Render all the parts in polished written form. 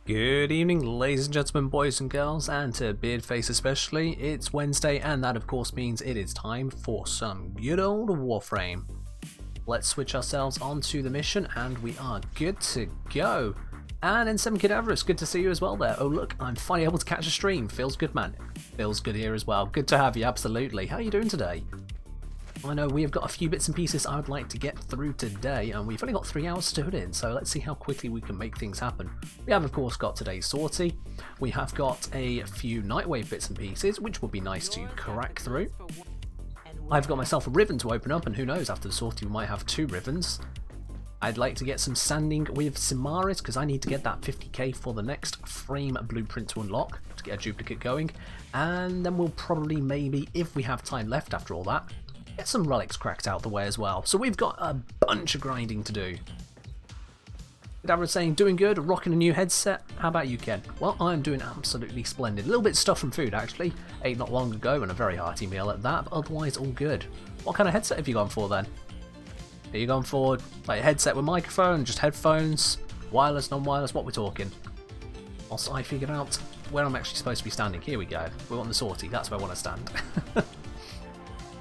Good evening, ladies and gentlemen, boys and girls, and to Beardface especially. It's Wednesday, and that of course means it is time for some good old Warframe. Let's switch ourselves onto the mission, and we are good to go. And N7Cadaverous, good to see you as well there. Oh look, I'm finally able to catch a stream. Feels good, man. Feels good here as well. Good to have you, absolutely. How are you doing today? I know we have got a few bits and pieces I would like to get through today, and we've only got 3 hours to put in, so let's see how quickly we can make things happen. We have of course got today's sortie, we have got a few nightwave bits and pieces, which would be nice to crack through. I've got myself a ribbon to open up, and who knows, after the sortie we might have 2 ribbons. I'd like to get some sanding with Simaris, because I need to get that 50k for the next frame blueprint to unlock, to get a duplicate going, and then we'll probably maybe, if we have time left after all that, get some relics cracked out the way as well. So we've got a bunch of grinding to do. Cadaverous saying, doing good, rocking a new headset. How about you, Ken? Well, I'm doing absolutely splendid. A little bit stuffed from food, actually. Ate not long ago, and a very hearty meal at that, but otherwise all good. What kind of headset have you gone for then? Are you gone for like a headset with microphone, just headphones, wireless, non-wireless? What we're talking? Also, I figured out where I'm actually supposed to be standing. Here we go. We're on the sortie. That's where I want to stand.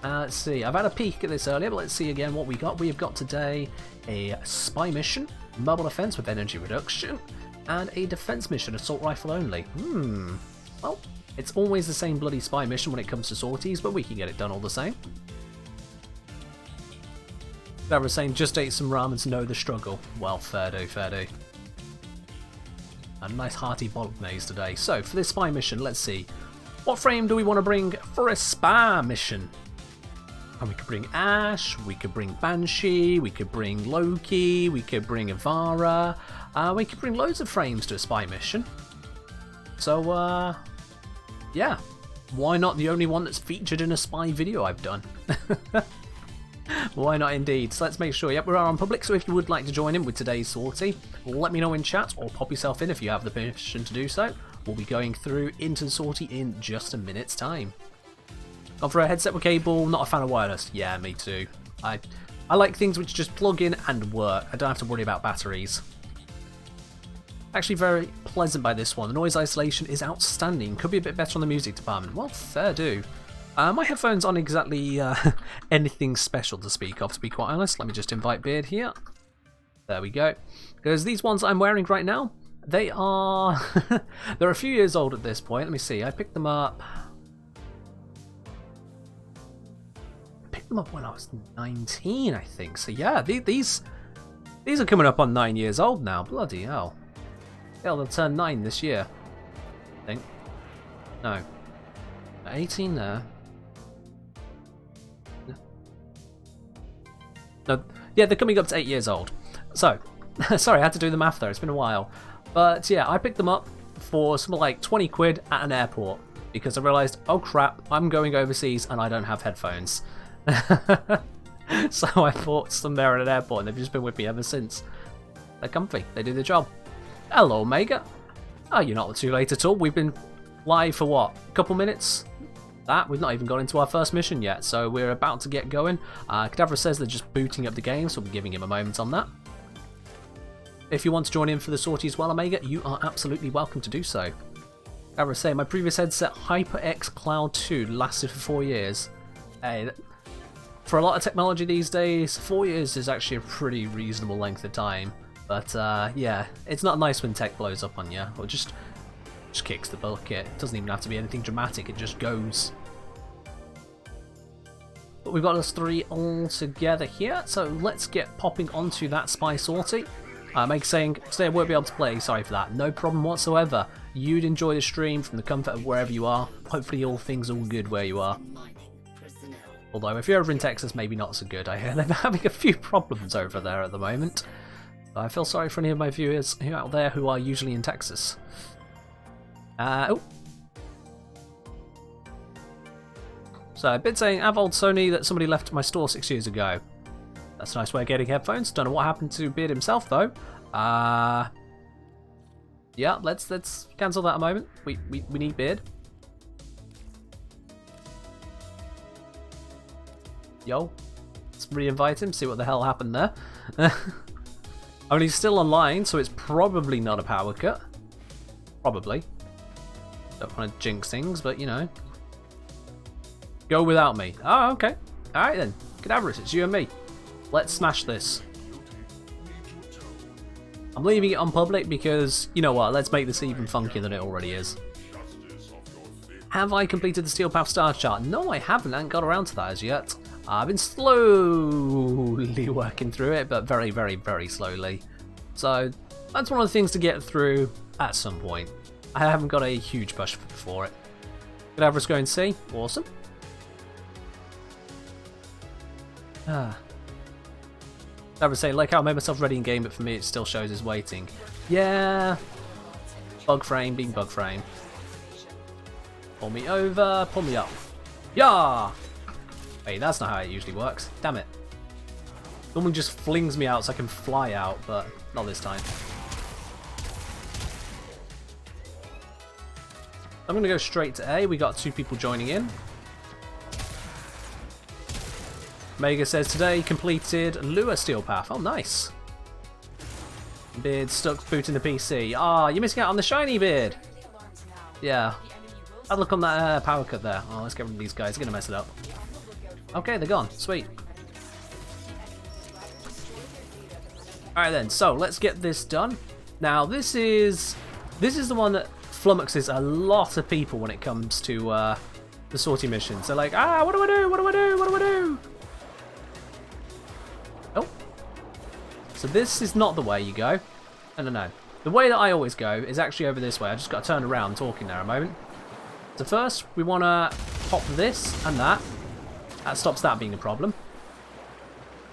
Let's see, I've had a peek at this earlier, but let's see again what we got. We've got today a spy mission, mobile defense with energy reduction, and a defense mission, assault rifle only. Well, it's always the same bloody spy mission when it comes to sorties, but we can get it done all the same. Cadaverous saying, just ate some ramen to know the struggle. Well, fair do, fair do. A nice hearty bolognese today. So, for this spy mission, let's see. What frame do we want to bring for a spy mission? And we could bring Ash, we could bring Banshee, we could bring Loki, we could bring Ivara, we could bring loads of frames to a spy mission. So, yeah, why not the only one that's featured in a spy video I've done? Why not indeed? So let's make sure, yep, we are on public, so if you would like to join in with today's sortie, let me know in chat, or pop yourself in if you have the permission to do so. We'll be going through into the sortie in just a minute's time. Gone for a headset with cable, not a fan of wireless. Yeah, me too. I like things which just plug in and work. I don't have to worry about batteries. Actually very pleasant by this one. The noise isolation is outstanding. Could be a bit better on the music department. Well, fair do. My headphones aren't exactly anything special to speak of, to be quite honest. Let me just invite Beard here. There we go. Because these ones I'm wearing right now, they are... they're a few years old at this point. Let me see. I picked them up when I was 19, I think. So yeah, these are coming up on 9 years old now. Bloody hell. Yeah, they'll turn 9 this year, I think. No. 18 there. No, yeah, they're coming up to 8 years old. So, sorry, I had to do the math there. It's been a while. But yeah, I picked them up for something like 20 quid at an airport because I realised, oh crap, I'm going overseas and I don't have headphones. So I bought some there at an airport, and they've just been with me ever since. They're comfy, they do the job. Hello, Omega. Oh, you're not too late at all. We've been live for what, a couple minutes? We've not even got into our first mission yet, so we're about to get going. Cadaverous says they're just booting up the game, so we'll be giving him a moment on that. If you want to join in for the sortie as well, Omega, you are absolutely welcome to do so. Cadaverous saying, my previous headset, HyperX Cloud 2, lasted for 4 years. Hey, for a lot of technology these days, 4 years is actually a pretty reasonable length of time. But yeah, it's not nice when tech blows up on you, or just kicks the bucket. It doesn't even have to be anything dramatic, it just goes. But we've got us 3 all together here, so let's get popping onto that spy sortie. Meg saying, today I won't be able to play, sorry for that. No problem whatsoever. You'd enjoy the stream from the comfort of wherever you are. Hopefully all things are all good where you are. Although if you're over in Texas, maybe not so good. I hear they're having a few problems over there at the moment. I feel sorry for any of my viewers who out there who are usually in Texas. Oh. So I've been saying, I've told Sony that somebody left my store 6 years ago. That's a nice way of getting headphones. Don't know what happened to Beard himself though. Yeah, let's cancel that a moment. We need Beard. Yo, let's re-invite him, see what the hell happened there. I mean, he's still online, so it's probably not a power cut. Probably. Don't want to jinx things, but you know. Go without me. Oh, okay. Alright then. Cadaverous, it's you and me. Let's smash this. I'm leaving it on public because, you know what, let's make this even funkier than it already is. Have I completed the Steel Path Star chart? No, I haven't. I haven't got around to that as yet. I've been slowly working through it, but very, very, very slowly. So, that's one of the things to get through at some point. I haven't got a huge push for it. Cadaverous going C. Awesome. Cadaverous saying, like how I made myself ready in game, but for me it still shows as waiting. Yeah. Bug frame, being bug frame. Pull me over, pull me up. Yeah! Wait, that's not how it usually works. Damn it. Someone just flings me out so I can fly out, but not this time. I'm going to go straight to A. We got 2 people joining in. Mega says today completed Lure Steel Path. Oh, nice. Beard stuck booting the PC. Ah, you're missing out on the shiny Beard. Yeah. I'd look on that power cut there. Oh, let's get rid of these guys. They're going to mess it up. Okay, they're gone. Sweet. Alright then, so let's get this done. Now, this is the one that flummoxes a lot of people when it comes to the sortie missions. They're like, ah, what do I do? What do I do? What do I do? Oh. So this is not the way you go. No. The way that I always go is actually over this way. I just got to turn around talking there a moment. So first, we want to pop this and that. That stops that being a problem.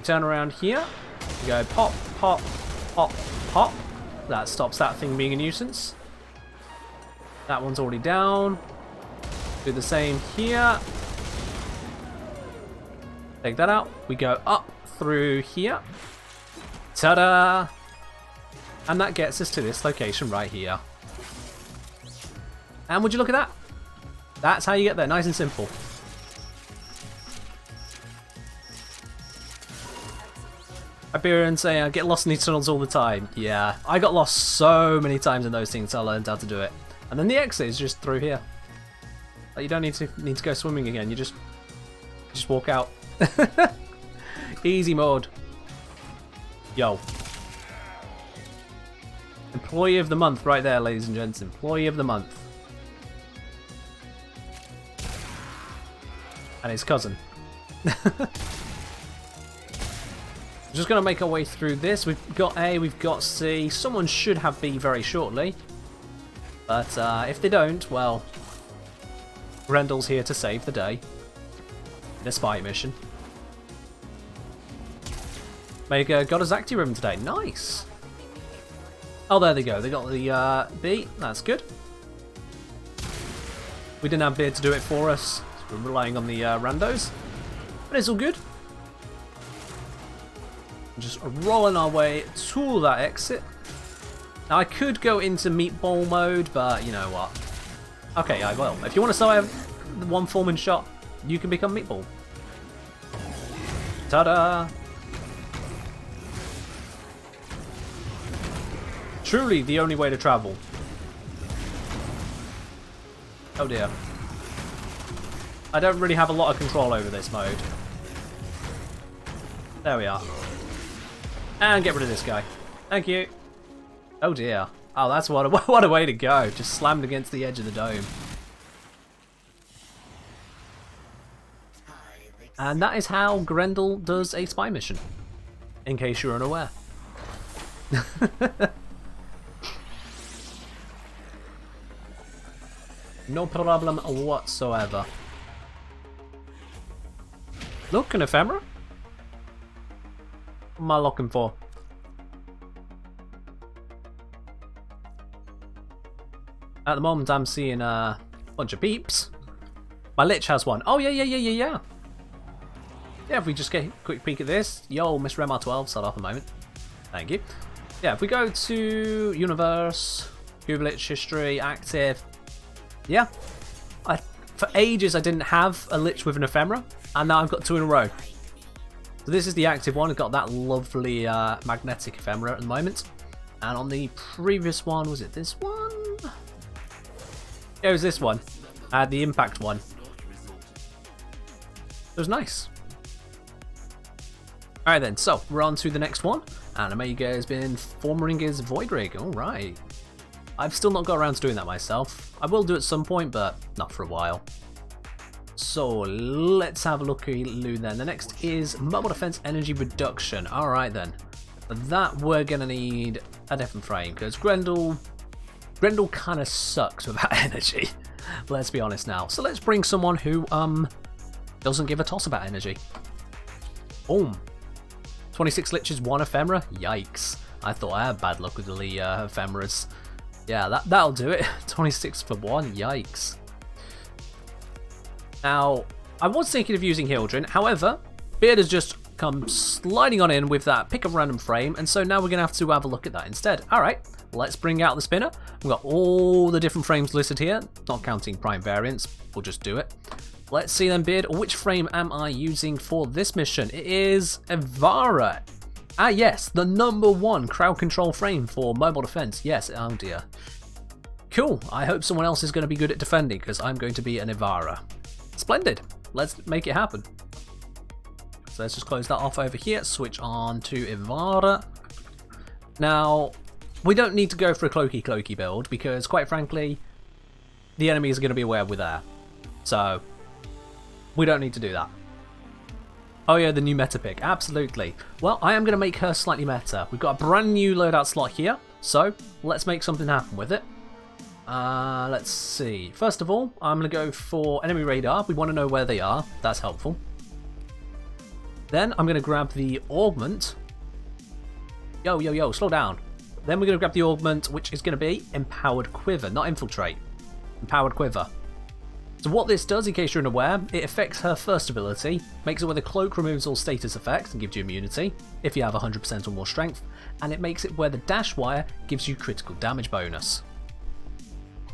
Turn around here. We go pop, pop, pop, pop. That stops that thing being a nuisance. That one's already down. Do the same here. Take that out. We go up through here. Ta-da! And that gets us to this location right here. And would you look at that? That's how you get there, nice and simple. Iberian saying I get lost in these tunnels all the time. Yeah, I got lost so many times in those things until I learned how to do it. And then the exit is just through here. Like, you don't need to go swimming again. You just walk out. Easy mode. Yo. Employee of the month right there, ladies and gents. Employee of the month. And his cousin. Just going to make our way through this. We've got A, we've got C. Someone should have B very shortly. But if they don't, well, Grendel's here to save the day. In a spy mission. Mega got a Zacti ribbon today. Nice. Oh, there they go. They got the B. That's good. We didn't have Beard to do it for us. So we're relying on the randos. But it's all good. Just rolling our way to that exit. Now I could go into meatball mode, but you know what? Okay, I will. If you want to survive the one foreman shot, you can become meatball. Ta-da! Truly the only way to travel. Oh dear. I don't really have a lot of control over this mode. There we are. And get rid of this guy. Thank you. Oh dear. Oh, that's what a way to go. Just slammed against the edge of the dome. And that is how Grendel does a spy mission. In case you're unaware. No problem whatsoever. Look, an ephemera? What am I looking for? At the moment I'm seeing a bunch of peeps. My Lich has one. Oh yeah. Yeah, if we just get a quick peek at this. Yo, Mr. MR12, start off a moment. Thank you. Yeah, if we go to Universe, Google Lich History, Active. Yeah. For ages I didn't have a Lich with an ephemera, and now I've got 2 in a row. So this is the active one. I've got that lovely magnetic ephemera at the moment. And on the previous one, was it this one? It was this one. The impact one. It was nice. Alright then, so we're on to the next one. And Omega has been forming his Void Rig. Alright. I've still not got around to doing that myself. I will do at some point, but not for a while. So let's have a look at Lou then. The next is Mobile Defense Energy Reduction. Alright then. For that we're going to need a different frame, because Grendel kind of sucks without energy. Let's be honest now. So let's bring someone who doesn't give a toss about energy. Boom. 26 liches, 1 ephemera. Yikes. I thought I had bad luck with the ephemeras. Yeah, that'll do it. 26 for 1. Yikes. Now, I was thinking of using Hildren. However, Beard has just come sliding on in with that pick a random frame, and so now we're going to have a look at that instead. Alright, let's bring out the spinner. We've got all the different frames listed here, not counting prime variants. We'll just do it. Let's see then, Beard, which frame am I using for this mission? It is Evara. Ah yes, the #1 crowd control frame for mobile defense. Yes, oh dear. Cool, I hope someone else is going to be good at defending, because I'm going to be an Evara. Splendid, let's make it happen. So let's just close that off over here, switch on to Evara. Now, we don't need to go for a cloaky build, because quite frankly, the enemy is going to be aware we're there. So, we don't need to do that. Oh yeah, the new meta pick, absolutely. Well, I am going to make her slightly meta. We've got a brand new loadout slot here, so let's make something happen with it. Let's see. First of all, I'm going to go for enemy radar. We want to know where they are. That's helpful. Then I'm going to grab the augment. Yo, slow down. Then we're going to grab the augment, which is going to be empowered quiver, not infiltrate. Empowered quiver. So what this does, in case you're unaware, it affects her first ability, makes it where the cloak removes all status effects and gives you immunity, if you have 100% or more strength, and it makes it where the dash wire gives you critical damage bonus.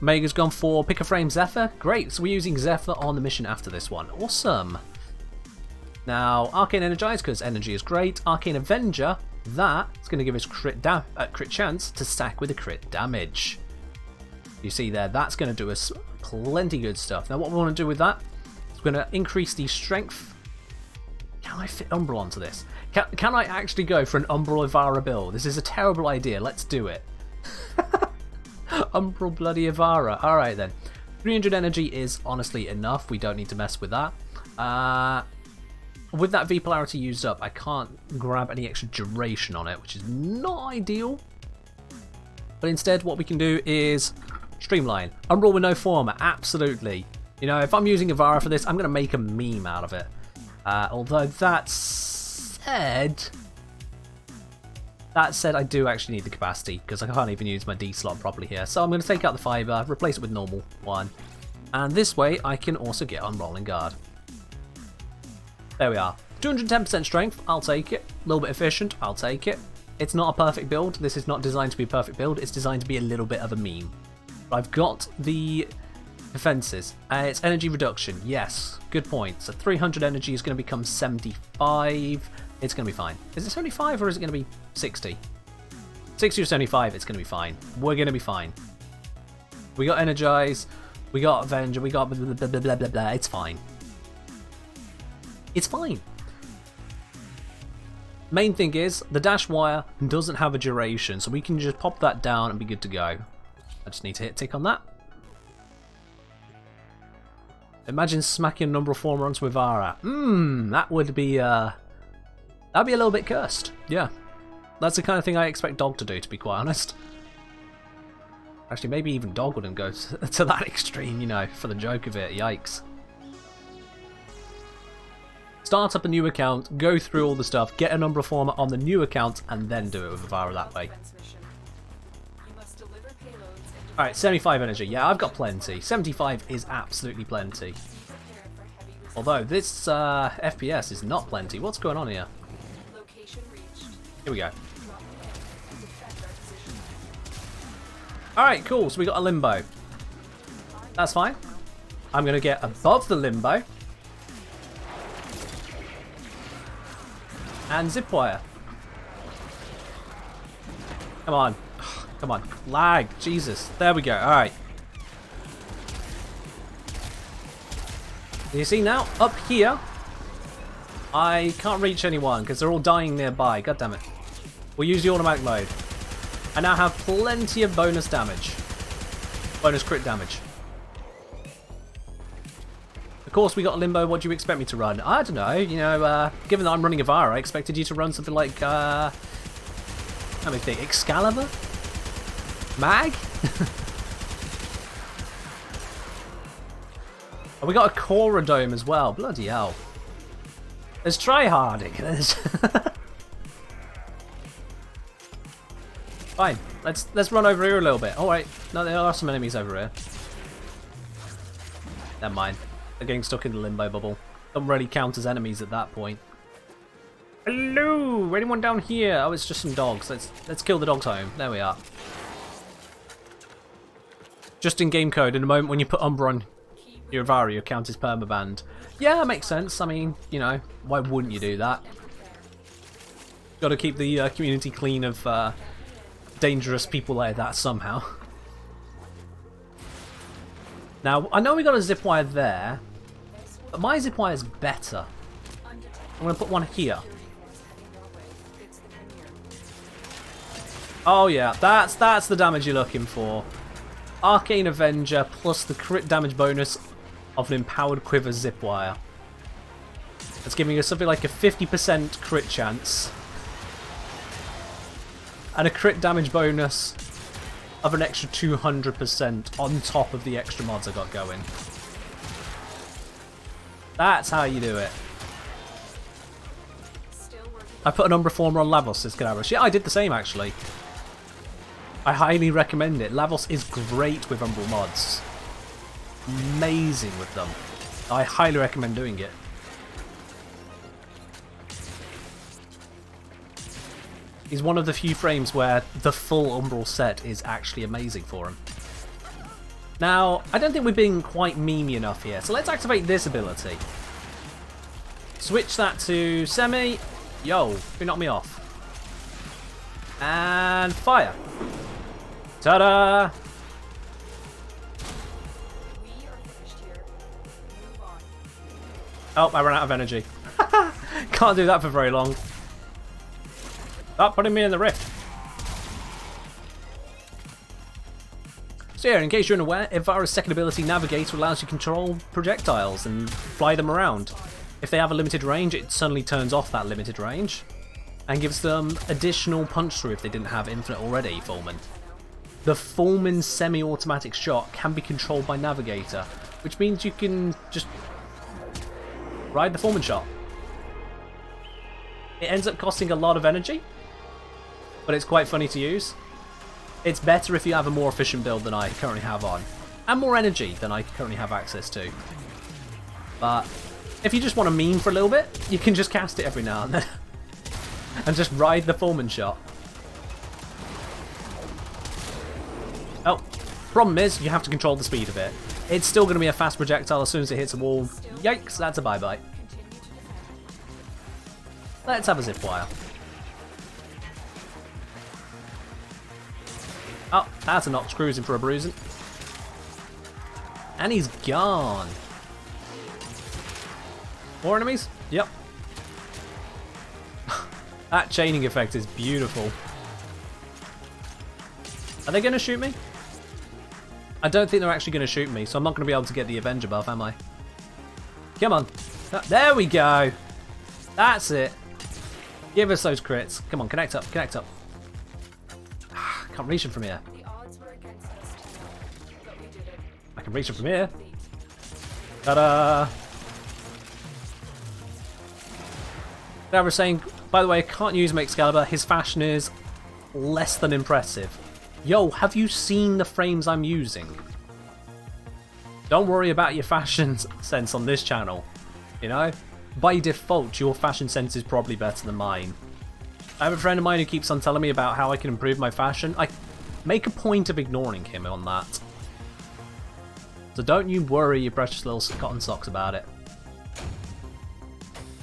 Mega's gone for pick a frame Zephyr. Great, so we're using Zephyr on the mission after this one. Awesome. Now, Arcane Energize, because energy is great. Arcane Avenger, that is going to give us crit chance to stack with a crit damage. You see there, that's going to do us plenty good stuff. Now, what we want to do with that is we're going to increase the strength. Can I fit Umbral onto this? Can I actually go for an Umbral Evara build? This is a terrible idea. Let's do it. Umbral bloody Evara. Alright then. 300 energy is honestly enough. We don't need to mess with that. With that V polarity used up, I can't grab any extra duration on it, which is not ideal. But instead, what we can do is streamline. Umbral with no former, absolutely. You know, if I'm using Evara for this, I'm going to make a meme out of it. Although that said, I do actually need the capacity, because I can't even use my D slot properly here. So I'm going to take out the fiber, replace it with normal one. And this way, I can also get on rolling guard. There we are. 210% strength, I'll take it. A little bit efficient, I'll take it. It's not a perfect build. This is not designed to be a perfect build. It's designed to be a little bit of a meme. But I've got the defenses. It's energy reduction. Yes, good point. So 300 energy is going to become 75. It's going to be fine. Is it 75 or is it going to be 60? 60 or 75, it's going to be fine. We're going to be fine. We got Energize, we got Avenger, we got blah, blah, blah, blah, blah, blah. It's fine. It's fine. Main thing is, the dash wire doesn't have a duration, so we can just pop that down and be good to go. I just need to hit tick on that. Imagine smacking a number of former onto Evara. That would be that'd be a little bit cursed. Yeah. That's the kind of thing I expect Dog to do, to be quite honest. Actually, maybe even Dog wouldn't go to that extreme, you know, for the joke of it. Yikes. Start up a new account, go through all the stuff, get a number of former on the new account, and then do it with Evara that way. Alright, 75 energy. Yeah, I've got plenty. 75 is absolutely plenty. Although, this FPS is not plenty. What's going on here? Here we go. Alright, cool. So we got a limbo. That's fine. I'm going to get above the limbo. And zip wire. Come on. Come on. Lag. Jesus. There we go. Alright. You see now, up here, I can't reach anyone because they're all dying nearby. God damn it. We'll use the automatic mode. I now have plenty of bonus damage. Bonus crit damage. Of course, we got Limbo. What do you expect me to run? I don't know. You know, given that I'm running Avara, I expected you to run something like, let me think, Excalibur? Mag? Oh, we got a Cora Dome as well. Bloody hell. There's tryharding. Fine. Let's run over here a little bit. Alright. No, there are some enemies over here. Never mind. They're getting stuck in the limbo bubble. Don't really count as enemies at that point. Hello! Anyone down here? Oh, it's just some dogs. Let's kill the dogs home. There we are. Just in game code, in a moment when you put Umbra on your Avara, your account is permabanned. Yeah, that makes sense. I mean, you know, why wouldn't you do that? Got to keep the community clean of dangerous people like that somehow. Now, I know we got a zip wire there, but my zip wire is better. I'm going to put one here. Oh yeah, that's the damage you're looking for. Arcane Avenger plus the crit damage bonus of an empowered quiver zip wire. That's giving us something like a 50% crit chance. And a crit damage bonus of an extra 200% on top of the extra mods I got going. That's how you do it. I put an Umbra Former on Lavos, says Cadavros. Yeah, I did the same actually. I highly recommend it. Lavos is great with Umbral mods. Amazing with them. I highly recommend doing it. He's one of the few frames where the full Umbral set is actually amazing for him. Now, I don't think we're being quite memey enough here, so let's activate this ability. Switch that to Semi. Yo, who knocked me off? And fire. Ta-da! Oh, I ran out of energy. Can't do that for very long. Stop putting me in the rift. So yeah, in case you're unaware, Avara's second ability, Navigator, allows you to control projectiles and fly them around. If they have a limited range, it suddenly turns off that limited range and gives them additional punch through if they didn't have infinite already, Fulman. The Fulman semi-automatic shot can be controlled by Navigator, which means you can just ride the Fulman shot. It ends up costing a lot of energy, but it's quite funny to use. It's better if you have a more efficient build than I currently have on, and more energy than I currently have access to. But if you just want to meme for a little bit, you can just cast it every now and then and just ride the Fulman shot. Oh, problem is you have to control the speed of it. It's still going to be a fast projectile as soon as it hits a wall. Yikes, that's a bye-bye. Let's have a zip wire. Oh, that's a Nox cruising for a bruising. And he's gone. More enemies? Yep. That chaining effect is beautiful. Are they going to shoot me? I don't think they're actually going to shoot me, so I'm not going to be able to get the Avenger buff, am I? Come on. There we go. That's it. Give us those crits. Come on, connect up, connect up. Can't reach him from here. I can reach him from here. Ta-da! I was saying, by the way, I can't use my Excalibur. His fashion is less than impressive. Yo, have you seen the frames I'm using? Don't worry about your fashion sense on this channel. You know? By default, your fashion sense is probably better than mine. I have a friend of mine who keeps on telling me about how I can improve my fashion. I make a point of ignoring him on that. So don't you worry your precious little cotton socks about it.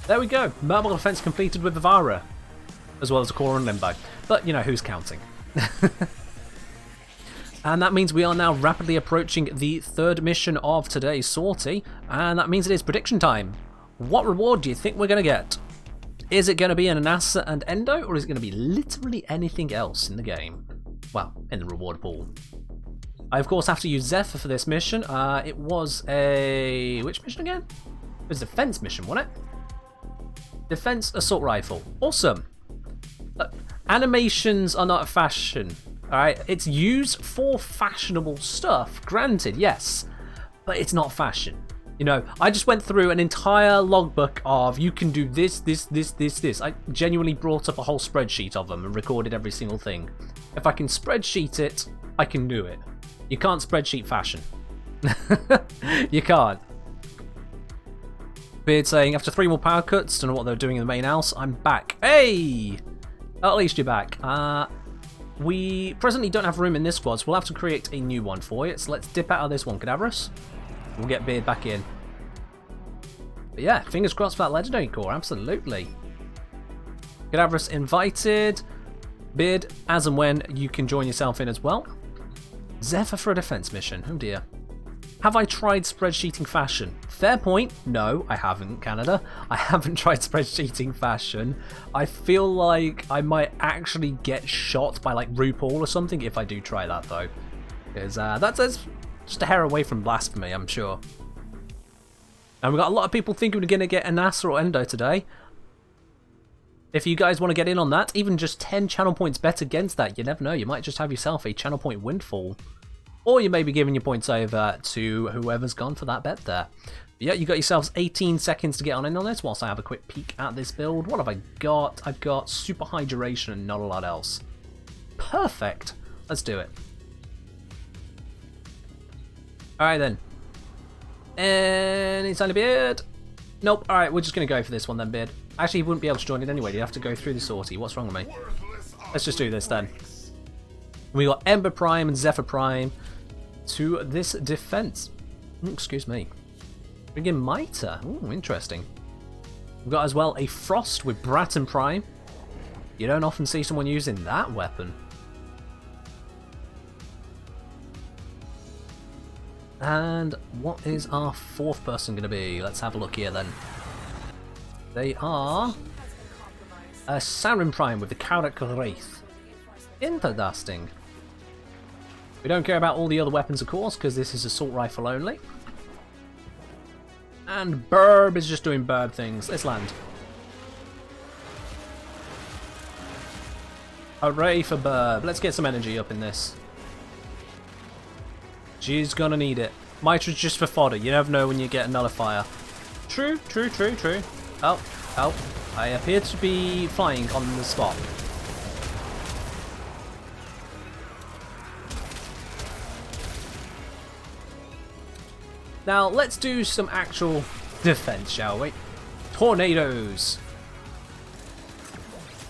There we go. Mobile defense completed with Avara. As well as a core and limbo. But, you know, who's counting? And that means we are now rapidly approaching the third mission of today's sortie, and that means it is prediction time. What reward do you think we're going to get? Is it going to be an Anasa and Endo, or is it going to be literally anything else in the game? Well, in the reward pool. I, of course, have to use Zephyr for this mission. It was a... which mission again? It was a defense mission, wasn't it? Defense assault rifle. Awesome. Animations are not fashion. Alright, it's used for fashionable stuff, granted, yes, but it's not fashion. You know, I just went through an entire logbook of you can do this, this, this, this, this. I genuinely brought up a whole spreadsheet of them and recorded every single thing. If I can spreadsheet it, I can do it. You can't spreadsheet fashion. You can't. Beard saying, after 3 more power cuts, don't know what they're doing in the main house, I'm back. Hey! At least you're back. We presently don't have room in this squad, so we'll have to create a new one for you. So let's dip out of this one, Cadaverous. We'll get Beard back in. But yeah, fingers crossed for that legendary core, absolutely. Cadaverous invited. Beard, as and when you can join yourself in as well. Zephyr for a defense mission, oh dear. Have I tried spreadsheeting fashion? Fair point. No, I haven't, Canada. I haven't tried spreadsheeting fashion. I feel like I might actually get shot by like RuPaul or something if I do try that though. Because that's just a hair away from blasphemy, I'm sure. And we've got a lot of people thinking we're going to get Anasa or Endo today. If you guys want to get in on that, even just 10 channel points bet against that, you never know, you might just have yourself a channel point windfall. Or you may be giving your points over to whoever's gone for that bet there. But yeah, you got yourselves 18 seconds to get in on this whilst I have a quick peek at this build. What have I got? I've got super high duration and not a lot else. Perfect. Let's do it. Alright then. And it's only Beard. Nope. Alright, we're just going to go for this one then, Beard. Actually, you wouldn't be able to join it anyway. You'd have to go through the sortie. What's wrong with me? Let's just do this then. We got Ember Prime and Zephyr Prime to this defense. Excuse me. Bring in Mitre. Ooh, interesting. We've got as well a Frost with Bratton Prime. You don't often see someone using that weapon. And what is our 4th person going to be? Let's have a look here then. They are a Saren Prime with the Karak Wraith. Interesting. We don't care about all the other weapons, of course, because this is assault rifle only. And Burb is just doing Burb things. Let's land. Hooray for Burb. Let's get some energy up in this. She's gonna need it. Mitra's just for fodder. You never know when you get a nullifier. True, true, true, true. Oh, oh. I appear to be flying on the spot. Now, let's do some actual defense, shall we? Tornadoes.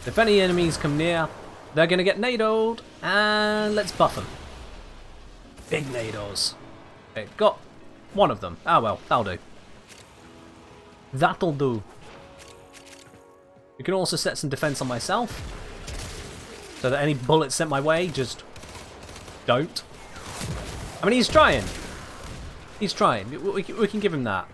If any enemies come near, they're going to get nadoed, and let's buff them. Big nados. Okay, got one of them. Ah well, that'll do. That'll do. You can also set some defense on myself, so that any bullets sent my way just don't. I mean, he's trying. He's trying. We can give him that.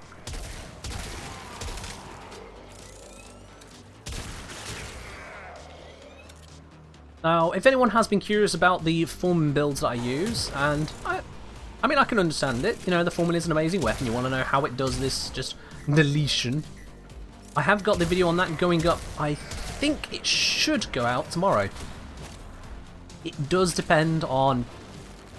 Now, if anyone has been curious about the Foreman builds that I use, and I mean, I can understand it. You know, the Foreman is an amazing weapon. You want to know how it does this just deletion. I have got the video on that going up. I think it should go out tomorrow. It does depend on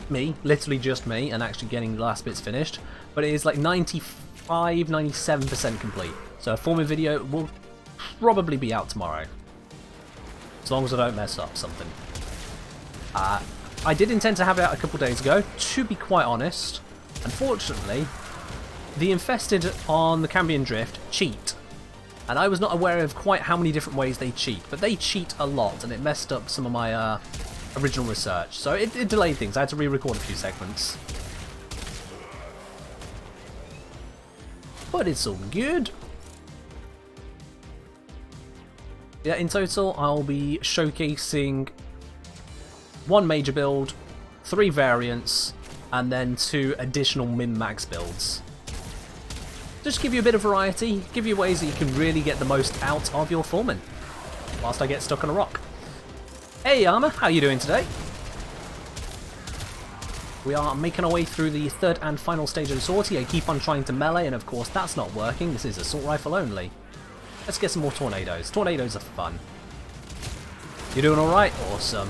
me, literally just me, and actually getting the last bits finished, but it is like 95-97% complete, so a Foreman video will probably be out tomorrow, as long as I don't mess up something. I did intend to have it out a couple days ago, to be quite honest. Unfortunately, the infested on the Cambion Drift cheat, and I was not aware of quite how many different ways they cheat, but they cheat a lot, and it messed up some of my original research, so it delayed things. I had to re-record a few segments. But it's all good. Yeah, in total, I'll be showcasing one major build, 3 variants, and then 2 additional min-max builds. Just give you a bit of variety, give you ways that you can really get the most out of your foreman, whilst I get stuck on a rock. Hey Armour, how you doing today? We are making our way through the 3rd and final stage of the sortie. I keep on trying to melee, and of course that's not working. This is assault rifle only. Let's get some more tornadoes. Tornadoes are fun. You doing alright? Awesome.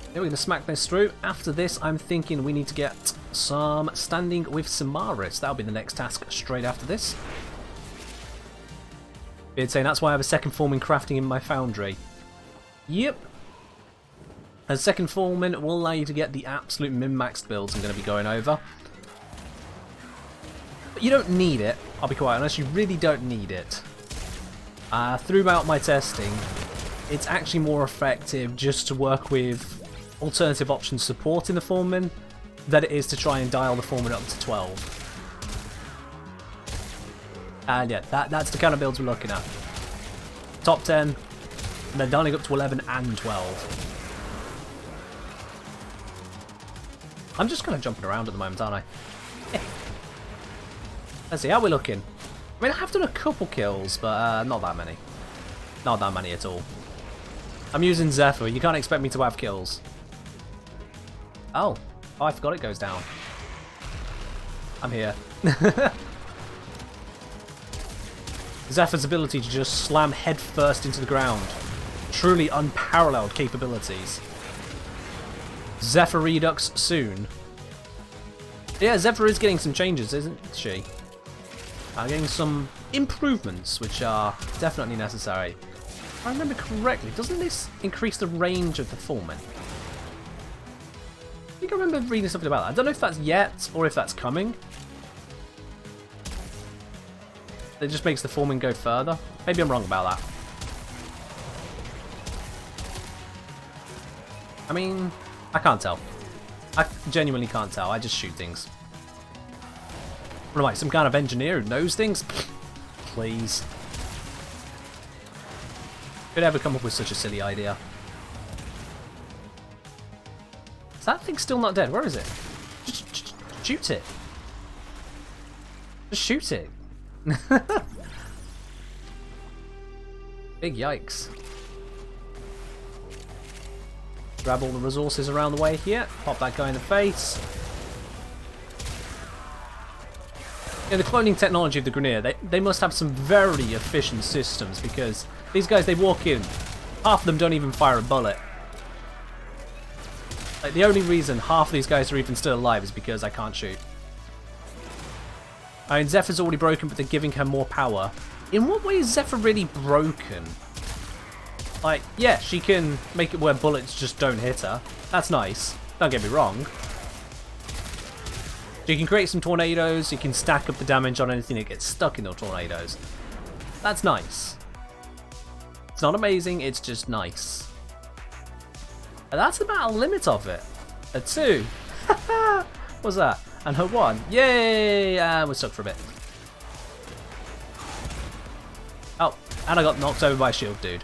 Yeah, we're going to smack this through. After this, I'm thinking we need to get some standing with Samaris. That'll be the next task straight after this. Beard saying that's why I have a second foreman crafting in my foundry. Yep. A second foreman will allow you to get the absolute min-maxed builds I'm going to be going over. But you don't need it, I'll be quite honest, you really don't need it. Throughout my testing, it's actually more effective just to work with alternative options supporting the foreman than it is to try and dial the foreman up to 12. And yeah, that's the kind of builds we're looking at. Top 10, and then dialing up to 11 and 12. I'm just kind of jumping around at the moment, aren't I? Yeah. Let's see, how we're looking. I mean, I have done a couple kills, but not that many. Not that many at all. I'm using Zephyr. You can't expect me to have kills. Oh. Oh, I forgot it goes down. I'm here. Zephyr's ability to just slam head first into the ground. Truly unparalleled capabilities. Zephyr Redux soon. Yeah, Zephyr is getting some changes, isn't she? Getting some improvements, which are definitely necessary. If I remember correctly, doesn't this increase the range of the foreman? I think I remember reading something about that. I don't know if that's yet, or if that's coming. It just makes the foreman go further. Maybe I'm wrong about that. I mean, I can't tell. I genuinely can't tell. I just shoot things. What am I, some kind of engineer who knows things? Please. Could ever come up with such a silly idea? Is that thing still not dead? Where is it? Just shoot it. Just shoot it. Big yikes. Grab all the resources around the way here. Pop that guy in the face. Yeah, the cloning technology of the Grineer, they must have some very efficient systems, because these guys, they walk in, half of them don't even fire a bullet. Like, the only reason half of these guys are even still alive is because I can't shoot. I mean, Zephyr's already broken, but they're giving her more power. In what way is Zephyr really broken? Like, yeah, she can make it where bullets just don't hit her. That's nice. Don't get me wrong. You can create some tornadoes, you can stack up the damage on anything that gets stuck in the tornadoes. That's nice. It's not amazing, it's just nice. And that's about a limit of it. A 2. What's that? And her 1. Yay! And we're stuck for a bit. Oh, and I got knocked over by a shield dude.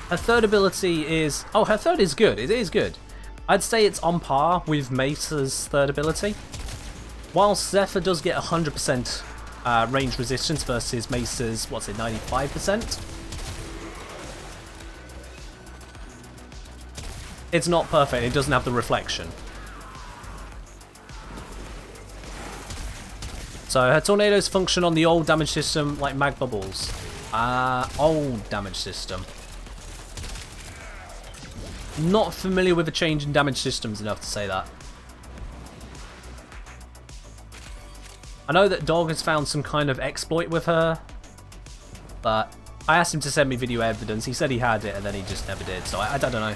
Her third ability is... Oh, her third is good. It is good. I'd say it's on par with Mesa's third ability. Whilst Zephyr does get 100% range resistance versus Mesa's, what's it, 95%? It's not perfect. It doesn't have the reflection. So her tornadoes function on the old damage system like mag bubbles. Old damage system. Not familiar with the change in damage systems enough to say that. I know that Dog has found some kind of exploit with her, but I asked him to send me video evidence. He said he had it and then he just never did, so I don't know.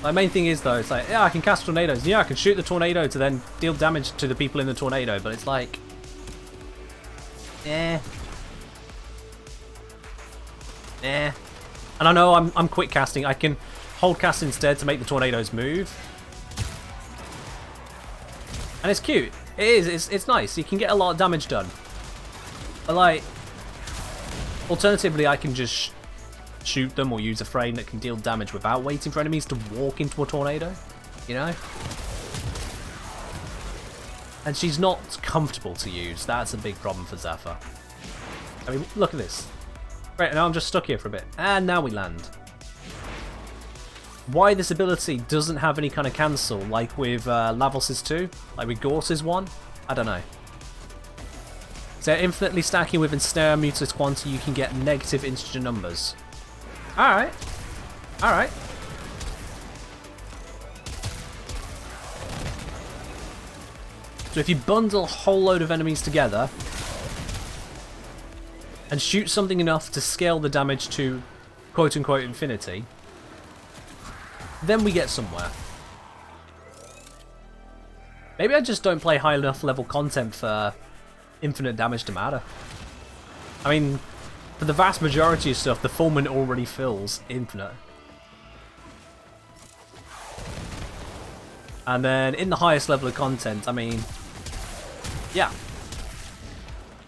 My main thing is though, it's like, yeah, I can cast tornadoes. Yeah, I can shoot the tornado to then deal damage to the people in the tornado, but it's like... Eh. And I know I'm quick casting. I can hold cast instead to make the tornadoes move. And it's cute. It is. It's nice. You can get a lot of damage done. But like, alternatively, I can just shoot them or use a frame that can deal damage without waiting for enemies to walk into a tornado. You know? And she's not comfortable to use. That's a big problem for Zephyr. I mean, look at this. Right, now I'm just stuck here for a bit. And now we land. Why this ability doesn't have any kind of cancel, like with Lavos' 2, like with Gorse's 1, I don't know. So infinitely stacking with Ensnare Mutus Quanta, you can get negative integer numbers. Alright. Alright. So if you bundle a whole load of enemies together and shoot something enough to scale the damage to quote-unquote infinity, then we get somewhere. Maybe I just don't play high enough level content for infinite damage to matter. I mean, for the vast majority of stuff, the Fulminant already fills infinite. And then in the highest level of content, I mean, yeah.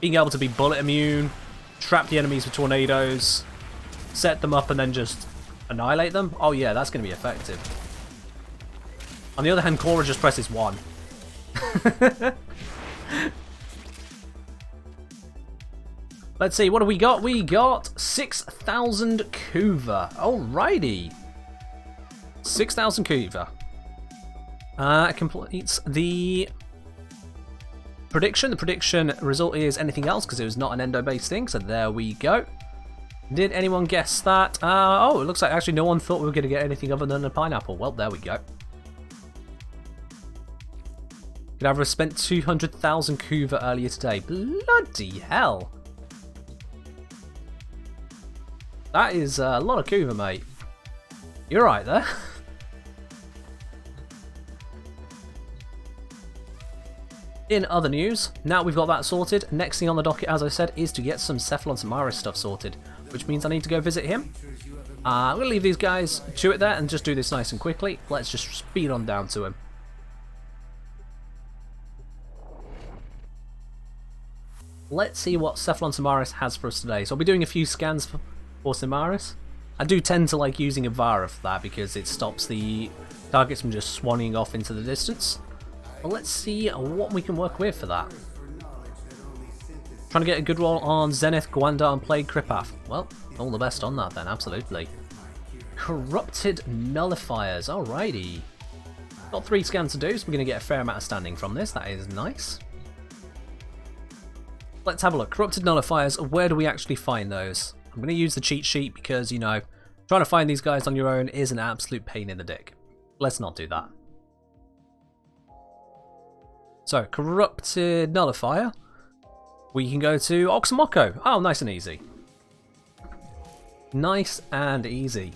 Being able to be bullet immune, trap the enemies with tornadoes, set them up and then just annihilate them. Oh yeah, that's going to be effective. On the other hand, Korra just presses 1. Let's see, what do we got? We got 6,000 Kuva. Alrighty. 6,000 Kuva. Completes the prediction. The prediction result is anything else because it was not an endo-based thing, so there we go. Did anyone guess that? Oh, it looks like actually no one thought we were going to get anything other than a pineapple. Well, there we go. Could have spent 200,000 Kuva earlier today. Bloody hell. That is a lot of Kuva, mate. You're right there. In other news, now we've got that sorted, next thing on the docket, as I said, is to get some Cephalon Samaris stuff sorted, which means I need to go visit him. I'm going to leave these guys to it there and just do this nice and quickly. Let's just speed on down to him. Let's see what Cephalon Samaris has for us today. So I'll be doing a few scans for Samaris. I do tend to like using Avara for that because it stops the targets from just swanning off into the distance. Well, let's see what we can work with for that. Trying to get a good roll on Zenith, Gwandar and Plague Kripath. Well, all the best on that then, absolutely. Corrupted Nullifiers, alrighty. Got 3 scans to do, so we're going to get a fair amount of standing from this, that is nice. Let's have a look. Corrupted Nullifiers, where do we actually find those? I'm going to use the cheat sheet because, you know, trying to find these guys on your own is an absolute pain in the dick. Let's not do that. So, Corrupted Nullifier. We can go to Oxamoko. Oh, nice and easy. Nice and easy.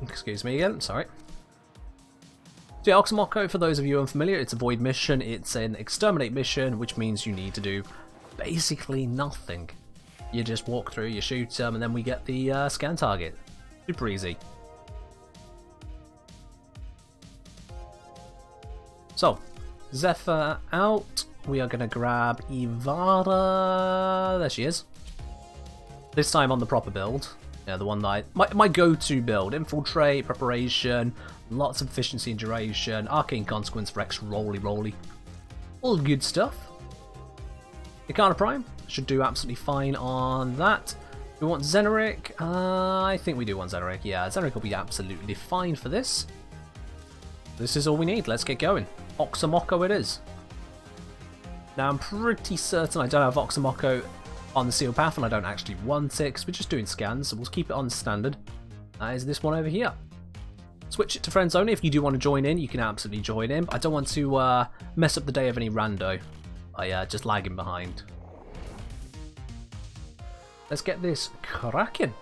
Excuse me again, sorry. So yeah, Oxamoko, for those of you unfamiliar, it's a void mission. It's an exterminate mission, which means you need to do basically nothing. You just walk through, you shoot them, and then we get the scan target. Super easy. So, Zephyr out. We are going to grab Ivara. There she is. This time on the proper build. Yeah, the one that my go-to build. Infiltrate, preparation, lots of efficiency and duration, arcane consequence for X roly. All good stuff. Ikana Prime should do absolutely fine on that. We want Zeneric. I think we do want Zeneric. Yeah, Zeneric will be absolutely fine for this. This is all we need. Let's get going. Oxamoko it is. Now I'm pretty certain I don't have Oxamoko on the seal path and I don't actually want it because we're just doing scans, so we'll keep it on standard. That is this one over here. Switch it to friends only. If you do want to join in, you can absolutely join in. I don't want to mess up the day of any rando by just lagging behind. Let's get this cracking.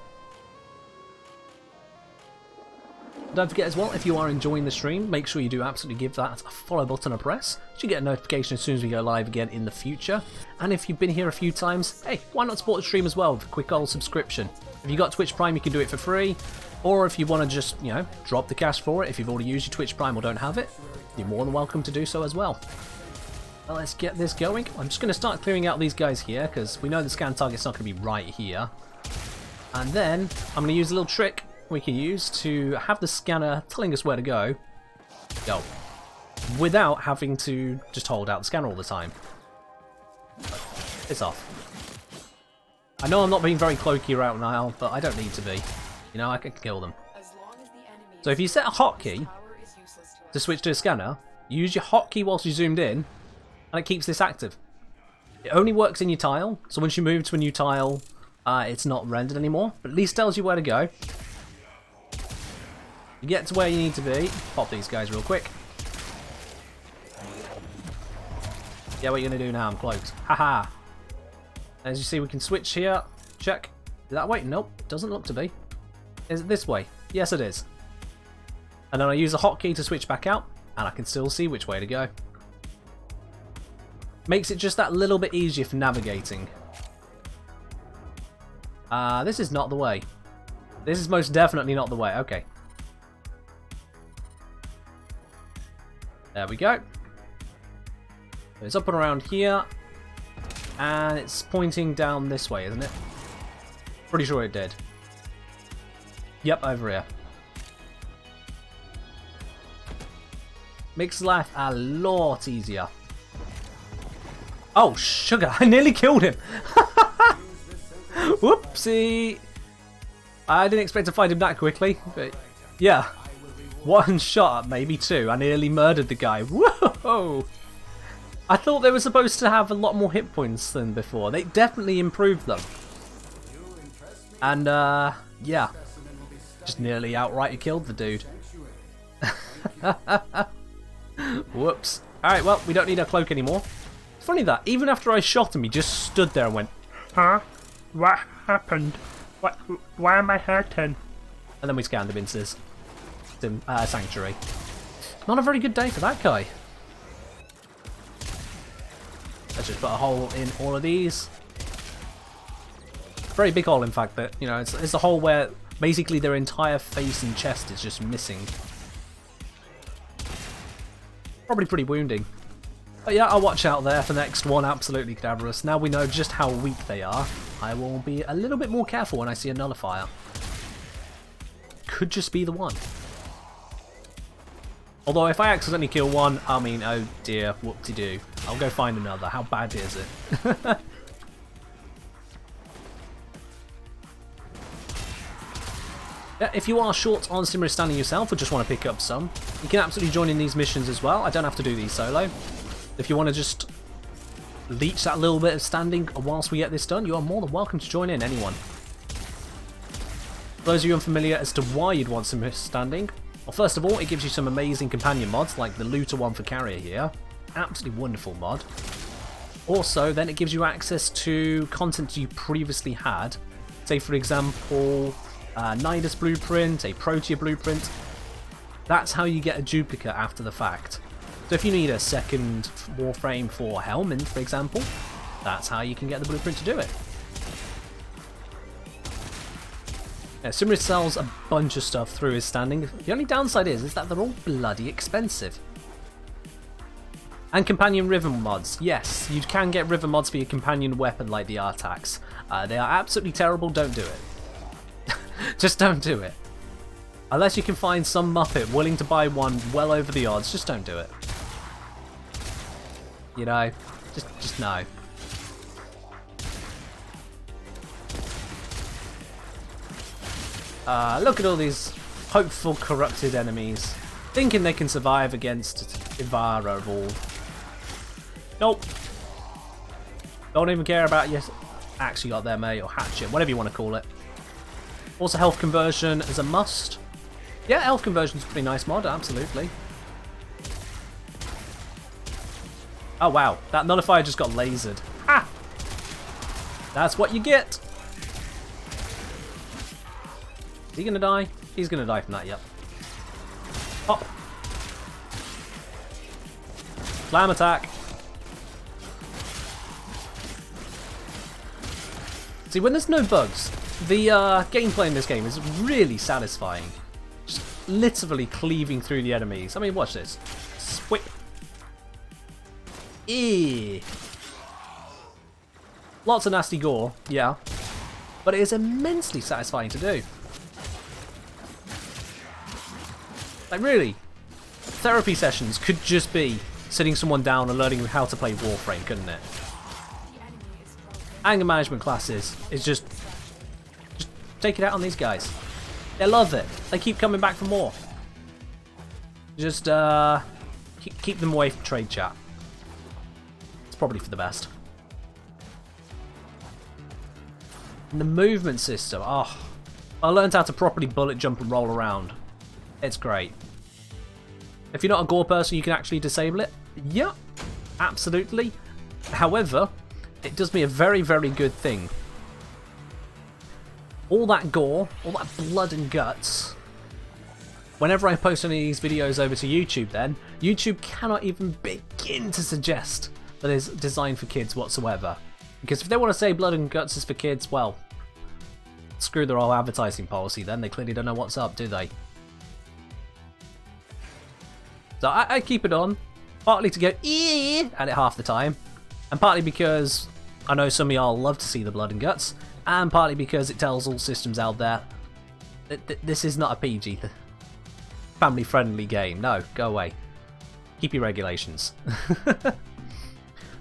Don't forget as well, if you are enjoying the stream, make sure you do absolutely give that a follow button a press. You should get a notification as soon as we go live again in the future. And if you've been here a few times, hey, why not support the stream as well with a quick old subscription? If you've got Twitch Prime, you can do it for free. Or if you want to just, you know, drop the cash for it, if you've already used your Twitch Prime or don't have it, you're more than welcome to do so as well. Well, let's get this going. I'm just going to start clearing out these guys here, because we know the scan target's not going to be right here. And then I'm going to use a little trick we can use to have the scanner telling us where to go. Go. Without having to just hold out the scanner all the time. It's off. I know I'm not being very cloaky right now, but I don't need to be. You know, I can kill them. So if you set a hotkey to switch to a scanner, use your hotkey whilst you zoomed in, and it keeps this active. It only works in your tile, so once you move to a new tile, it's not rendered anymore, but at least tells you where to go. You get to where you need to be. Pop these guys real quick. Yeah, what are you going to do now? I'm cloaked. Haha. As you see, we can switch here. Check. Is that way? Nope. Doesn't look to be. Is it this way? Yes, it is. And then I use a hotkey to switch back out, and I can still see which way to go. Makes it just that little bit easier for navigating. This is not the way. This is most definitely not the way. Okay. There we go. It's up and around here. And it's pointing down this way, isn't it? Pretty sure it did. Yep, over here. Makes life a lot easier. Oh, sugar. I nearly killed him. Whoopsie. I didn't expect to fight him that quickly. But yeah. One shot, maybe two. I nearly murdered the guy. Whoa. I thought they were supposed to have a lot more hit points than before. They definitely improved them. And, yeah. Just nearly outright killed the dude. Whoops. Alright, well, we don't need a cloak anymore. It's funny that, even after I shot him, he just stood there and went, huh? What happened? Why am I hurting? And then we scanned him into this sanctuary. Not a very good day for that guy. Let's just put a hole in all of these. Very big hole, in fact, that, you know, it's a hole where basically their entire face and chest is just missing. Probably pretty wounding. But yeah, I'll watch out there for the next one. Absolutely cadaverous. Now we know just how weak they are, I will be a little bit more careful when I see a nullifier. Could just be the one. Although if I accidentally kill one, I mean, oh dear, whoop-de-doo. I'll go find another. How bad is it? Yeah, if you are short on Simmer standing yourself or just want to pick up some, you can absolutely join in these missions as well. I don't have to do these solo. If you want to just leech that little bit of standing whilst we get this done, you are more than welcome to join in, anyone. For those of you unfamiliar as to why you'd want Simmer standing, well, first of all, it gives you some amazing companion mods, like the Looter one for Carrier here. Absolutely wonderful mod. Also, then it gives you access to content you previously had. Say, for example, Nidus blueprint, a Protea blueprint. That's how you get a duplicate after the fact. So if you need a second Warframe for Helmin, for example, that's how you can get the blueprint to do it. Yeah, Simmer sells a bunch of stuff through his standing. The only downside is that they're all bloody expensive. And companion rhythm mods. Yes, you can get rhythm mods for your companion weapon like the Artax. They are absolutely terrible, don't do it. Just don't do it. Unless you can find some Muppet willing to buy one well over the odds, just don't do it. You know, just no. Look at all these hopeful corrupted enemies, thinking they can survive against Ivara of all. Nope. Don't even care about your axe you got there, mate, or hatchet, whatever you want to call it. Also, health conversion is a must. Yeah, health conversion's a pretty nice mod, absolutely. Oh wow, that nullifier just got lasered. Ha! That's what you get. Is he gonna die? He's gonna die from that, yep. Pop. Slam attack. See, when there's no bugs, the gameplay in this game is really satisfying. Just literally cleaving through the enemies. I mean, watch this. Swip. Eee. Lots of nasty gore, yeah. But it is immensely satisfying to do. Like, really, therapy sessions could just be sitting someone down and learning how to play Warframe, couldn't it? Anger management classes is just take it out on these guys. They love it. They keep coming back for more. Just keep them away from trade chat. It's probably for the best. And the movement system. Oh, I learned how to properly bullet jump and roll around. It's great. If you're not a gore person, you can actually disable it. Yeah, absolutely. However, it does me a very, very good thing. All that gore, all that blood and guts, whenever I post any of these videos over to YouTube then, YouTube cannot even begin to suggest that it's designed for kids whatsoever. Because if they want to say blood and guts is for kids, well, screw their whole advertising policy then. They clearly don't know what's up, do they? So I keep it on, partly to go eee at it half the time, and partly because I know some of y'all love to see the blood and guts, and partly because it tells all systems out there that this is not a PG, family-friendly game. No, go away. Keep your regulations.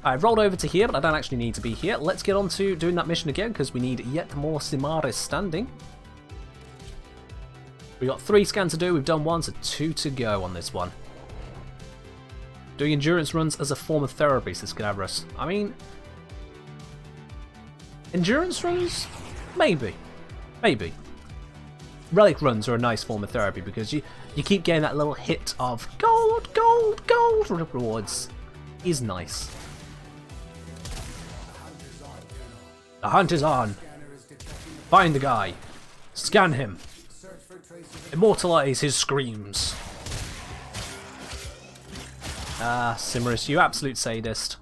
I've rolled over to here, but I don't actually need to be here. Let's get on to doing that mission again, because we need yet more Simaris standing. We've got 3 scans to do, we've done 1, so 2 to go on this one. Doing endurance runs as a form of therapy, says Cadavras. I mean, endurance runs? Maybe. Maybe. Relic runs are a nice form of therapy because you keep getting that little hit of gold, gold, gold rewards. Is nice. The hunt is on. Find the guy. Scan him. Immortalize his screams. Ah, Simaris, you absolute sadist.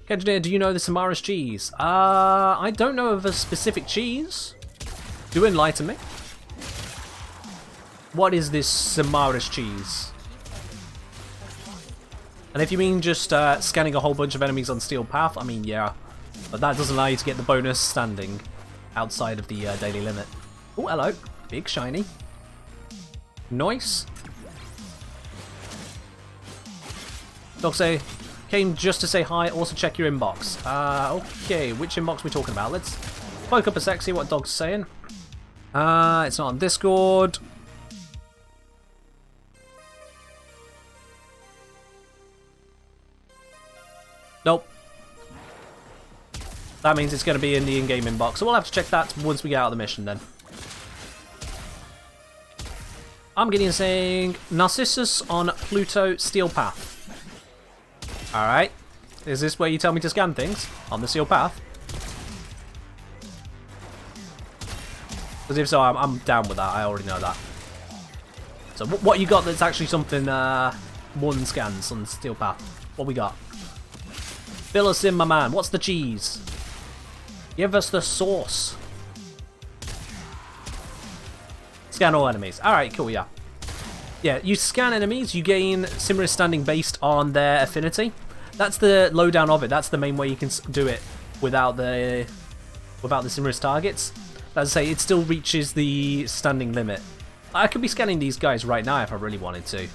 Engineer, do you know the Simaris cheese? I don't know of a specific cheese. Do enlighten me. What is this Simaris cheese? And if you mean just scanning a whole bunch of enemies on Steel Path, I mean, yeah. But that doesn't allow you to get the bonus standing outside of the daily limit. Oh, hello. Big shiny. Nice. Dog say, came just to say hi, also check your inbox. Okay, which inbox are we talking about? Let's poke up a sec, see what Dog's saying. It's not on Discord. Nope. That means it's going to be in the in-game inbox, so we'll have to check that once we get out of the mission then. I'm getting saying Narcissus on Pluto Steel Path. Alright. Is this where you tell me to scan things? On the Steel Path? Because if so, I'm down with that. I already know that. So what you got that's actually something one scans on the Steel Path? What we got? Fill us in, my man. What's the cheese? Give us the sauce. Scan all enemies. Alright, cool, yeah. Yeah, you scan enemies, you gain Simaris standing based on their affinity. That's the lowdown of it. That's the main way you can do it without the Simaris targets. As I say, it still reaches the standing limit. I could be scanning these guys right now if I really wanted to.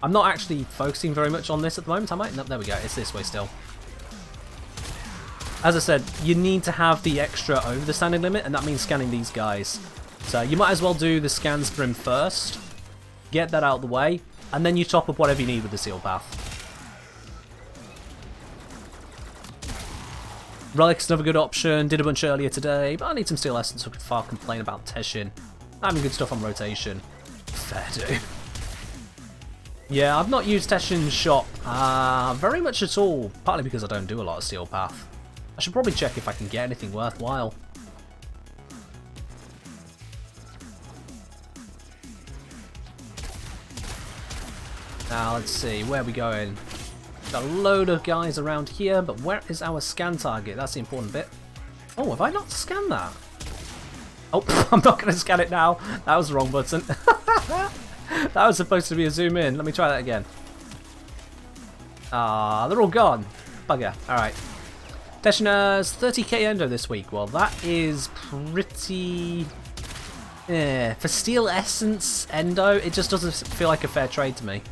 I'm not actually focusing very much on this at the moment, am I? No, there we go. It's this way still. As I said, you need to have the extra over the standing limit, and that means scanning these guys. So you might as well do the scans for him first, get that out of the way, and then you top up whatever you need with the Seal Path. Relic's another good option, did a bunch earlier today, but I need some Steel Essence so I can far complain about Teshin. Having good stuff on rotation. Fair do. Yeah, I've not used Teshin's shop very much at all, partly because I don't do a lot of Steel Path. I should probably check if I can get anything worthwhile. Now, let's see, where are we going? Got a load of guys around here, but where is our scan target? That's the important bit. Oh, have I not scanned that? Oh, I'm not going to scan it now. That was the wrong button. That was supposed to be a zoom in. Let me try that again. Ah, they're all gone. Bugger. Alright. Deshina's 30k endo this week. Well, that is pretty... for Steel Essence endo, it just doesn't feel like a fair trade to me.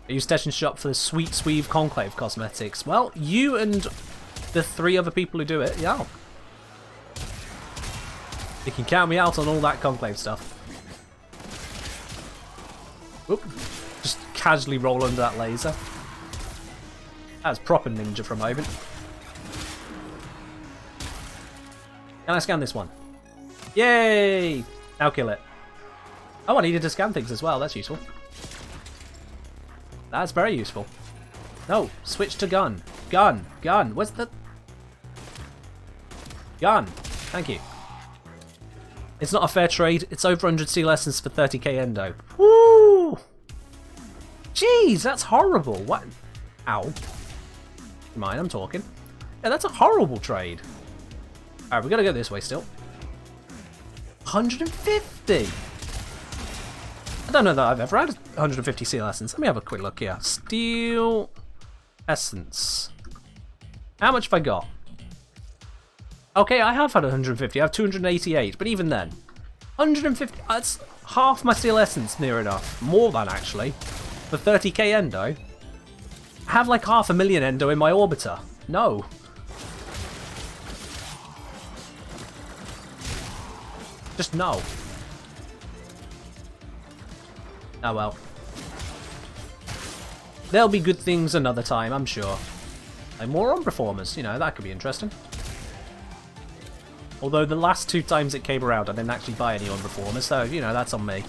I use Deshin's shop for the Sweet Sweeve Conclave cosmetics. Well, you and the 3 other people who do it, yeah. You can count me out on all that Conclave stuff. Oop. Just casually roll under that laser. That's proper ninja for a moment. Can I scan this one? Yay! Now kill it. Oh, I needed to scan things as well. That's useful. That's very useful. No, switch to gun. Gun. Gun. Where's the... Gun. Thank you. It's not a fair trade. It's over 100 Steel Essence for 30k endo. Woo! Jeez, that's horrible. What? Ow. Mine, I'm talking. Yeah, that's a horrible trade. Alright, we gotta go this way still. 150! I don't know that I've ever had 150 Steel Essence. Let me have a quick look here. Steel Essence. How much have I got? Okay, I have had 150. I have 288, but even then. 150, that's half my Steel Essence near enough. More than, actually. For 30k endo. I have like 500,000 endo in my orbiter. No. Just no. Oh well. There'll be good things another time, I'm sure. Like more on performers, you know, that could be interesting. Although the last 2 times it came around I didn't actually buy any on performers, so, you know, that's on me.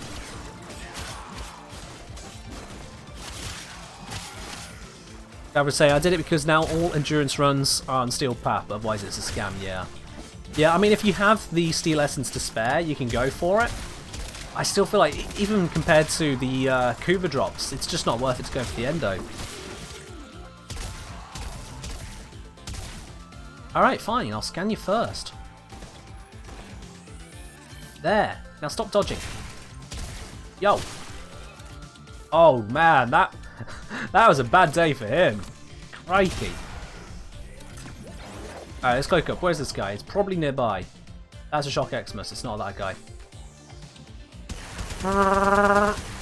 I would say I did it because now all endurance runs are on Steel Path, otherwise it's a scam, yeah. Yeah, I mean, if you have the Steel Essence to spare, you can go for it. I still feel like, even compared to the Kuba drops, it's just not worth it to go for the endo. Alright, fine, I'll scan you first. There. Now stop dodging. Yo. Oh man, that was a bad day for him. Crikey. Alright, let's cloak up. Where's this guy? It's probably nearby. That's a Shock Xmas. It's not that guy.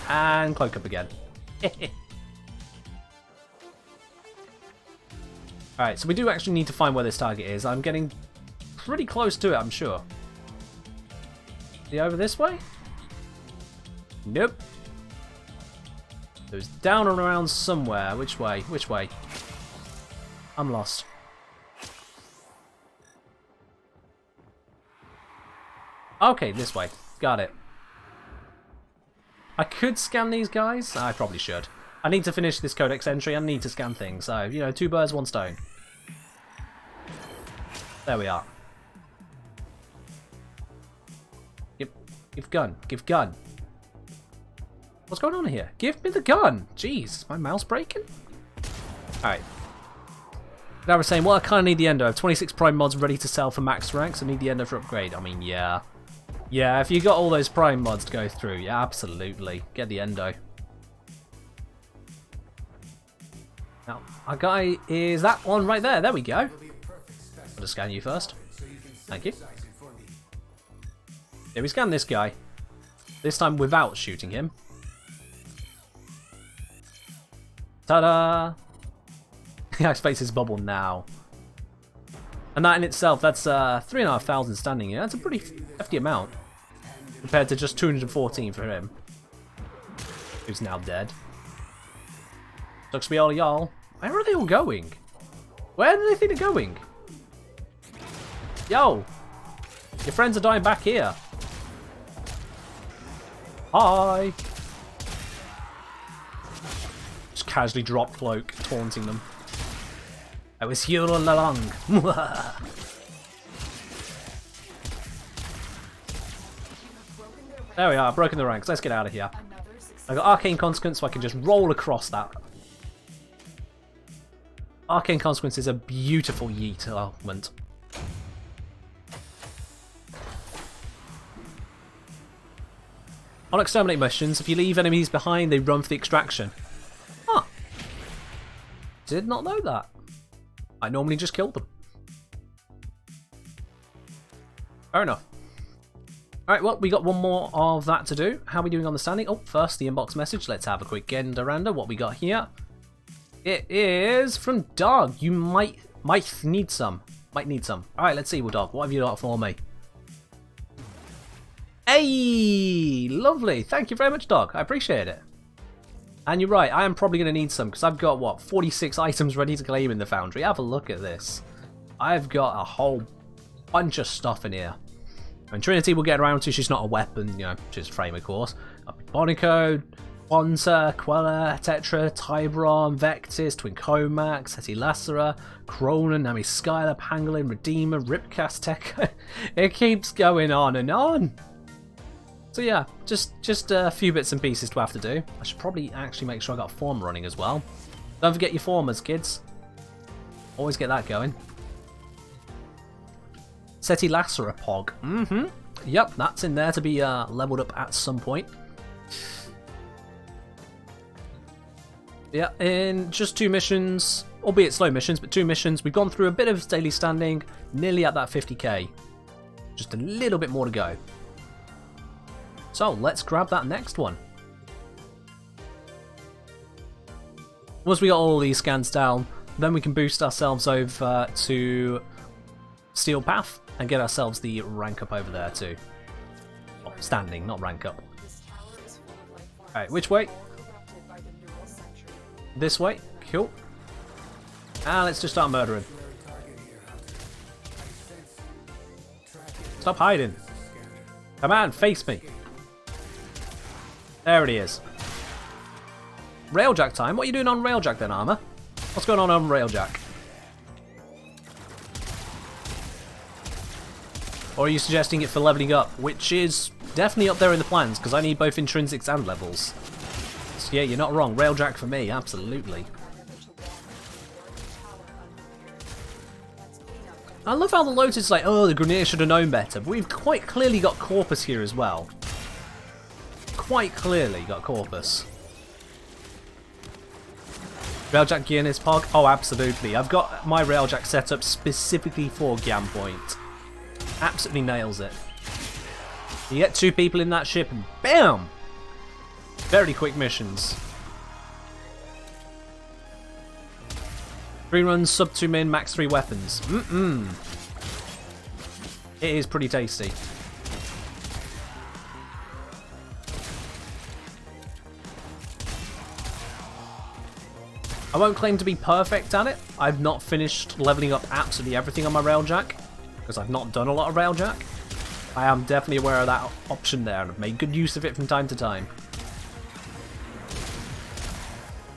And cloak up again. Alright, so we do actually need to find where this target is. I'm getting pretty close to it, I'm sure. Is he over this way? Nope. So it's down and around somewhere. Which way? Which way? I'm lost. Okay, this way. Got it. I could scan these guys. I probably should. I need to finish this codex entry. I need to scan things. So, you know, 2 birds, 1 stone. There we are. Give gun. Give gun. What's going on here? Give me the gun. Jeez, is my mouse breaking? Alright. I was saying, well, I kind of need the endo. I have 26 prime mods ready to sell for max ranks. I need the endo for upgrade. I mean, yeah. Yeah, if you got all those prime mods to go through, yeah, absolutely. Get the endo. Now, our guy is that one right there. There we go. I'll just scan you first. Thank you. Yeah, we scan this guy. This time without shooting him. Ta-da! Yeah, space his bubble now. And that in itself, that's 3,500 standing here. That's a pretty hefty amount. Compared to just 214 for him. Who's now dead. Sucks to be all y'all. Where are they all going? Where do they think they're going? Yo! Your friends are dying back here. Hi! Just casually drop cloak, taunting them. I was here all along. There we are, broken the ranks. Let's get out of here. I got Arcane Consequence, so I can just roll across that. Arcane Consequence is a beautiful yeet element. On exterminate missions, if you leave enemies behind, they run for the extraction. Huh. Did not know that. I normally just kill them. Fair enough. Alright, well, we got one more of that to do. How are we doing on the standing? Oh, first, the inbox message. Let's have a quick gander-rander. What we got here? It is from Doug. You might need some. Might need some. Alright, let's see, Doug. What have you got for me? Hey! Lovely. Thank you very much, Doug. I appreciate it. And you're right, I am probably going to need some, because I've got, what, 46 items ready to claim in the foundry. Have a look at this. I've got a whole bunch of stuff in here. And Trinity will get around to, she's not a weapon, you know, she's Frame, of course. Bonico, Quanta, Quella, Tetra, Tybron, Vectis, Twin Comax, Hetty Lassera, Cronin, Nami Skylar, Pangolin, Redeemer, Ripcast Tech. It keeps going on and on. So yeah, just a few bits and pieces to have to do. I should probably actually make sure I got form running as well. Don't forget your formers, kids. Always get that going. Seti Lassera Pog. Yep, that's in there to be leveled up at some point. Yeah, in just 2 missions, albeit slow missions, but 2 missions, we've gone through a bit of daily standing, nearly at that 50k. Just a little bit more to go. So let's grab that next one. Once we got all these scans down, then we can boost ourselves over to Steel Path and get ourselves the rank up over there too. Oh, standing, not rank up. Alright, which way? This way? Cool. And let's just start murdering. Stop hiding. Come on, face me. There it is. Railjack time? What are you doing on Railjack then, Armour? What's going on Railjack? Or are you suggesting it for leveling up? Which is definitely up there in the plans, because I need both intrinsics and levels. So yeah, you're not wrong. Railjack for me, absolutely. I love how the Lotus is like, oh, the Grenier should have known better, but we've quite clearly got Corpus here as well. Quite clearly got Corpus. Railjack Guinness Pog? Oh, absolutely. I've got my Railjack set up specifically for Gam Point. Absolutely nails it. You get 2 people in that ship and BAM! Very quick missions. 3 runs, sub 2 min, max 3 weapons. It is pretty tasty. I won't claim to be perfect at it. I've not finished leveling up absolutely everything on my Railjack, because I've not done a lot of Railjack. I am definitely aware of that option there, and I've made good use of it from time to time.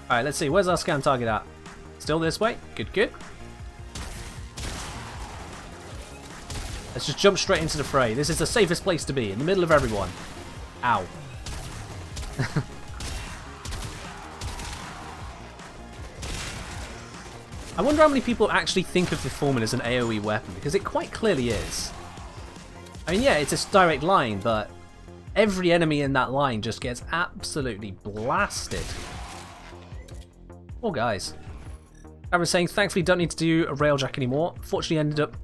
Alright, let's see, where's our scan target at? Still this way? Good, good. Let's just jump straight into the fray. This is the safest place to be, in the middle of everyone. Ow. I wonder how many people actually think of the Foreman as an AoE weapon, because it quite clearly is. I mean, yeah, it's a direct line, but every enemy in that line just gets absolutely blasted. Poor guys. I was saying, thankfully don't need to do a Railjack anymore. Fortunately ended up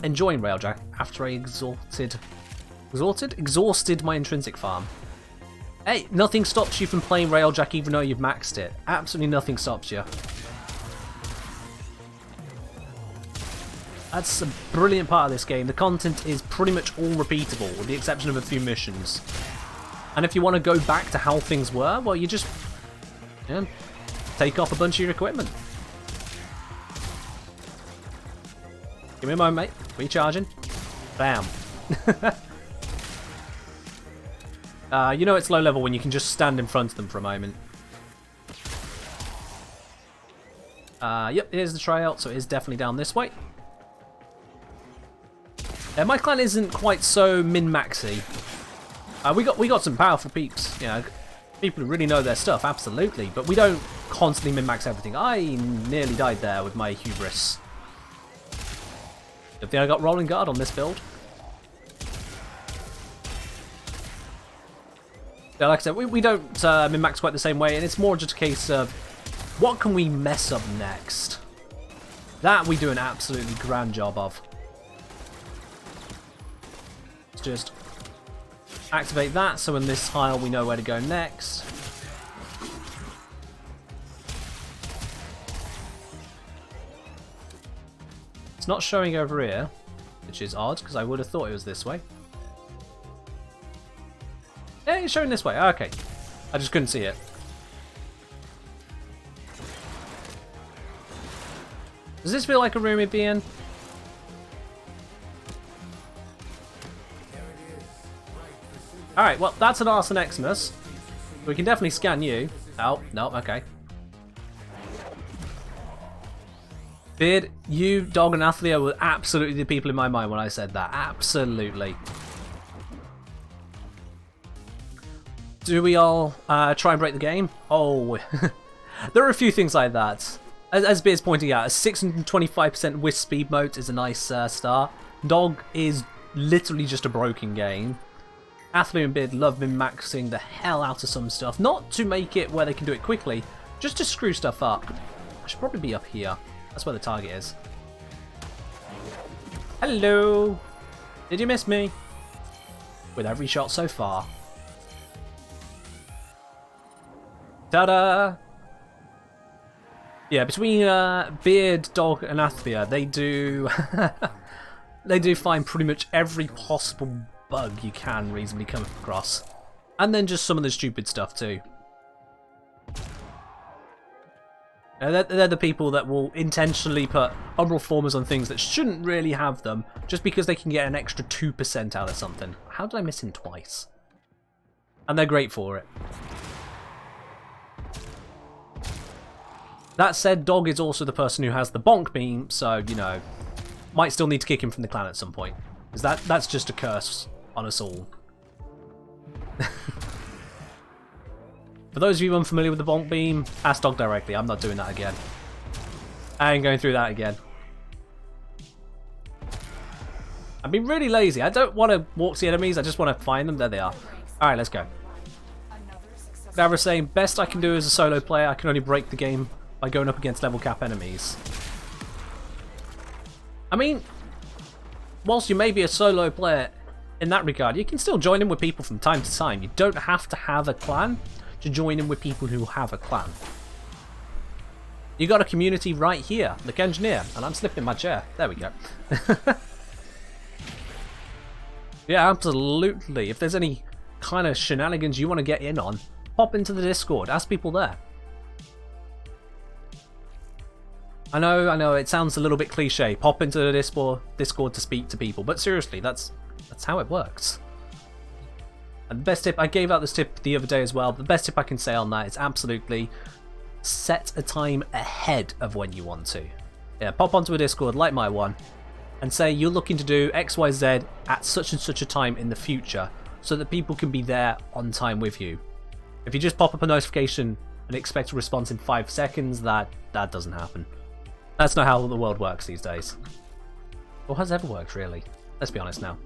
enjoying Railjack after I exhausted my intrinsic farm. Hey, nothing stops you from playing Railjack even though you've maxed it. Absolutely nothing stops you. That's a brilliant part of this game. The content is pretty much all repeatable, with the exception of a few missions. And if you want to go back to how things were, well, you just take off a bunch of your equipment. Give me a moment, mate. Recharging. Bam. You know it's low level when you can just stand in front of them for a moment. Yep, here's the trail, so it is definitely down this way. My clan isn't quite so min-maxy. We got some powerful peeps, you know, people who really know their stuff, absolutely, but we don't constantly min-max everything. I nearly died there with my hubris. Good thing I got rolling guard on this build. Yeah, like I said, we don't min-max quite the same way, and it's more just a case of what can we mess up next? That we do an absolutely grand job of. Let's just activate that, so in this tile we know where to go next. It's not showing over here, which is odd, because I would have thought it was this way. Yeah, it's showing this way. Okay. I just couldn't see it. Does this feel like a room it'd be in? Alright, well, that's an Arson Xmas. We can definitely scan you. Oh, no, okay. Beard, you, Dog, and Athlia were absolutely the people in my mind when I said that. Absolutely. Do we all try and break the game? Oh, there are a few things like that. As Beard's pointing out, a 625% wisp speed mode is a nice start. Dog is literally just a broken game. Athlia and Beard love min-maxing the hell out of some stuff. Not to make it where they can do it quickly, just to screw stuff up. I should probably be up here. That's where the target is. Hello! Did you miss me? With every shot so far. Ta-da! Yeah, between Beard, Dog, and Athlia, they do they do find pretty much every possible bug you can reasonably come across, and then just some of the stupid stuff too. They're the people that will intentionally put umbral formers on things that shouldn't really have them, just because they can get an extra 2% out of something. How did I miss him twice? And they're great for it. That said, Dog is also the person who has the bonk beam, so, you know, might still need to kick him from the clan at some point. Because that's just a curse on us all. For those of you unfamiliar with the bonk beam, ask Dog directly. I'm not doing that again. I ain't going through that again. I've been really lazy. I don't want to walk to the enemies, I just want to find them. There they are. Alright, let's go. Now we're saying, best I can do as a solo player, I can only break the game by going up against level cap enemies. I mean, whilst you may be a solo player in that regard, you can still join in with people from time to time. You don't have to have a clan to join in with people who have a clan. You got a community right here, Look Engineer, and I'm slipping my chair. There we go. Yeah, absolutely. If there's any kind of shenanigans you want to get in on, pop into the Discord, ask people there. I know, it sounds a little bit cliche, pop into the Discord to speak to people, but seriously, that's how it works. And the best tip, I gave out this tip the other day as well, the best tip I can say on that is absolutely set a time ahead of when you want to. Yeah, pop onto a Discord like my one, and say you're looking to do XYZ at such and such a time in the future, so that people can be there on time with you. If you just pop up a notification and expect a response in 5 seconds, that doesn't happen. That's not how the world works these days. Or has ever worked, really. Let's be honest now.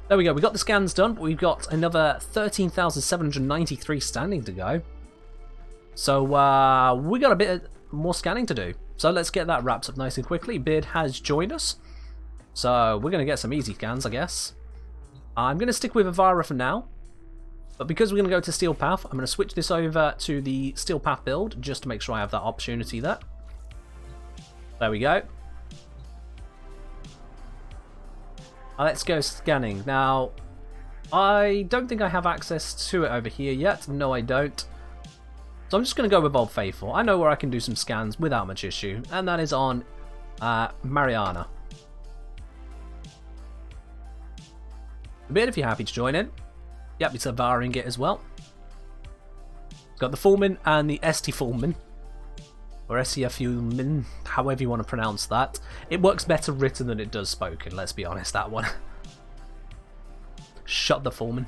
There we go, we got the scans done, but we've got another 13,793 standing to go. So, we got a bit more scanning to do. So let's get that wrapped up nice and quickly. Beard has joined us. So, we're going to get some easy scans, I guess. I'm going to stick with Avara for now. But because we're going to go to Steel Path, I'm going to switch this over to the Steel Path build, just to make sure I have that opportunity there. There we go. Let's go scanning. Now, I don't think I have access to it over here yet. No, I don't. So I'm just going to go with Old Faithful. I know where I can do some scans without much issue, and that is on Mariana. A bit if you're happy to join in. Yep, it's Avaring it as well. Got the Fullman and the ST Fullman. Or SCFUmin, however you want to pronounce that. It works better written than it does spoken, let's be honest, that one. Shut the Fullman.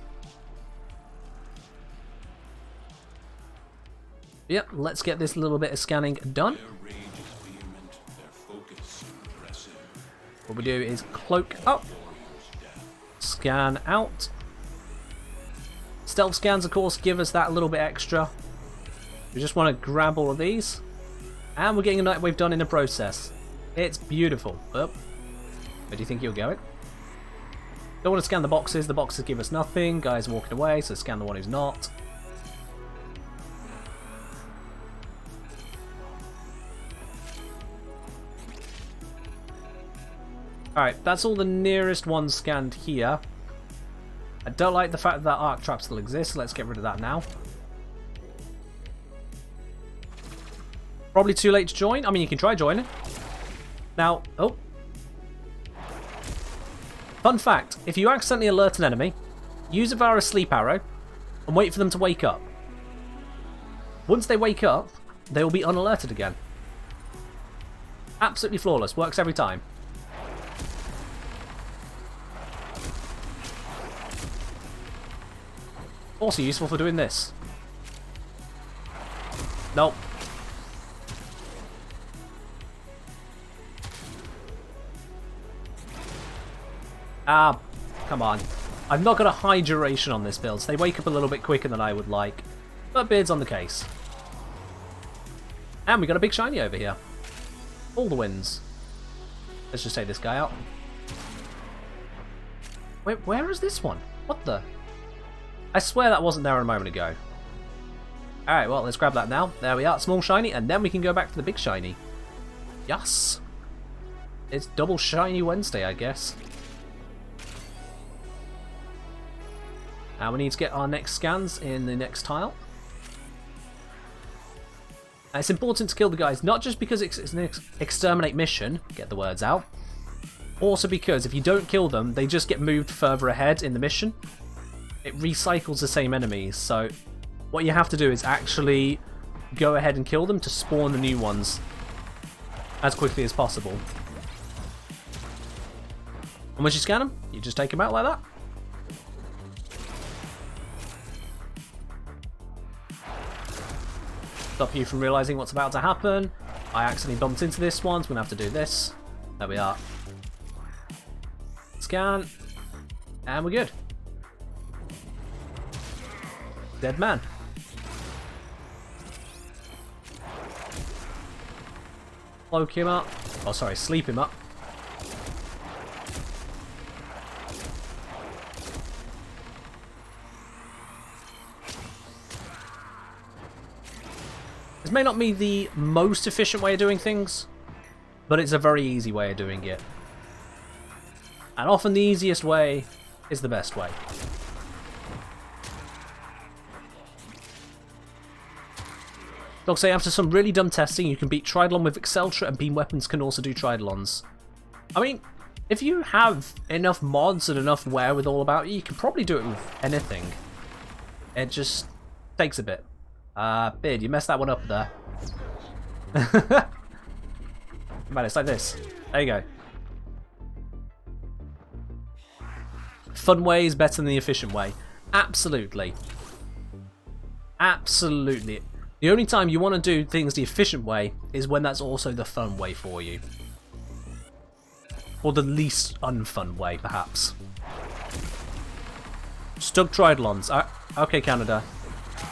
Yep, let's get this little bit of scanning done. What we do is cloak up, scan out, stealth scans, of course, give us that little bit extra. We just want to grab all of these. And we're getting a nightwave done in the process. It's beautiful. Oh. Where do you think you're going? Don't want to scan the boxes. The boxes give us nothing. Guys are walking away, so scan the one who's not. Alright, that's all the nearest ones scanned here. I don't like the fact that arc trap still exists. Let's get rid of that now. Probably too late to join. I mean, you can try joining. Now, oh. Fun fact, if you accidentally alert an enemy, use a Vara's sleep arrow and wait for them to wake up. Once they wake up, they will be unalerted again. Absolutely flawless. Works every time. Also useful for doing this. Nope. Ah, come on. I've not got a high duration on this build, so they wake up a little bit quicker than I would like. But Beard's on the case. And we got a big shiny over here. All the wins. Let's just take this guy out. Wait, where is this one? What the? I swear that wasn't there a moment ago. Alright, well, let's grab that now. There we are, small shiny, and then we can go back to the big shiny. Yes! It's double shiny Wednesday, I guess. Now we need to get our next scans in the next tile. And it's important to kill the guys, not just because it's an exterminate mission, get the words out, also because if you don't kill them, they just get moved further ahead in the mission. It recycles the same enemies, so what you have to do is actually go ahead and kill them to spawn the new ones as quickly as possible. And once you scan them, you just take them out like that. Stop you from realising what's about to happen. I accidentally bumped into this one, so we're going to have to do this. There we are. Scan. And we're good. Dead man. Cloak him up. Oh, sorry, sleep him up. This may not be the most efficient way of doing things, but it's a very easy way of doing it. And often the easiest way is the best way. Dogs say after some really dumb testing, you can beat Tridlon with Exceltra, and beam weapons can also do Tridlons. I mean, if you have enough mods and enough wherewithal about you, you can probably do it with anything. It just takes a bit. Beard, you messed that one up there. Man, it's like this. There you go. Fun way is better than the efficient way. Absolutely. Absolutely. The only time you want to do things the efficient way is when that's also the fun way for you. Or the least unfun way, perhaps. Stug Tridlons. Okay, Canada.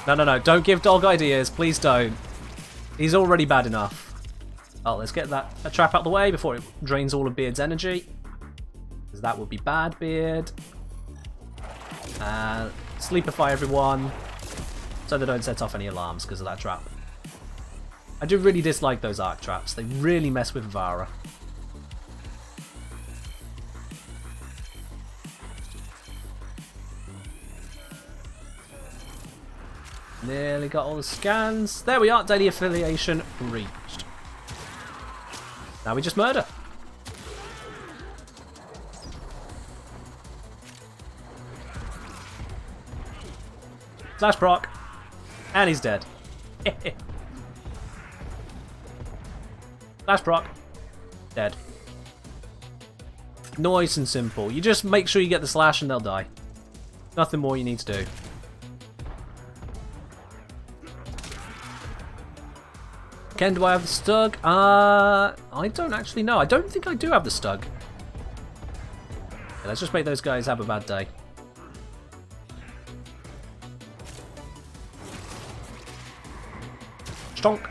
No, don't give Dog ideas, please don't. He's already bad enough. Oh, let's get that trap out the way before it drains all of Beard's energy. Because that would be bad, Beard. And sleepify everyone, so they don't set off any alarms because of that trap. I do really dislike those arc traps. They really mess with Vara. Nearly got all the scans. There we are, daily affiliation reached. Now we just murder. Slash proc. And he's dead. Slash proc. Dead. Nice and simple. You just make sure you get the slash and they'll die. Nothing more you need to do. Ken, do I have the stug? I don't actually know. I don't think I do have the stug. Okay, let's just make those guys have a bad day. Stonk.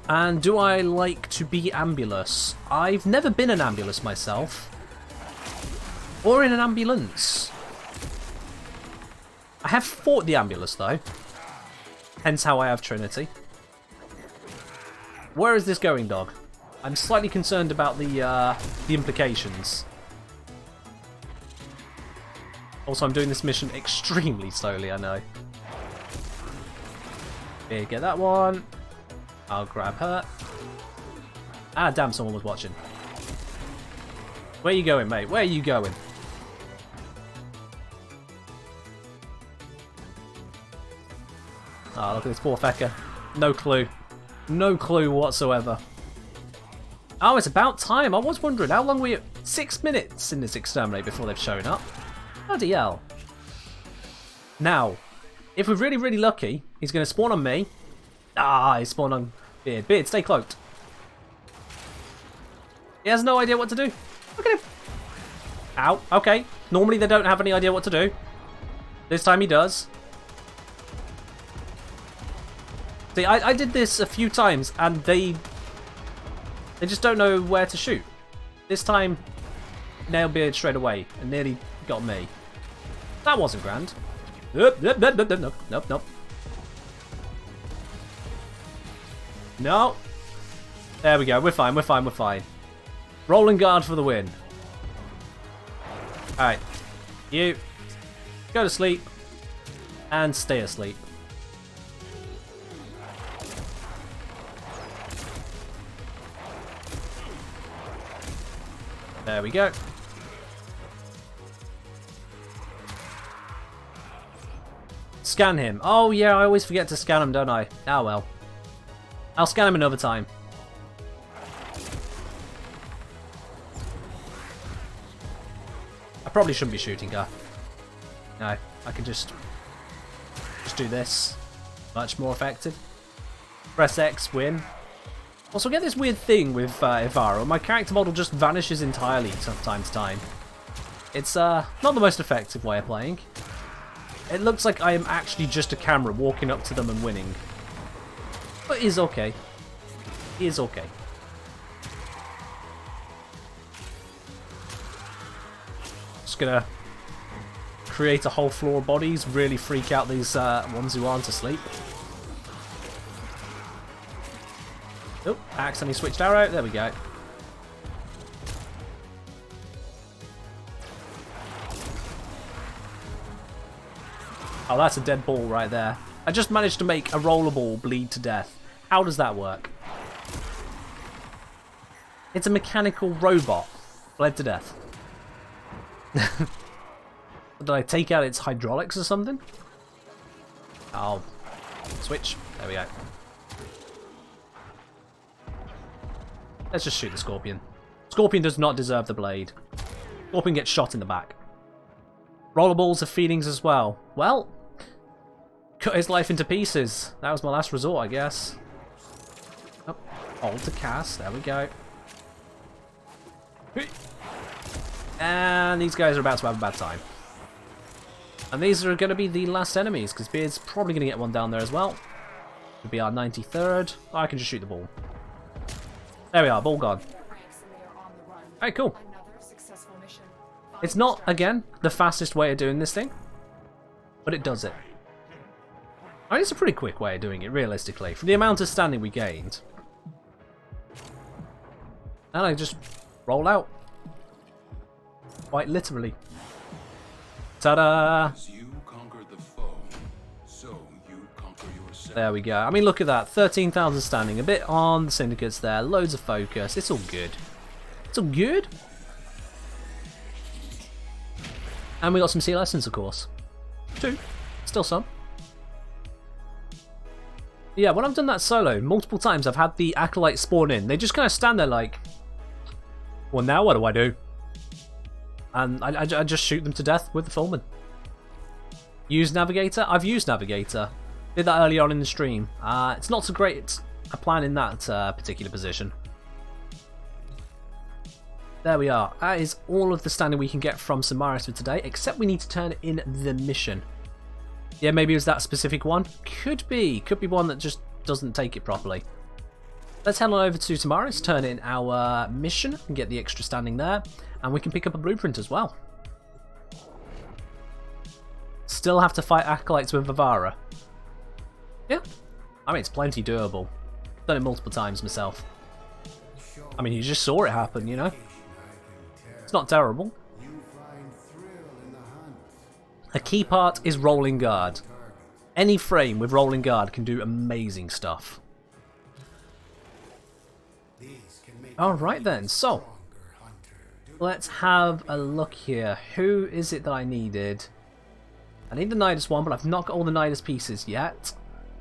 And do I like to be ambulance? I've never been an ambulance myself. Or in an ambulance. I have fought the ambulance though. Hence how I have Trinity. Where is this going, dog? I'm slightly concerned about the implications. Also, I'm doing this mission extremely slowly, I know. Here, get that one. I'll grab her. Ah, damn, someone was watching. Where you going, mate? Where are you going? Ah, look at this poor fecker. No clue. No clue whatsoever. Oh, it's about time. I was wondering, how long were you? 6 minutes in this exterminate before they've shown up. Bloody hell. Now, if we're really, really lucky, he's going to spawn on me. Ah, he spawned on Beard. Beard, stay cloaked. He has no idea what to do. Look at him. Ow. Okay. Normally they don't have any idea what to do. This time he does. See, I did this a few times and they just don't know where to shoot. This time, nailed Beard straight away and nearly got me. That wasn't grand. Nope, nope, nope, nope, nope, nope, nope. No. There we go. We're fine. We're fine. We're fine. Rolling guard for the win. Alright. You. Go to sleep. And stay asleep. There we go. Scan him. Oh yeah, I always forget to scan him, don't I? Ah well. I'll scan him another time. I probably shouldn't be shooting her. No, I can just do this. Much more effective. Press X, win. Also, I get this weird thing with Ivaro. My character model just vanishes entirely from time to time. It's not the most effective way of playing. It looks like I am actually just a camera walking up to them and winning. But it is okay. It is okay. Just gonna create a whole floor of bodies, really freak out these ones who aren't asleep. Oh, accidentally switched arrow. There we go. Oh, that's a dead ball right there. I just managed to make a rollerball bleed to death. How does that work? It's a mechanical robot. Bled to death. Did I take out its hydraulics or something? Oh. Switch. There we go. Let's just shoot the Scorpion. Scorpion does not deserve the blade. Scorpion gets shot in the back. Rollerballs have feelings as well. Well, cut his life into pieces. That was my last resort, I guess. Oh, hold to cast. There we go. And these guys are about to have a bad time. And these are going to be the last enemies, because Beard's probably going to get one down there as well. It'll be our 93rd. Oh, I can just shoot the ball. There we are, ball gone. Alright, cool. It's not, again, the fastest way of doing this thing, but it does it. I mean, it's a pretty quick way of doing it, realistically, for the amount of standing we gained. And I just roll out. Quite literally. Ta-da! There we go. I mean, look at that. 13,000 standing. A bit on the syndicates there. Loads of focus. It's all good. It's all good. And we got some sea lessons, of course. 2. Still some. Yeah, when I've done that solo, multiple times I've had the acolytes spawn in. They just kind of stand there like, well, now what do I do? And I just shoot them to death with the Fulman. Use Navigator? I've used Navigator. Did that early on in the stream. It's not so great a plan in that particular position. There we are. That is all of the standing we can get from Samaris for today, except we need to turn in the mission. Yeah, maybe it was that specific one. Could be one that just doesn't take it properly. Let's head on over to Tamaris, turn in our mission and get the extra standing there. And we can pick up a blueprint as well. Still have to fight Acolytes with Vivara. Yeah, I mean, it's plenty doable. Done it multiple times myself. I mean, you just saw it happen, you know? It's not terrible. A key part is rolling guard. Any frame with rolling guard can do amazing stuff. Alright then, so let's have a look here. Who is it that I needed? I need the Nidus one, but I've not got all the Nidus pieces yet.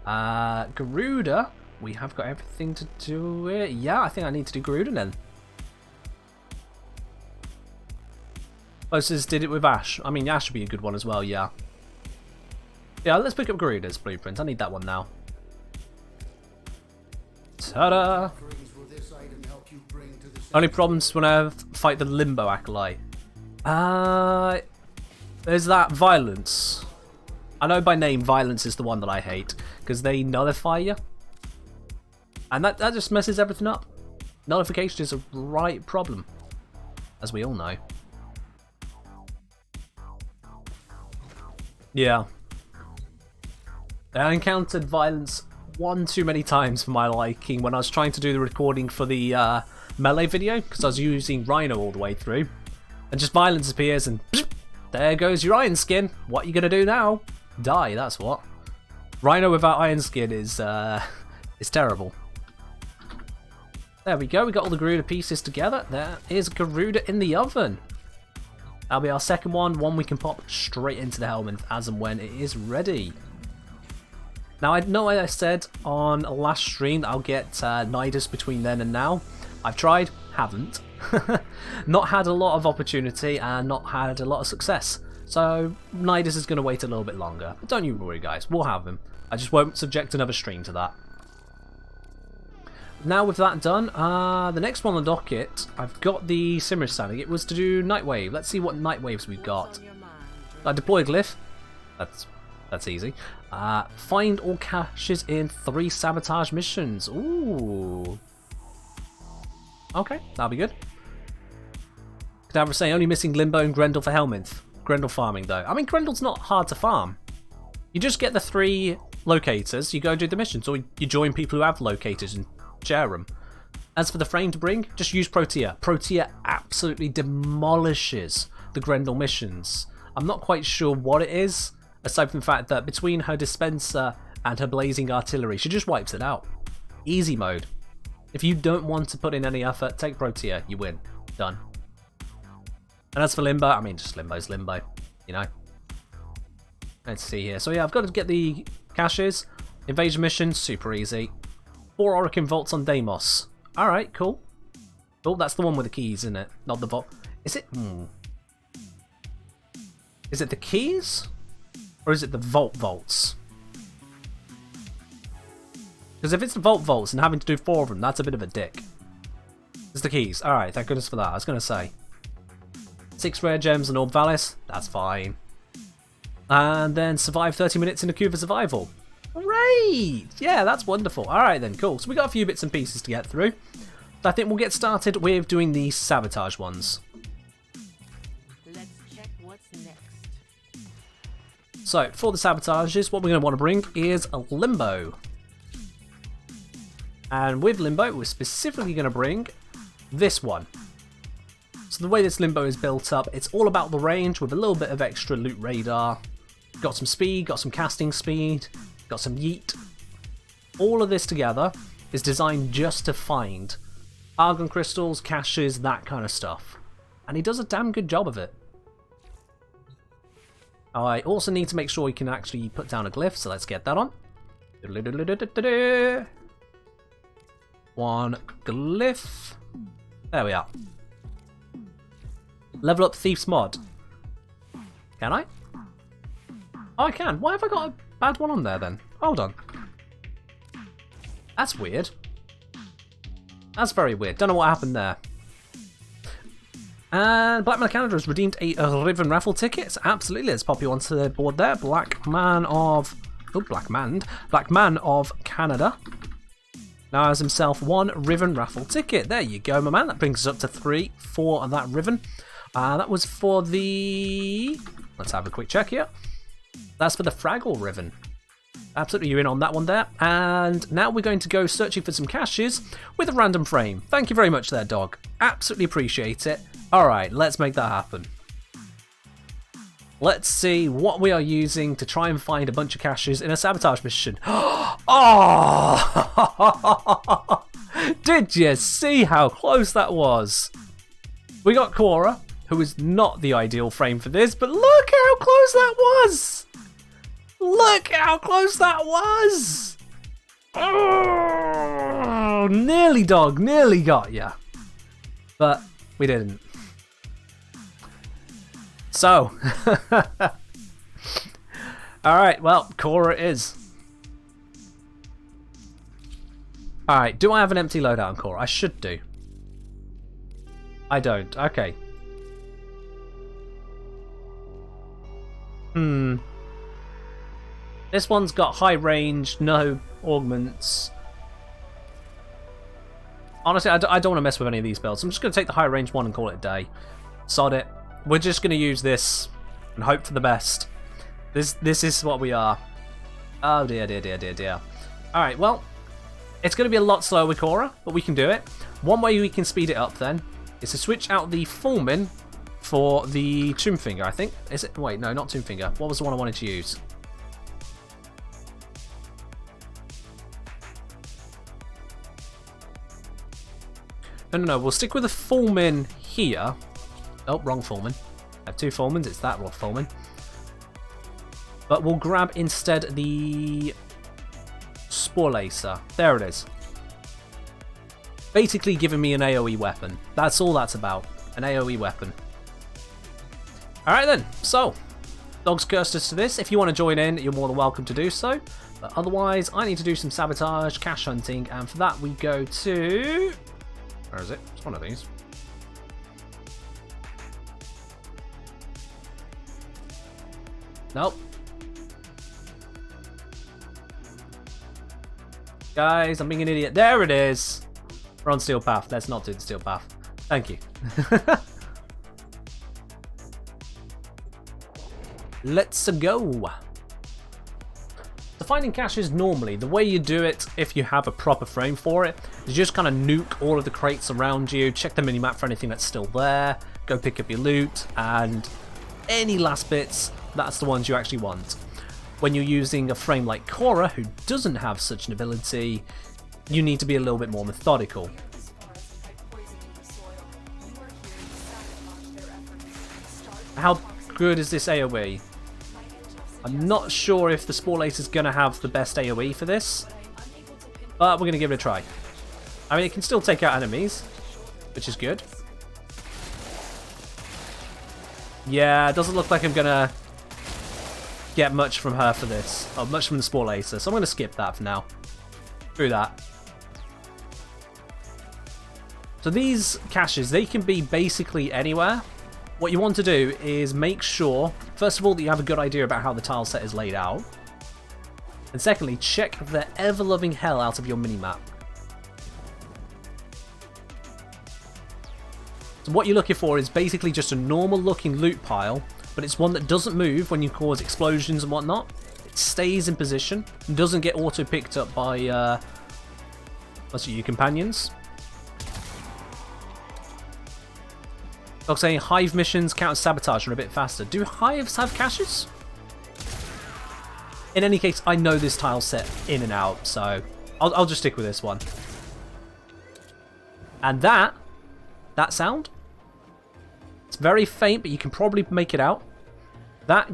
Garuda, we have got everything to do it. Yeah, I think I need to do Garuda then. Closest did it with Ash. I mean, Ash would be a good one as well, yeah. Yeah, let's pick up Garuda's blueprint. I need that one now. Ta-da! Only problems when I fight the Limbo Acolyte. There's that Violence. I know by name Violence is the one that I hate, because they nullify you. And that just messes everything up. Nullification is a right problem, as we all know. Yeah. I encountered Violence one too many times for my liking when I was trying to do the recording for the melee video, because I was using Rhino all the way through. And just Violence appears and there goes your iron skin. What are you going to do now? Die, that's what. Rhino without iron skin is terrible. There we go, we got all the Garuda pieces together. There is Garuda in the oven. That'll be our second one we can pop straight into the helmet as and when it is ready. Now, I know I said on last stream that I'll get Nidus between then and now. I've tried, haven't. Not had a lot of opportunity and not had a lot of success. So Nidus is going to wait a little bit longer. But don't you worry, guys, we'll have him. I just won't subject another stream to that. Now with that done, the next one on the docket, I've got the Simmer standing. It was to do Nightwave. Let's see what Nightwaves we've got. I deploy a glyph. That's easy. Find all caches in 3 sabotage missions. Ooh. Okay, that'll be good. Cadavra say only missing Limbo and Grendel for Helminth. Grendel farming though. I mean, Grendel's not hard to farm. You just get the 3 locators, you go do the missions, or you join people who have locators and share them. As for the frame to bring, just use Protea. Protea absolutely demolishes the Grendel missions. I'm not quite sure what it is, aside from the fact that between her dispenser and her blazing artillery, she just wipes it out. Easy mode. If you don't want to put in any effort, take Protea, you win. Done. And as for Limbo, I mean, just Limbo's Limbo, you know. Let's see here. So yeah, I've got to get the caches. Invasion mission, super easy. 4 Orokin vaults on Deimos. Alright, cool. Oh, that's the one with the keys, isn't it? Not the vault. Is it? Is it the keys? Or is it the vaults? Because if it's the vaults and having to do 4 of them, that's a bit of a dick. It's the keys. Alright, thank goodness for that. I was going to say. 6 rare gems and Orb Valis. That's fine. And then survive 30 minutes in a queue for survival. Great! Yeah, that's wonderful. Alright then, cool. So we got a few bits and pieces to get through. I think we'll get started with doing the sabotage ones. Let's check what's next. So, for the sabotages, what we're going to want to bring is a Limbo. And with Limbo, we're specifically going to bring this one. So the way this Limbo is built up, it's all about the range with a little bit of extra loot radar. Got some speed, got some casting speed, got some yeet. All of this together is designed just to find Argon crystals, caches, that kind of stuff. And he does a damn good job of it. I also need to make sure we can actually put down a glyph, so let's get that on. One glyph. There we are. Level up Thief's mod. Can I? Oh, I can. Why have I got a bad one on there then? Hold on. That's weird. That's very weird. Don't know what happened there. And Black Man of Canada has redeemed a Riven raffle ticket. Absolutely, let's pop you onto the board there. Black Man of Canada now has himself one Riven raffle ticket. There you go, my man. That brings us up to 3 for that Riven. That was for the... Let's have a quick check here. That's for the Fraggle Riven. Absolutely, you're in on that one there. And now we're going to go searching for some caches with a random frame. Thank you very much there, dog. Absolutely appreciate it. Alright, let's make that happen. Let's see what we are using to try and find a bunch of caches in a sabotage mission. Oh! Did you see how close that was? We got Cora, who is not the ideal frame for this, but look how close that was! Look how close that was! Oh, nearly, dog, nearly got ya. But we didn't. So, alright, well, Cora it is. Alright, do I have an empty loadout on Cora? I should do. I don't, okay. This one's got high range, no augments. Honestly, I don't want to mess with any of these builds. I'm just going to take the high range one and call it a day. Sod it. We're just going to use this and hope for the best. This is what we are. Oh dear, dear, dear, dear, dear. Alright, well, it's going to be a lot slower with Cora, but we can do it. One way we can speed it up then is to switch out the Fullman for the Tomb Finger, I think. Is it? Wait, no, not Tomb Finger. What was the one I wanted to use? No, we'll stick with the Fullman here. Oh, wrong Fullman. I have 2 Fullmans, it's that wrong Fullman. But we'll grab instead the Spore Lacer. There it is. Basically giving me an AoE weapon. That's all that's about. An AoE weapon. Alright then, so. Dogs cursed us to this. If you want to join in, you're more than welcome to do so. But otherwise, I need to do some sabotage, cache hunting, and for that we go to... Where is it? It's one of these. Nope. Guys, I'm being an idiot. There it is. We're on Steel Path. Let's not do the Steel Path. Thank you. Let's go. So finding caches normally, the way you do it if you have a proper frame for it, is just kind of nuke all of the crates around you, check the minimap for anything that's still there, go pick up your loot, and any last bits, that's the ones you actually want. When you're using a frame like Cora, who doesn't have such an ability, you need to be a little bit more methodical. How good is this AoE? I'm not sure if the Spore Lace is going to have the best AoE for this, but we're going to give it a try. I mean, it can still take out enemies, which is good. Yeah, it doesn't look like I'm going to get much from her for this, or much from the Spore Lacer, so I'm going to skip that for now. Through that. So these caches, they can be basically anywhere. What you want to do is make sure, first of all, that you have a good idea about how the tile set is laid out. And secondly, check the ever-loving hell out of your minimap. So what you're looking for is basically just a normal-looking loot pile, but it's one that doesn't move when you cause explosions and whatnot. It stays in position and doesn't get auto-picked up by your companions. Like saying hive missions counter sabotage are a bit faster. Do hives have caches? In any case, I know this tile set in and out, so I'll just stick with this one. And that sound, it's very faint, but you can probably make it out. That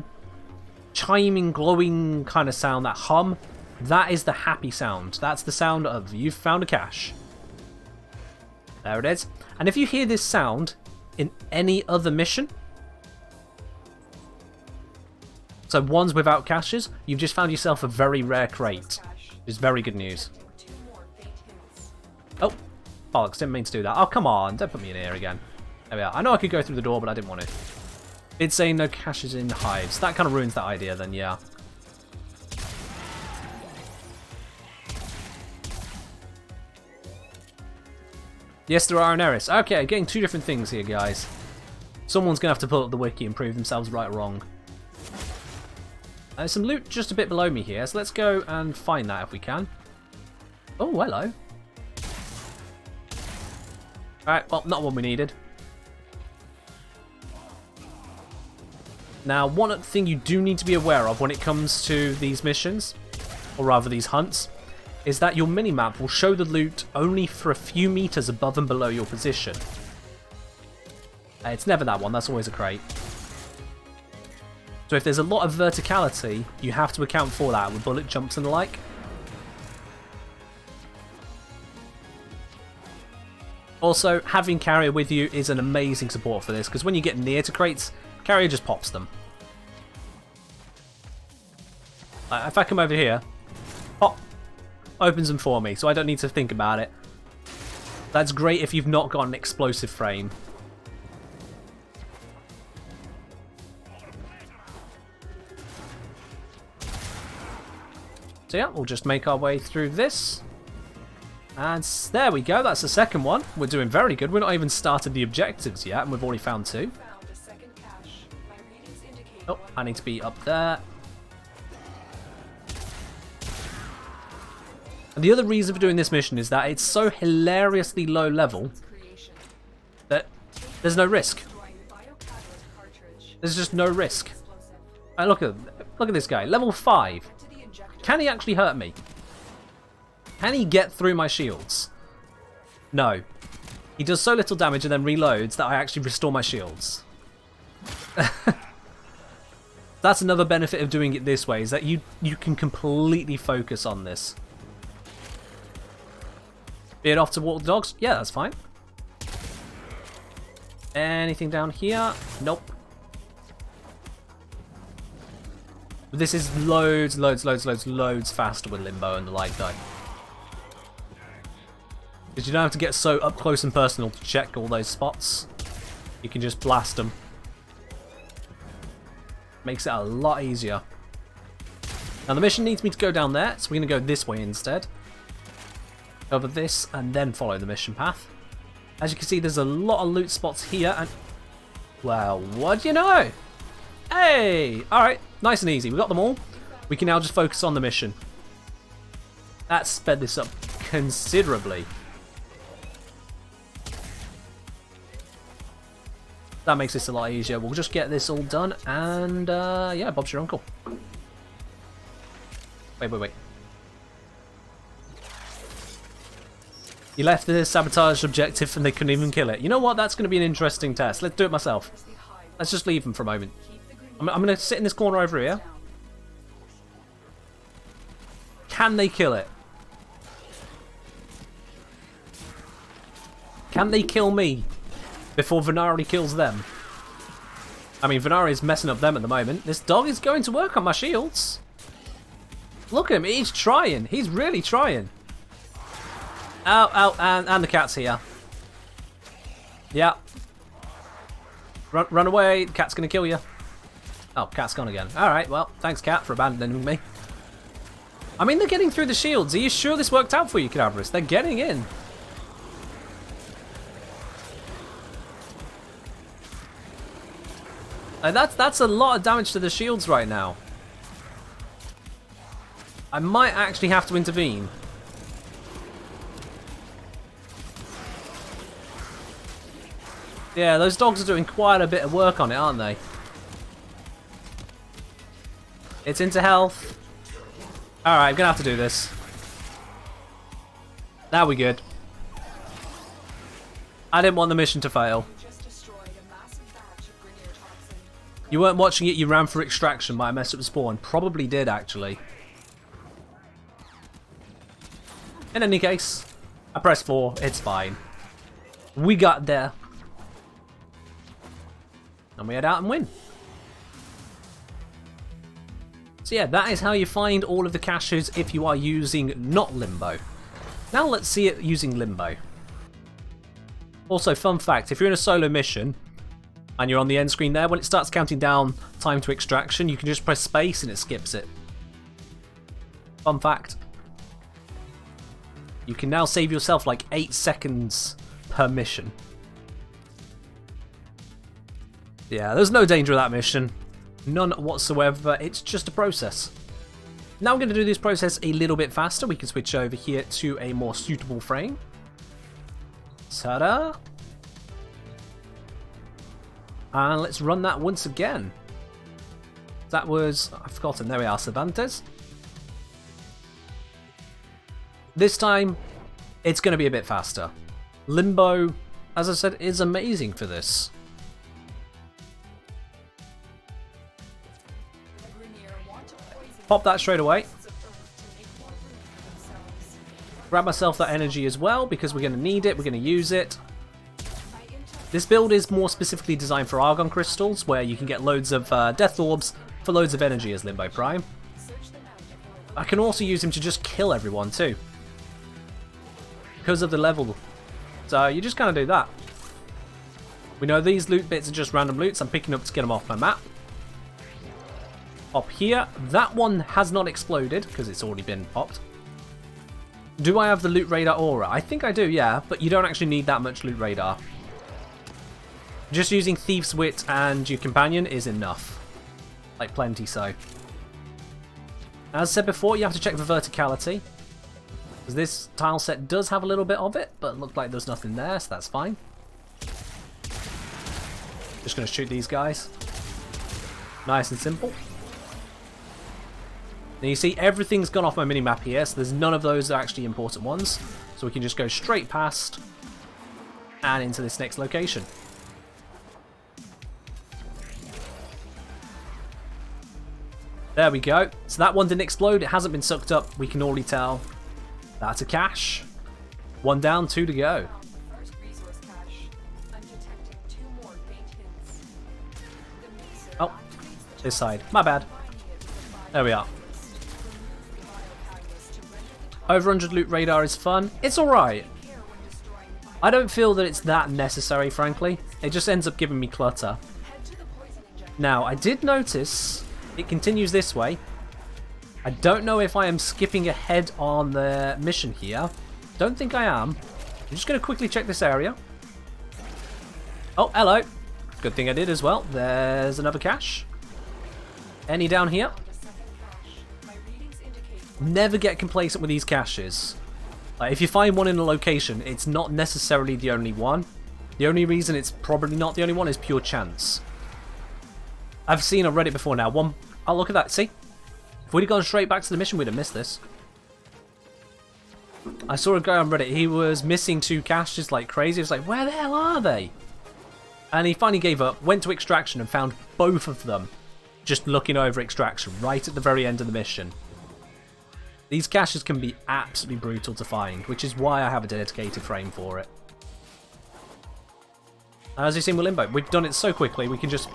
chiming, glowing kind of sound, that hum, that is the happy sound. That's the sound of you've found a cache. There it is. And if you hear this sound in any other mission, so ones without caches, you've just found yourself a very rare crate. It's very good news. Oh, bollocks, didn't mean to do that. Oh, come on, don't put me in here again. There we are. I know I could go through the door, but I didn't want to. It's saying no caches in hives. That kind of ruins that idea then, yeah. Yes, there are an Eris. Okay, getting two different things here, guys. Someone's going to have to pull up the wiki and prove themselves right or wrong. There's some loot just a bit below me here, so let's go and find that if we can. Oh, hello. Alright, well, not one we needed. Now, one thing you do need to be aware of when it comes to these missions, or rather these hunts, is that your minimap will show the loot only for a few meters above and below your position. It's never that one, that's always a crate. So if there's a lot of verticality, you have to account for that with bullet jumps and the like. Also, having Carrier with you is an amazing support for this, because when you get near to crates, Carrier just pops them. If I come over here, pop, opens them for me, so I don't need to think about it. That's great if you've not got an explosive frame. So yeah, we'll just make our way through this. And there we go, that's the second one. We're doing very good. We're not even started the objectives yet, and we've already found two. Oh, I need to be up there. And the other reason for doing this mission is that it's so hilariously low level that there's no risk. There's just no risk. And look at this guy, level 5. Can he actually hurt me? Can he get through my shields? No. He does so little damage and then reloads that I actually restore my shields. That's another benefit of doing it this way, is that you can completely focus on this. Beard off to walk the dogs? Yeah, that's fine. Anything down here? Nope. But this is loads faster with Limbo and the like, though. Because you don't have to get so up close and personal to check all those spots. You can just blast them. Makes it a lot easier. Now the mission needs me to go down there, so we're going to go this way instead. Over this, and then follow the mission path. As you can see, there's a lot of loot spots here, and... well, what do you know? Hey! Alright, nice and easy. We got them all. We can now just focus on the mission. That sped this up considerably. That makes this a lot easier. We'll just get this all done, and yeah, Bob's your uncle. Wait. You left the sabotage objective and they couldn't even kill it. You know what? That's going to be an interesting test. Let's do it myself. Let's just leave them for a moment. I'm going to sit in this corner over here. Can they kill it? Can they kill me before Venari kills them? I mean, Venari is messing up them at the moment. This dog is going to work on my shields. Look at him. He's trying. He's really trying. Ow, and the cat's here. Yeah. Run away. The cat's going to kill you. Oh, cat's gone again. Alright, well, thanks, cat, for abandoning me. I mean, they're getting through the shields. Are you sure this worked out for you, Cadaverous? They're getting in. That's a lot of damage to the shields right now. I might actually have to intervene. Yeah, those dogs are doing quite a bit of work on it, aren't they? It's into health. Alright, I'm gonna have to do this. Now we're good. I didn't want the mission to fail. You weren't watching it, you ran for extraction, but I messed up the spawn. Probably did, actually. In any case, I pressed 4, it's fine. We got there. And we head out and win. So yeah, that is how you find all of the caches if you are using not Limbo. Now let's see it using Limbo. Also, fun fact, if you're in a solo mission and you're on the end screen there, when it starts counting down time to extraction, you can just press space and it skips it. Fun fact. You can now save yourself like 8 seconds per mission. Yeah, there's no danger of that mission. None whatsoever. It's just a process. Now we're going to do this process a little bit faster. We can switch over here to a more suitable frame. Ta-da! And let's run that once again. That was... I've forgotten. There we are. Cervantes. This time, it's going to be a bit faster. Limbo, as I said, is amazing for this. Pop that straight away. Grab myself that energy as well, because we're going to need it, we're going to use it. This build is more specifically designed for Argon Crystals, where you can get loads of Death Orbs for loads of energy as Limbo Prime. I can also use him to just kill everyone too, because of the level. So you just kind of do that. We know these loot bits are just random loots I'm picking up to get them off my map. Up here, that one has not exploded because it's already been popped. Do I have the loot radar aura? I think I do, yeah, but you don't actually need that much loot radar. Just using Thief's Wit and your companion is enough. Like plenty so. As said before, you have to check for verticality, because this tile set does have a little bit of it, but it looked like there's nothing there, so that's fine. Just going to shoot these guys. Nice and simple. Now you see everything's gone off my minimap here, so there's none of those that are actually important ones. So we can just go straight past and into this next location. There we go. So that one didn't explode, it hasn't been sucked up, we can already tell. That's a cache. 1 down, 2 to go. Oh, this side. My bad. There we are. Over 100 loot radar is fun. It's alright. I don't feel that it's that necessary, frankly. It just ends up giving me clutter. Now, I did notice it continues this way. I don't know if I am skipping ahead on the mission here. Don't think I am. I'm just going to quickly check this area. Oh, hello. Good thing I did as well. There's another cache. Any down here? Never get complacent with these caches. If you find one in a location, it's not necessarily the only one. The only reason it's probably not the only one is pure chance. I've seen on Reddit before now. Oh, look at that. See? If we'd have gone straight back to the mission, we'd have missed this. I saw a guy on Reddit. He was missing 2 caches like crazy. He was like, where the hell are they? And he finally gave up, went to extraction and found both of them just looking over extraction right at the very end of the mission. These caches can be absolutely brutal to find, which is why I have a dedicated frame for it. As you've seen with Limbo, we've done it so quickly, we can just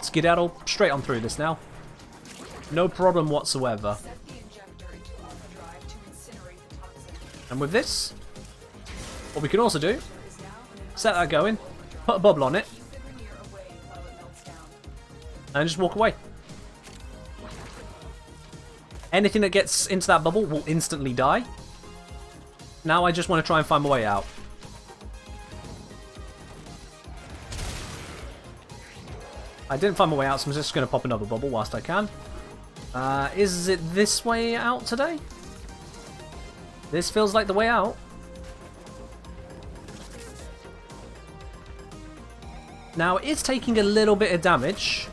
skedaddle straight on through this now. No problem whatsoever. And with this, what we can also do, set that going, put a bubble on it, and just walk away. Anything that gets into that bubble will instantly die. Now I just want to try and find my way out. I didn't find my way out, so I'm just going to pop another bubble whilst I can. Is it this way out today? This feels like the way out. Now, it's taking a little bit of damage,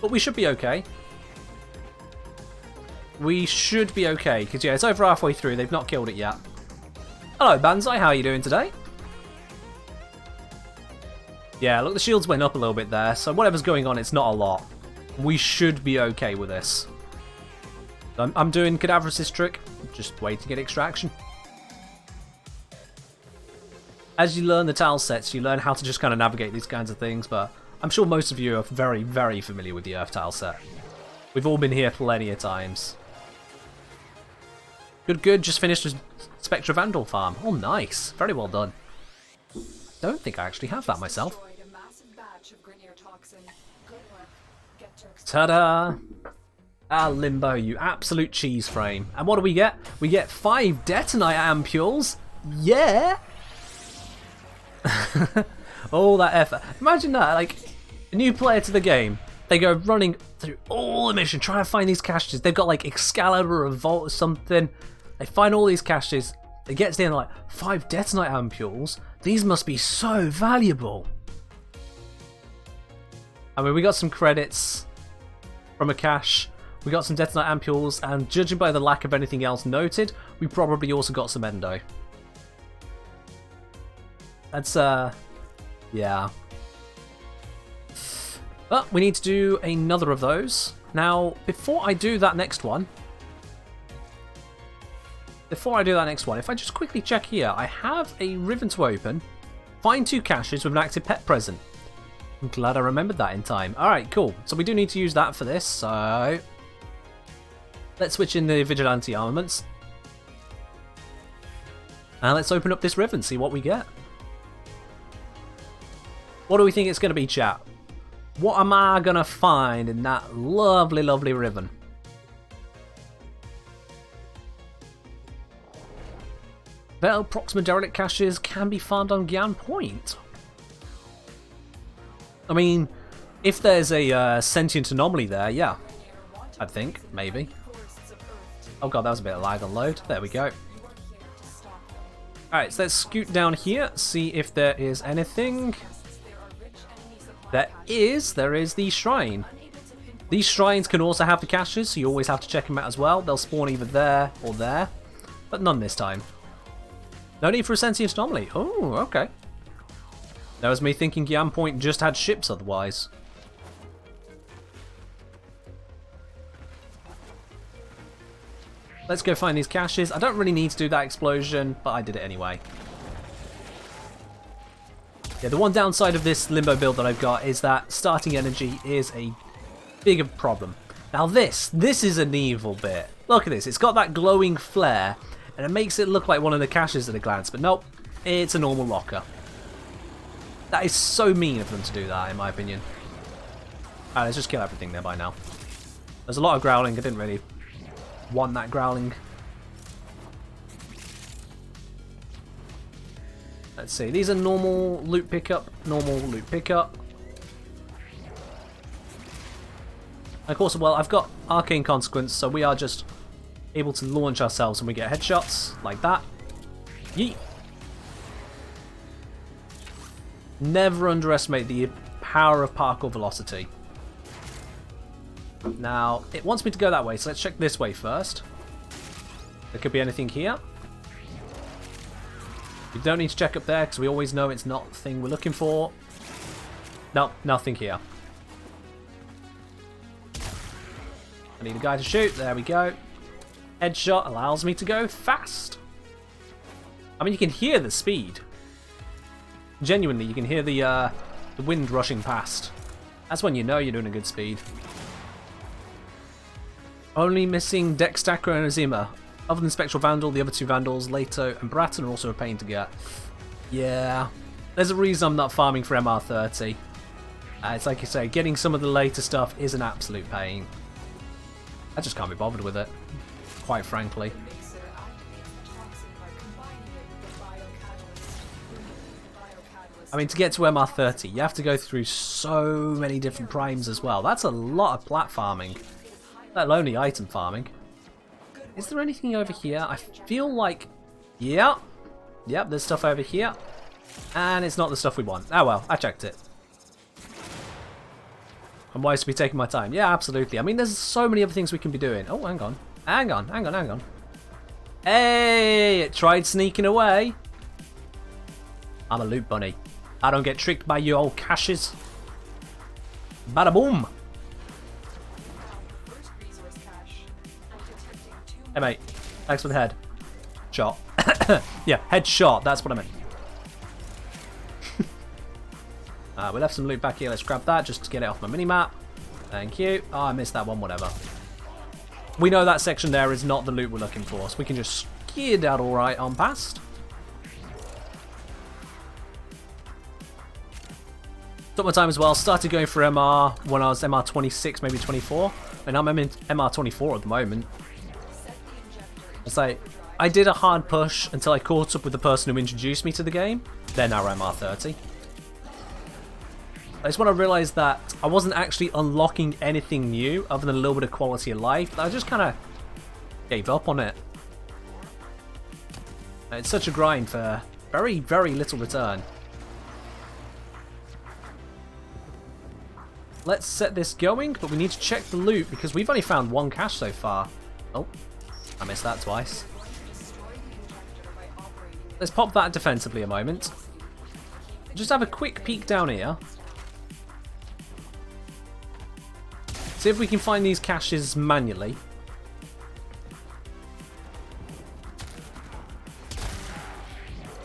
but we should be okay. We should be okay, because yeah, it's over halfway through. They've not killed it yet. Hello, Banzai. How are you doing today? Yeah, look, the shields went up a little bit there, so whatever's going on, it's not a lot. We should be okay with this. I'm doing Cadaverous' trick, just waiting to get extraction. As you learn the tile sets, you learn how to just kind of navigate these kinds of things, but I'm sure most of you are very, very familiar with the Earth tile set. We've all been here plenty of times. Good, good, just finished with Spectra Vandal farm. Oh, nice. Very well done. don't think I actually have that myself. Ta-da! Ah, Limbo, you absolute cheese frame. And what do we get? We get 5 Detonite ampules. Yeah! All that effort. Imagine that, like, a new player to the game. They go running through all the mission, trying to find these caches. They've got, like, Excalibur or Vault or something. They find all these caches. They get to the end, like, 5 Detonite ampules. These must be so valuable. I mean, we got some credits from a cache. We got some Detonite ampules, and judging by the lack of anything else noted, we probably also got some endo. That's, yeah. But we need to do another of those. Now, before I do that next one, if I just quickly check here, I have a ribbon to open, find 2 caches with an active pet present. I'm glad I remembered that in time. Alright, cool. So we do need to use that for this, so let's switch in the Vigilante armaments. And let's open up this ribbon, see what we get. What do we think it's going to be, chat? What am I going to find in that lovely, lovely ribbon? Veil Proxima Derelict caches can be found on Gyan Point. I mean, if there's a sentient anomaly there, yeah. I think, maybe. Oh god, that was a bit of lag on load. There we go. Alright, so let's scoot down here, see if there is anything. There is the shrine. These shrines can also have the caches, so you always have to check them out as well. They'll spawn either there or there, but none this time. No need for a sentient anomaly. Oh, okay. That was me thinking Gyan Point just had ships otherwise. Let's go find these caches. I don't really need to do that explosion, but I did it anyway. Yeah, the one downside of this Limbo build that I've got is that starting energy is a bigger problem. Now this is an evil bit. Look at this, it's got that glowing flare, and it makes it look like one of the caches at a glance, but nope, it's a normal locker. That is so mean of them to do that, in my opinion. Alright, let's just kill everything there by now. There's a lot of growling, I didn't really want that growling. Let's see, these are normal loot pickup, normal loot pickup. And of course, well, I've got Arcane Consequence, so we are just able to launch ourselves and we get headshots like that. Yeet. Never underestimate the power of parkour velocity. Now, it wants me to go that way, so let's check this way first. There could be anything here. We don't need to check up there because we always know it's not the thing we're looking for. No, nothing here. I need a guy to shoot. There we go. Headshot allows me to go fast. I mean, you can hear the speed. Genuinely, you can hear the wind rushing past. That's when you know you're doing a good speed. Only missing Dextacra and Azima. Other than Spectral Vandal, the other 2 Vandals, Leto and Bratton, are also a pain to get. Yeah, there's a reason I'm not farming for MR30. It's like you say, getting some of the later stuff is an absolute pain. I just can't be bothered with it, quite frankly. I mean, to get to MR30, you have to go through so many different primes as well. That's a lot of plat farming, let alone the item farming. Is there anything over here? I feel like... Yep, there's stuff over here. And it's not the stuff we want. Oh well, I checked it. I'm wise to be taking my time. Yeah, absolutely. I mean, there's so many other things we can be doing. Oh, hang on. Hang on. Hey, it tried sneaking away. I'm a loot bunny. I don't get tricked by you old caches. Bada boom. Hey mate, thanks for the head shot. Yeah, head shot, that's what I meant. We left some loot back here, let's grab that just to get it off my minimap. Thank you. Oh, I missed that one, whatever. We know that section there is not the loot we're looking for, so we can just skid out alright on past. Took my time as well. Started going for MR when I was MR 26, maybe 24. And I'm in MR 24 at the moment. It's like, I did a hard push until I caught up with the person who introduced me to the game. They're now MR 30. It's when I realised that I wasn't actually unlocking anything new other than a little bit of quality of life. I just kind of gave up on it. It's such a grind for very, very little return. Let's set this going, but we need to check the loot because we've only found one cache so far. Oh, I missed that twice. Let's pop that defensively a moment. Just have a quick peek down here. See if we can find these caches manually.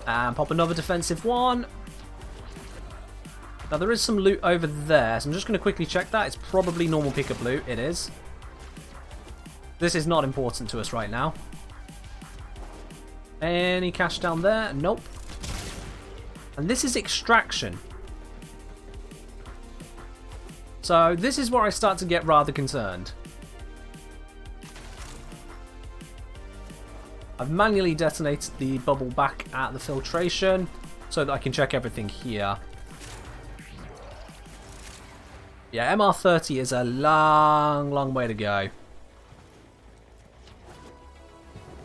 And pop another defensive one. Now there is some loot over there, so I'm just going to quickly check that. It's probably normal pickup loot. It is. This is not important to us right now. Any cache down there? Nope. And this is extraction. So this is where I start to get rather concerned. I've manually detonated the bubble back at the filtration so that I can check everything here. Yeah, MR30 is a long, long way to go.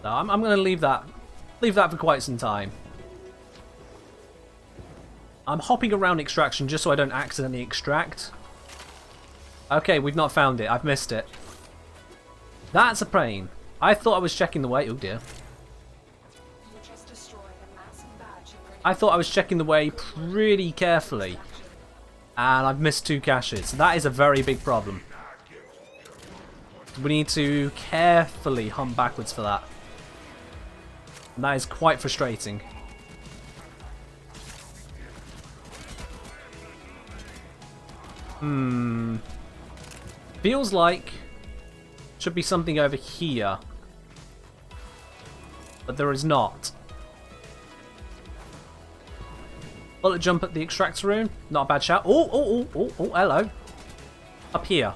So I'm going to leave that for quite some time. I'm hopping around extraction just so I don't accidentally extract. Okay, we've not found it. I've missed it. That's a pain. I thought I was checking the way. Oh dear. I thought I was checking the way pretty carefully. And I've missed 2 caches. That is a very big problem. We need to carefully hunt backwards for that. And that is quite frustrating. Feels like should be something over here. But there is not. Bullet jump at the extractor room. Not a bad shout. Oh, hello. Up here.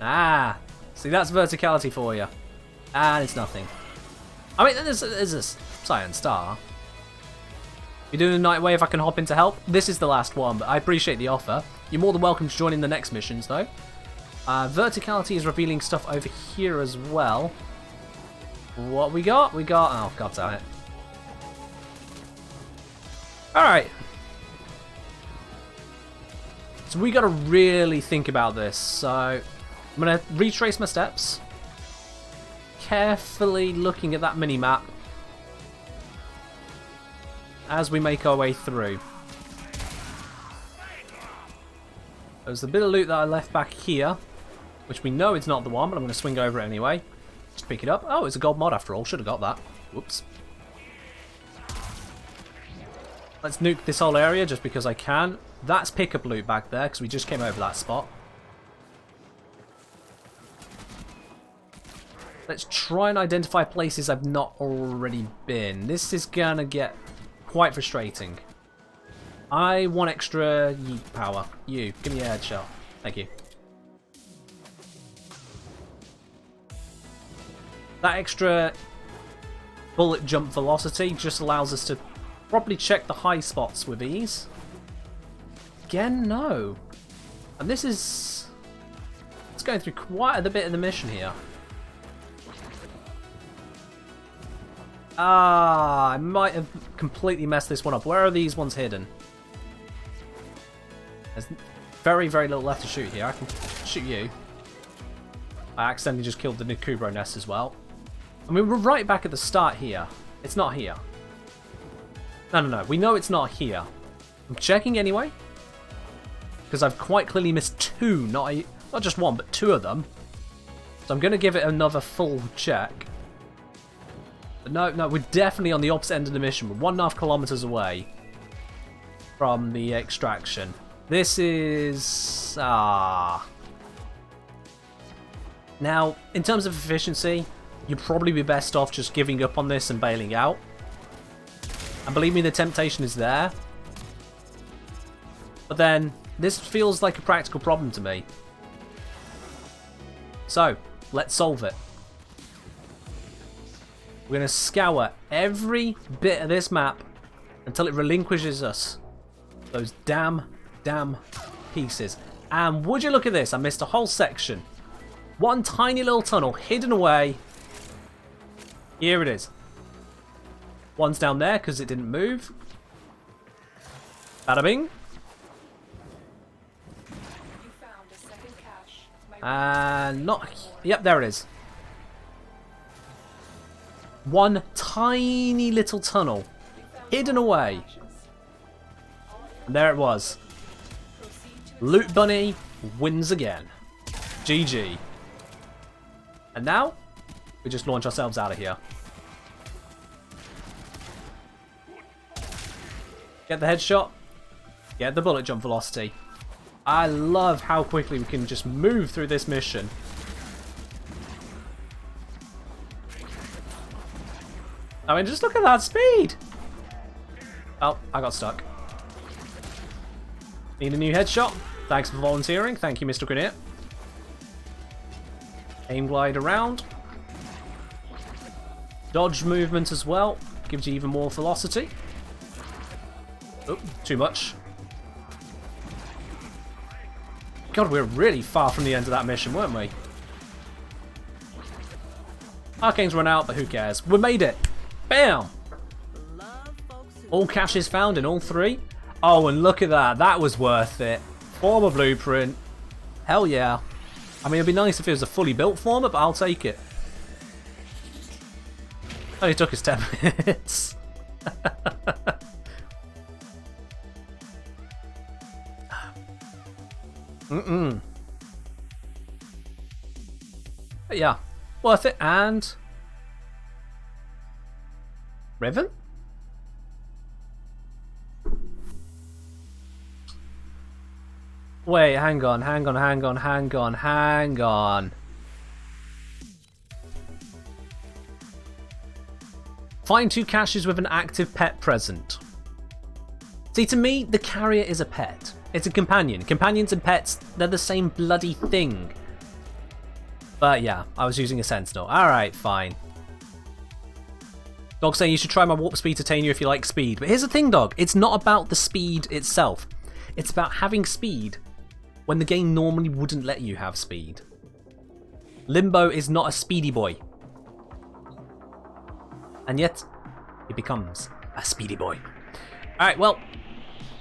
Ah. See, that's verticality for you. And it's nothing. I mean, there's a Cyan Star. You're doing a nightwave, I can hop in to help. This is the last one, but I appreciate the offer. You're more than welcome to join in the next missions, though. Verticality is revealing stuff over here as well. What we got? We got... Oh, god damn it. Alright. So we gotta really think about this. So I'm gonna retrace my steps. Carefully looking at that mini-map as we make our way through. There's a bit of loot that I left back here, which we know it's not the one, but I'm going to swing over it anyway. Just pick it up. Oh, it's a gold mod after all. Should have got that. Whoops. Let's nuke this whole area just because I can. That's pickup loot back there because we just came over that spot. Let's try and identify places I've not already been. This is going to get quite frustrating. I want extra yeet power. You, give me a headshot. Thank you. That extra bullet jump velocity just allows us to properly check the high spots with ease. Again, no. And this is... It's going through quite a bit of the mission here. Ah, I might have completely messed this one up. Where are these ones hidden? There's very, very little left to shoot here. I can shoot you. I accidentally just killed the Nikubro nest as well. I mean, we're right back at the start here. It's not here. No. We know it's not here. I'm checking anyway. Because I've quite clearly missed 2, not just 1, but 2 of them. So I'm going to give it another full check. But no, we're definitely on the opposite end of the mission. We're 1.5 kilometers away from the extraction. This is... Now, in terms of efficiency, you'd probably be best off just giving up on this and bailing out. And believe me, the temptation is there. But then, this feels like a practical problem to me. So, let's solve it. We're going to scour every bit of this map until it relinquishes us those damn pieces. And would you look at this, I missed a whole section. One tiny little tunnel hidden away. Here it is. One's down there because it didn't move. Bada bing. And not... Yep, there it is. One tiny little tunnel hidden away. And there it was. Loot Bunny wins again. GG. And now, we just launch ourselves out of here. Get the headshot. Get the bullet jump velocity. I love how quickly we can just move through this mission. I mean, just look at that speed. Oh, I got stuck. Need a new headshot. Thanks for volunteering. Thank you, Mr. Grenadier. Aim glide around. Dodge movement as well. Gives you even more velocity. Oh, too much. God, we're really far from the end of that mission, weren't we? Arcane's run out, but who cares? We made it! Bam! All caches found in all 3. Oh, and look at that. That was worth it. Former blueprint. Hell yeah. I mean, it'd be nice if it was a fully built former, but I'll take it. Only took us 10 minutes. But yeah, worth it. And Riven? Wait, hang on. Find 2 caches with an active pet present. See, to me, the carrier is a pet. It's a companion. Companions and pets, they're the same bloody thing. But yeah, I was using a sentinel. Alright, fine. Dog saying you should try my warp speed titania if you like speed. But here's the thing, Dog. It's not about the speed itself. It's about having speed when the game normally wouldn't let you have speed. Limbo is not a speedy boy. And yet, he becomes a speedy boy. Alright, well,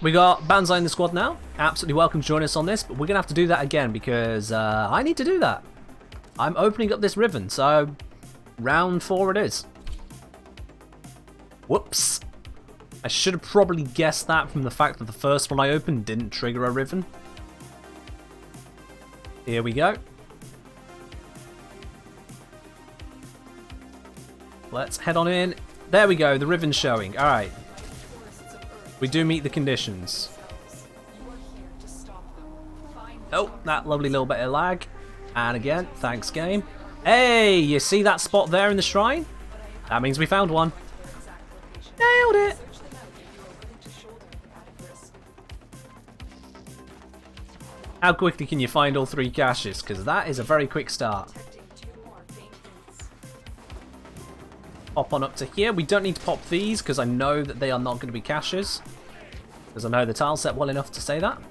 we got Banzai in the squad now. Absolutely welcome to join us on this, but we're going to have to do that again because I need to do that. I'm opening up this Riven, so round 4 it is. Whoops. I should have probably guessed that from the fact that the first one I opened didn't trigger a Riven. Here we go. Let's head on in. There we go, the Riven's showing. Alright. We do meet the conditions. Oh, that lovely little bit of lag. And again, thanks game. Hey, you see that spot there in the shrine? That means we found one. Nailed it! How quickly can you find all 3 caches? Because that is a very quick start. Hop on up to here. We don't need to pop these because I know that they are not going to be caches. Because I know the tile set well enough to say that.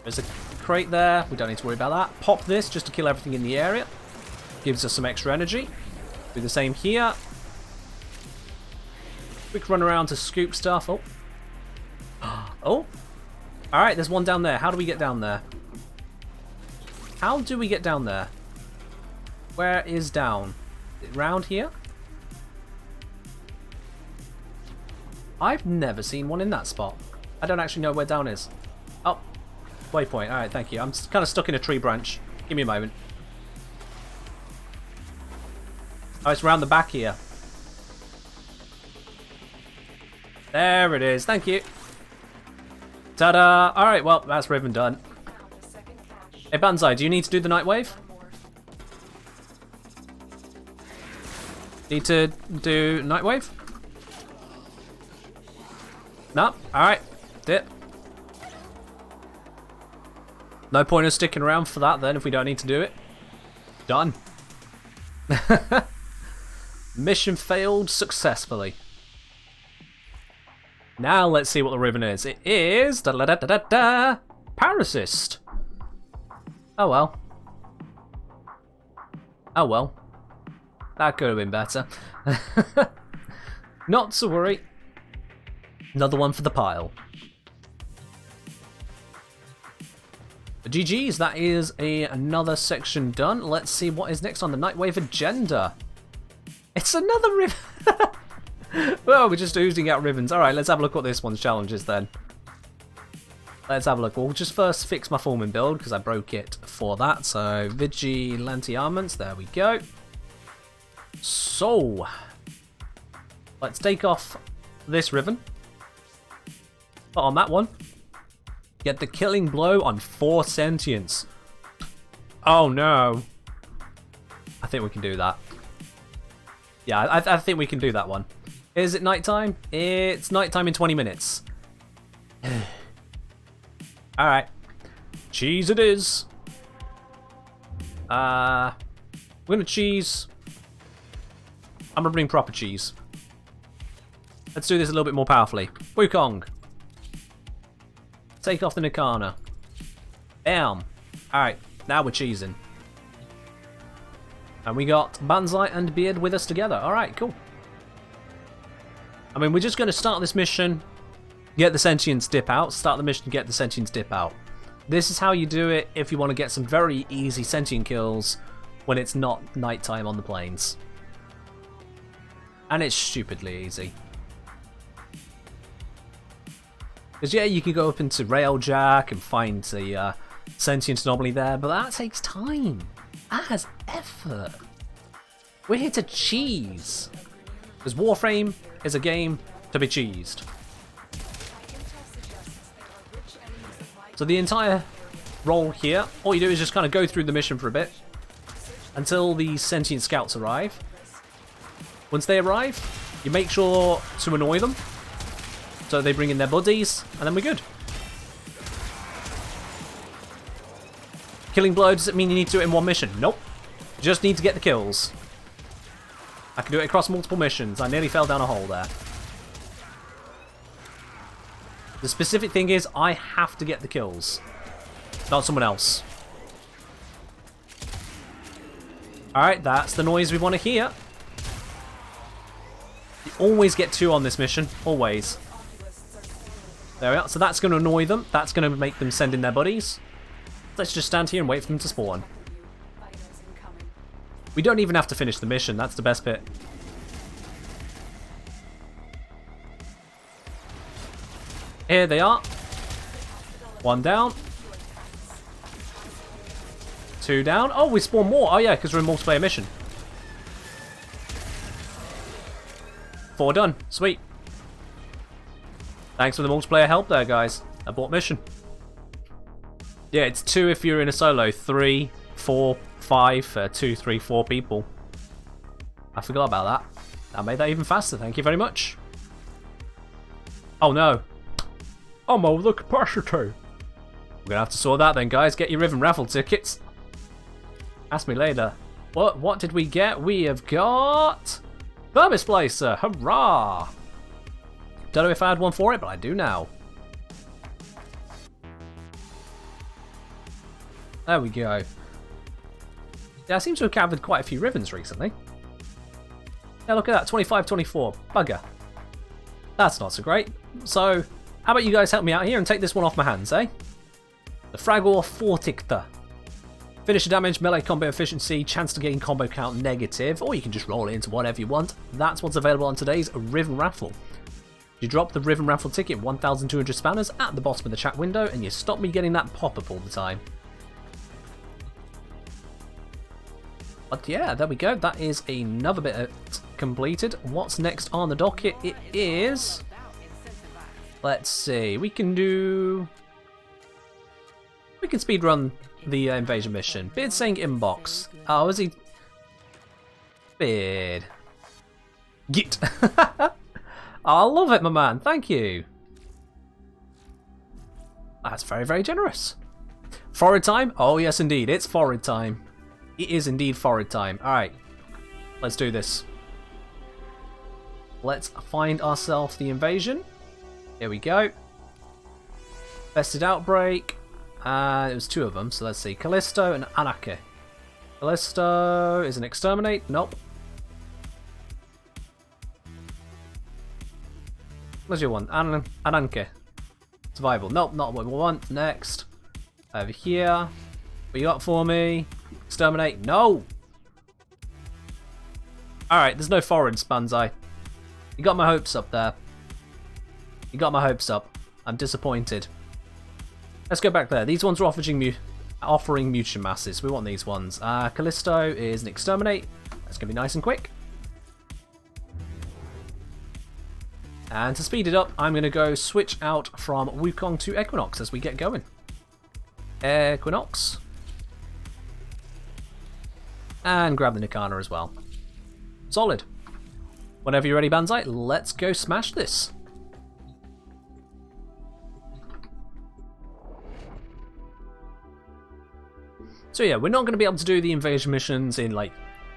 There's a crate there. We don't need to worry about that. Pop this just to kill everything in the area. Gives us some extra energy. Do the same here. Quick run around to scoop stuff. Oh. Oh. Alright, there's one down there. How do we get down there? How do we get down there? Where is down? Round here? I've never seen one in that spot. I don't actually know where down is. Oh, waypoint. Alright, thank you. I'm kind of stuck in a tree branch. Give me a moment. Oh, it's around the back here. There it is. Thank you. Ta-da! Alright, well, that's Riven done. Hey, Banzai, do you need to do the nightwave? Need to do nightwave? No? Alright. Accept it. No point in sticking around for that then if we don't need to do it. Done. Mission failed successfully. Now let's see what the ribbon is. It is Parasist. Oh well. Oh well. That could have been better. Not to worry. Another one for the pile. GG's, that is another section done. Let's see what is next on the Nightwave agenda. It's another ribbon. Well, we're just oozing out ribbons. Alright, let's have a look what this one's challenge is then. Let's have a look. We'll just first fix my Foreman build because I broke it for that. So, Vigilante Armaments, there we go. So, let's take off this ribbon. Put on that one. Get the killing blow on 4 sentience. Oh no. I think we can do that. Yeah, I think we can do that one. Is it nighttime? It's nighttime in 20 minutes. Alright. Cheese it is. We're gonna cheese. I'm gonna bring proper cheese. Let's do this a little bit more powerfully. Wukong. Take off the Nikana. Bam. Alright, now we're cheesing. And we got Banzai and Beard with us together. Alright, cool. I mean, we're just going to start this mission, get the sentience dip out, start the mission, get the sentience dip out. This is how you do it if you want to get some very easy sentient kills when it's not nighttime on the plains. And it's stupidly easy. Because yeah, you can go up into Railjack and find the sentient anomaly there, but that takes time. That has effort. We're here to cheese. Because Warframe is a game to be cheesed. So the entire role here, all you do is just kind of go through the mission for a bit until the sentient scouts arrive. Once they arrive, you make sure to annoy them. So they bring in their buddies, and then we're good. Killing blow, does it mean you need to do it in one mission? Nope. You just need to get the kills. I can do it across multiple missions. I nearly fell down a hole there. The specific thing is, I have to get the kills. Not someone else. Alright, that's the noise we want to hear. You always get 2 on this mission. Always. There we are. So that's going to annoy them. That's going to make them send in their buddies. Let's just stand here and wait for them to spawn. We don't even have to finish the mission. That's the best bit. Here they are. 1 down. 2 down. Oh, we spawn more. Oh yeah, because we're in multiplayer mission. 4 done. Sweet. Thanks for the multiplayer help there, guys. Abort mission. Yeah, it's 2 if you're in a solo. 3, 4, 5 for 2, 3, 4 people. I forgot about that. That made that even faster. Thank you very much. Oh no. I'm over the capacity. We're gonna have to sort that then, guys. Get your Riven raffle tickets. Ask me later. What did we get? We have got Thermos Placer. Hurrah! Don't know if I had one for it, but I do now. There we go. Yeah, I seem to have gathered quite a few ribbons recently. Yeah, look at that. 25, 24. Bugger. That's not so great. So, how about you guys help me out here and take this one off my hands, eh? The Fragor Forticta. Finisher damage, melee combo efficiency, chance to gain combo count negative, or you can just roll it into whatever you want. That's what's available on today's Riven Raffle. You drop the Riven Raffle ticket 1,200 spanners at the bottom of the chat window, and you stop me getting that pop-up all the time. But yeah, there we go. That is another bit completed. What's next on the docket? It is... Let's see. We can speedrun the invasion mission. Beard saying inbox. Oh, is he... Beard. Git. I love it, my man. Thank you. That's very, very generous. Forward time? Oh, yes, indeed. It's forward time. It is indeed forward time. Alright. Let's do this. Let's find ourselves the invasion. Here we go. Vested Outbreak. It was two of them, so let's see. Callisto and Anarchy. Callisto is an Exterminate. Nope. What's your one? Anarchy. Survival. Nope, not what we want. Next. Over here. What you got for me? Exterminate. No! Alright, there's no foreigns, Banzai. You got my hopes up there. You got my hopes up. I'm disappointed. Let's go back there. These ones are offering mutation masses. We want these ones. Callisto is an Exterminate. That's going to be nice and quick. And to speed it up, I'm going to go switch out from Wukong to Equinox as we get going. Equinox. And grab the Nikana as well. Solid. Whenever you're ready, Banzai, let's go smash this. So yeah, we're not going to be able to do the invasion missions in like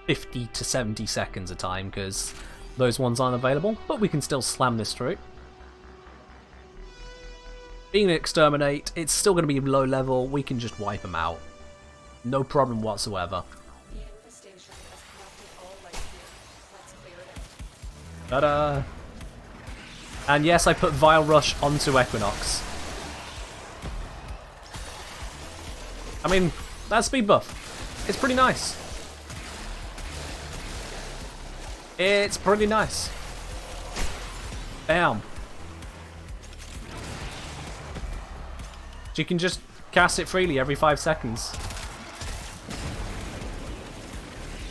50 to 70 seconds a time because those ones aren't available, but we can still slam this through. Being an Exterminate, it's still going to be low level, we can just wipe them out. No problem whatsoever. Ta-da! And yes, I put Vile Rush onto Equinox. I mean, that speed buff, it's pretty nice. It's pretty nice. Bam. So you can just cast it freely every 5 seconds.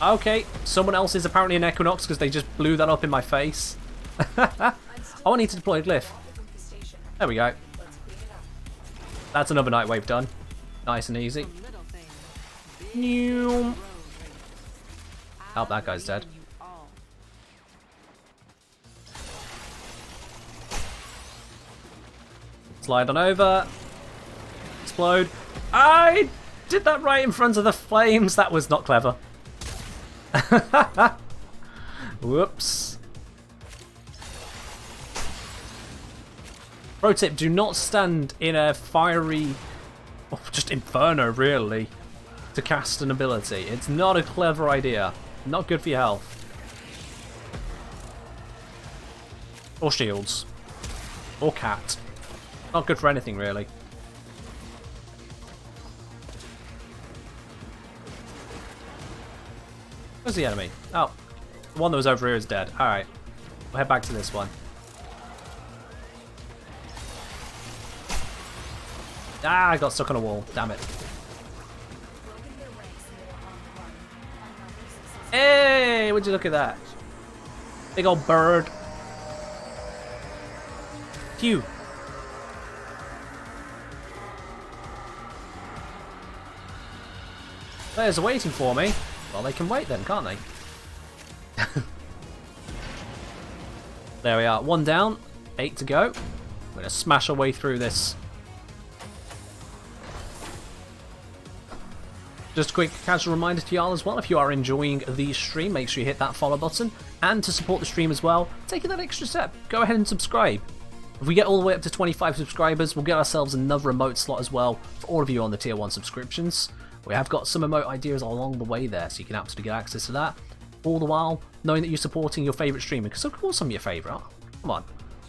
Okay, someone else is apparently an Equinox because they just blew that up in my face. Oh, I need to deploy a glyph. There we go. That's another nightwave done. Nice and easy. Oh, that guy's dead. Slide on over. Explode. I did that right in front of the flames. That was not clever. Whoops. Pro tip, do not stand in a fiery, or just inferno really, to cast an ability. It's not a clever idea. Not good for your health. Or shields. Or cat. Not good for anything really. Where's the enemy? Oh, the one that was over here is dead. Alright, we'll head back to this one. Ah, I got stuck on a wall. Damn it. Hey, would you look at that? Big old bird. Phew. Players are waiting for me. Well, they can wait then, can't they? There we are. 1 down. 8 to go. We're going to smash our way through this. Just a quick casual reminder to y'all as well, if you are enjoying the stream, make sure you hit that follow button. And to support the stream as well, taking that extra step, go ahead and subscribe. If we get all the way up to 25 subscribers, we'll get ourselves another emote slot as well for all of you on the tier 1 subscriptions. We have got some emote ideas along the way there, so you can absolutely get access to that. All the while, knowing that you're supporting your favourite streamer, because of course I'm your favourite. Come on.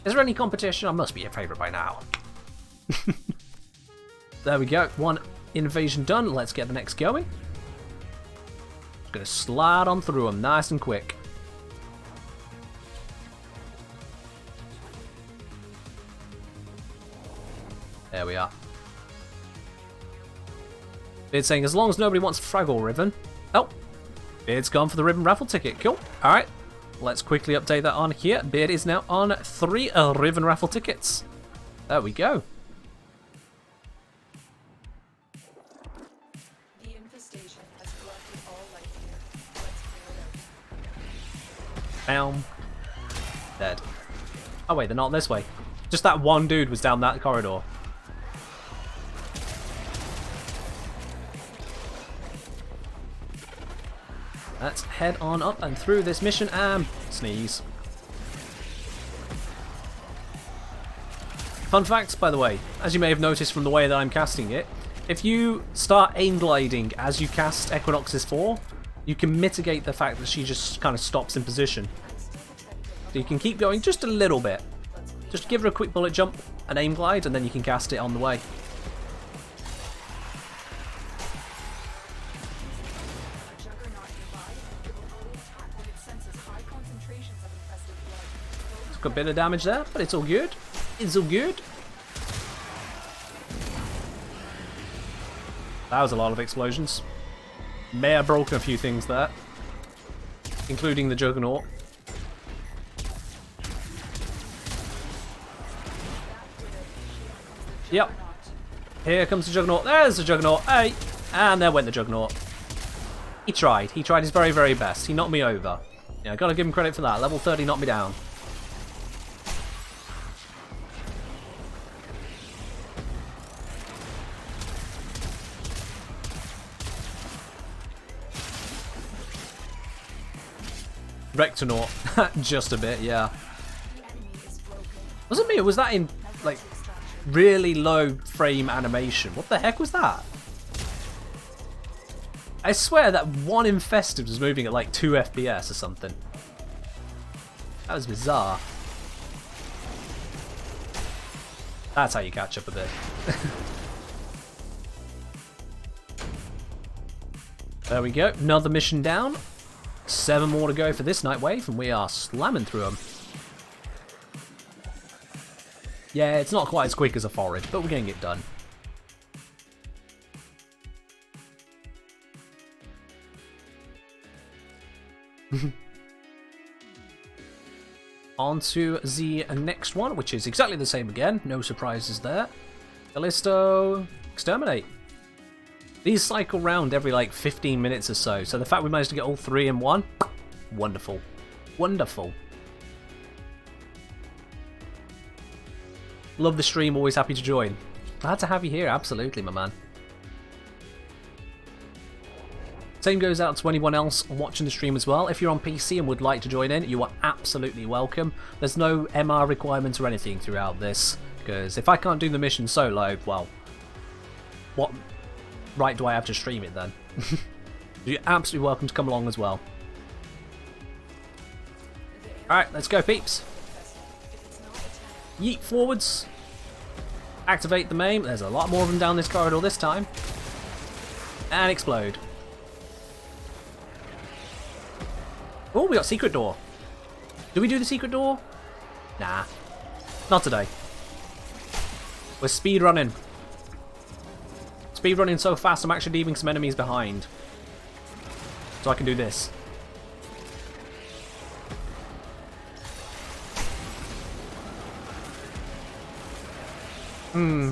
Is there any competition? I must be your favourite by now. There we go. 1 invasion done. Let's get the next going. Just going to slide on through them nice and quick. There we are. It's saying as long as nobody wants Fraggle Ribbon. Oh, Beard's gone for the Ribbon raffle ticket. Cool. Alright, let's quickly update that on here. Beard is now on 3 Ribbon raffle tickets. There we go. The infestation has collected all life here. Let's clear it out. Bam. Dead. Oh wait, they're not this way. Just that one dude was down that corridor. Let's head on up and through this mission and sneeze. Fun fact, by the way, as you may have noticed from the way that I'm casting it, if you start aim gliding as you cast Equinox's 4, you can mitigate the fact that she just kind of stops in position. So you can keep going just a little bit. Just give her a quick bullet jump, an aim glide, and then you can cast it on the way. Took a bit of damage there, but it's all good. It's all good. That was a lot of explosions. May have broken a few things there, including the Juggernaut. Yep. Here comes the Juggernaut. There's the Juggernaut. Hey! And there went the Juggernaut. He tried. He tried his very, very best. He knocked me over. Yeah, gotta give him credit for that. Level 30 knocked me down. Rectonaut. Just a bit, yeah. Was it me or was that in, like, really low frame animation? What the heck was that? I swear that one infested was moving at like 2 FPS or something. That was bizarre. That's how you catch up a bit. There we go. Another mission down. 7 more to go for this nightwave, and we are slamming through them. Yeah, it's not quite as quick as a forage, but we're getting it done. On to the next one, which is exactly the same again. No surprises there. Callisto, exterminate. These cycle round every like 15 minutes or so, so the fact we managed to get all 3 in one, wonderful. Wonderful. Love the stream, always happy to join. Glad to have you here, absolutely, my man. Same goes out to anyone else watching the stream as well. If you're on PC and would like to join in, you are absolutely welcome. There's no MR requirements or anything throughout this, because if I can't do the mission solo, well, what right do I have to stream it then? You're absolutely welcome to come along as well. Alright, let's go, peeps. Yeet forwards. Activate the main. There's a lot more of them down this corridor this time. And explode. Oh, we got secret door. Do we do the secret door? Nah. Not today. We're speed running. Speed running so fast I'm actually leaving some enemies behind. So I can do this.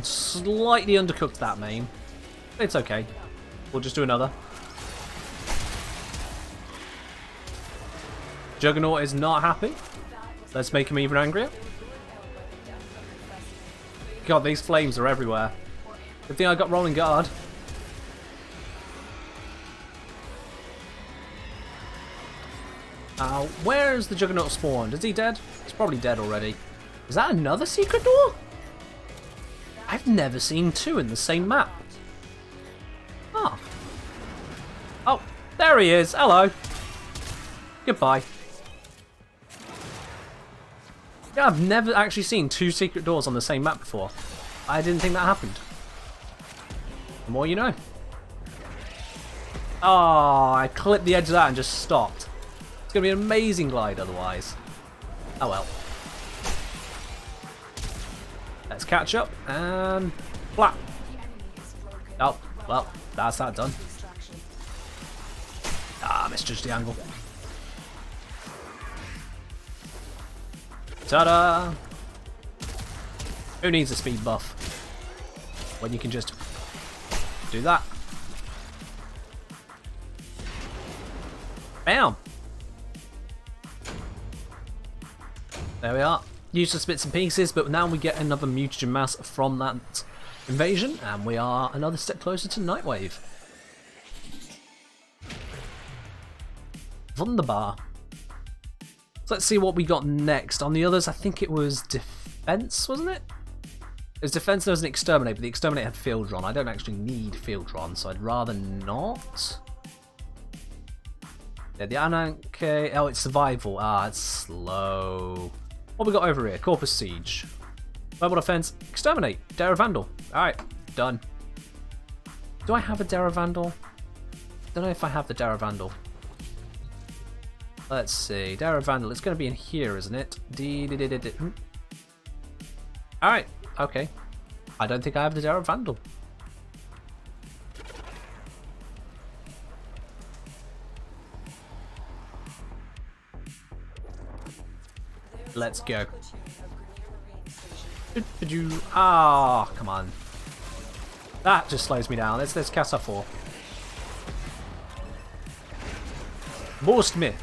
Slightly undercooked that main. It's okay. We'll just do another. Juggernaut is not happy. Let's make him even angrier. God, these flames are everywhere. Good thing I got rolling guard. Where's the Juggernaut spawned? Is he dead? He's probably dead already. Is that another secret door? I've never seen 2 in the same map. Oh. Oh, there he is. Hello. Goodbye. Yeah, I've never actually seen 2 secret doors on the same map before. I didn't think that happened. The more you know. Oh, I clipped the edge of that and just stopped. It's going to be an amazing glide otherwise. Oh well. Let's catch up and flap. Oh, well, that's that done. Ah, misjudged the angle. Ta-da! Who needs a speed buff when you can just do that? Bam! There we are. Useless bits and pieces, but now we get another mutagen mass from that invasion, and we are another step closer to nightwave. Wunderbar. So let's see what we got next. On the others, I think it was defense, wasn't it? It was defense, there was an exterminate, but the exterminate had field run. I don't actually need field run, so I'd rather not. Yeah, the Ananke. Oh, it's survival. Ah, it's slow. What we got over here? Corpus Siege. Mobile defense. Exterminate. Dara Vandal. Alright, done. Do I have a Dara Vandal? Don't know if I have the Dara Vandal. Let's see. Dara Vandal. It's going to be in here, isn't it? Alright, okay. I don't think I have the Dara Vandal. Let's go. Ah, come on. That just slows me down. Let's cast off 4. Most me.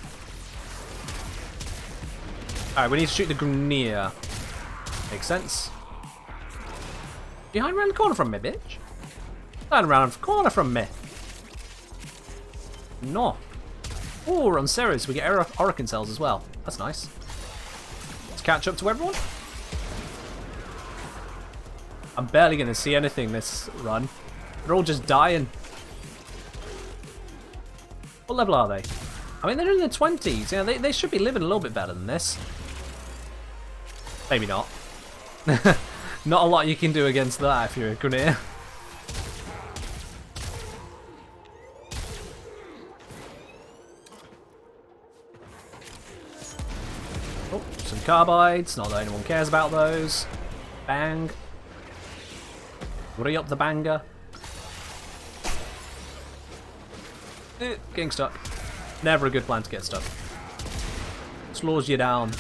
Alright, we need to shoot the Grenier. Makes sense. Behind around the corner from me, bitch. Behind around the corner from me. No. Oh, we're on Ceres. We get Oracle cells as well. That's nice. Let's catch up to everyone. I'm barely going to see anything this run. They're all just dying. What level are they? I mean, they're in their 20s. Yeah, they should be living a little bit better than this. Maybe not. Not a lot you can do against that if you're a Grenier. Oh, some carbides. Not that anyone cares about those. Bang. Re up the banger. Getting stuck. Never a good plan to get stuck. Slows you down.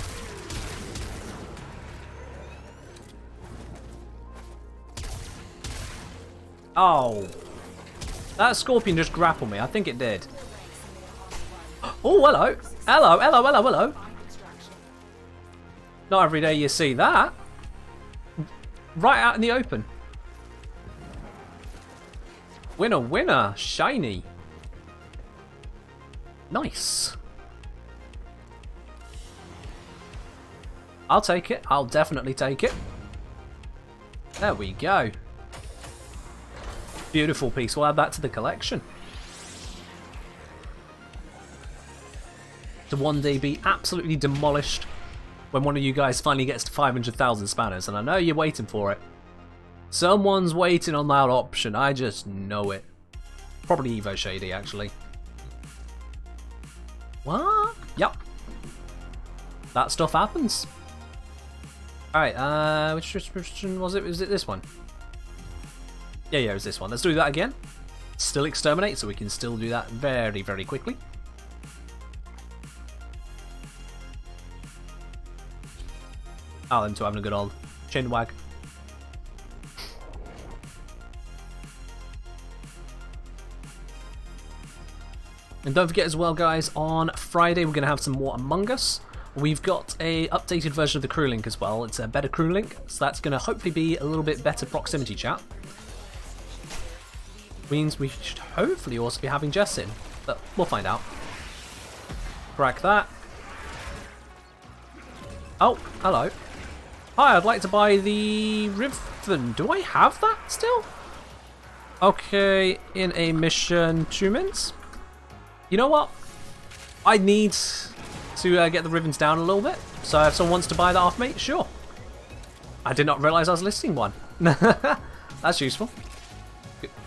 Oh. That scorpion just grappled me. I think it did. Oh, hello. Hello, hello, hello, hello. Not every day you see that. Right out in the open. Winner, winner. Shiny. Nice. I'll take it. I'll definitely take it. There we go. Beautiful piece. We'll add that to the collection. To one day be absolutely demolished when one of you guys finally gets to 500,000 spanners. And I know you're waiting for it. Someone's waiting on that option. I just know it. Probably Evo Shady, actually. What? Yep. That stuff happens. Alright, which restriction was it? Was it this one? Yeah, it was this one. Let's do that again. Still exterminate, so we can still do that very, very quickly. Oh, them two having a good old chin wag. And don't forget as well, guys, on Friday we're going to have some more Among Us. We've got a updated version of the crew link as well. It's a better crew link, so that's going to hopefully be a little bit better proximity chat. Means we should hopefully also be having Jess in, but we'll find out. Crack that. Oh, hello. Hi, I'd like to buy the Riven. Do I have that still? Okay, in a mission 2 minutes. You know what? I need to get the Rivens down a little bit. So if someone wants to buy that off me, sure. I did not realise I was listing one. That's useful.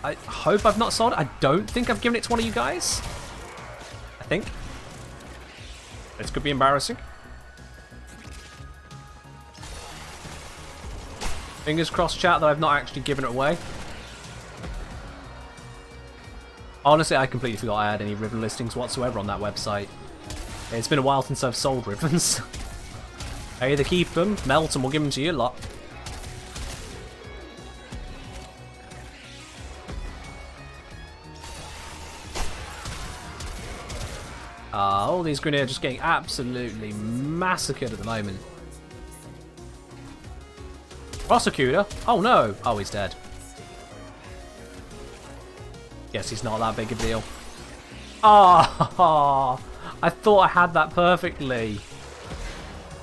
I hope I've not sold it. I don't think I've given it to one of you guys. I think. This could be embarrassing. Fingers crossed, chat, that I've not actually given it away. Honestly, I completely forgot I had any Riven listings whatsoever on that website. It's been a while since I've sold Rivens. I either keep them, melt them, or give them to you lot. All these Grenier are just getting absolutely massacred at the moment. Prosecutor? Oh no! Oh, he's dead. Guess he's not that big a deal. Oh, I thought I had that perfectly.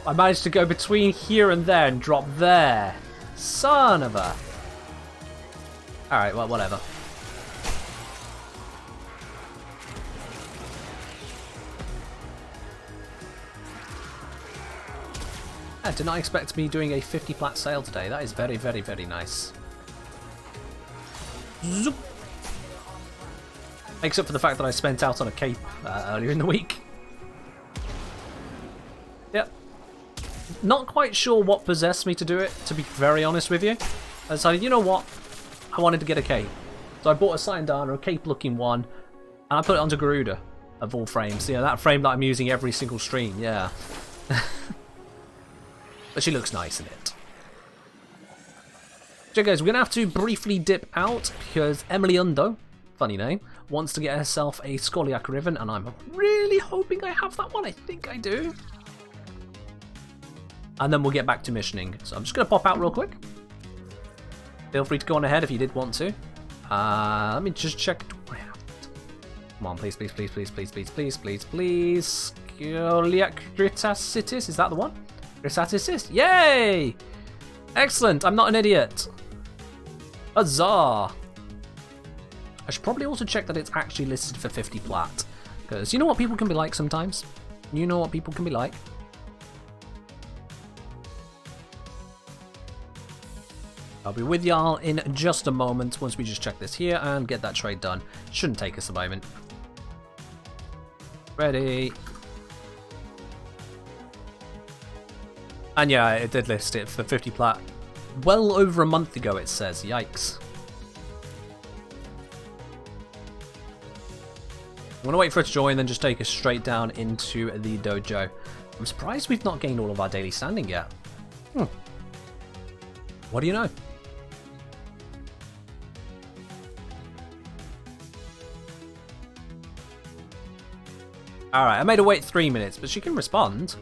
I managed to go between here and there and drop there. Son of a... Alright, well, whatever. I did not expect me doing a 50 plat sail today. That is very, very, very nice. Zoop. Makes up for the fact that I spent out on a cape earlier in the week. Yep. Not quite sure what possessed me to do it, to be very honest with you. I decided, you know what? I wanted to get a cape. So I bought a Sandana, a cape-looking one, and I put it onto Garuda of all frames. Yeah, that frame that I'm using every single stream, yeah. But she looks nice in it. So guys, we're going to have to briefly dip out because Emily Undo, funny name, wants to get herself a Skoliak Riven, and I'm really hoping I have that one. I think I do. And then we'll get back to missioning. So I'm just going to pop out real quick. Feel free to go on ahead if you did want to. Let me just check. Do I have it? Come on, please, please, please, please, please, please, please, please, please. Skoliak Gritacitis, is that the one? Gritacitis, yay! Excellent, I'm not an idiot. Huzzah! I should probably also check that it's actually listed for 50 plat. Because you know what people can be like sometimes? You know what people can be like? I'll be with y'all in just a moment once we just check this here and get that trade done. Shouldn't take us a moment. Ready. And yeah, it did list it for 50 plat. Well over a month ago it says, yikes. I'm going to wait for it to join, then just take us straight down into the dojo. I'm surprised we've not gained all of our daily standing yet. What do you know? Alright, I made her wait 3 minutes, but she can respond.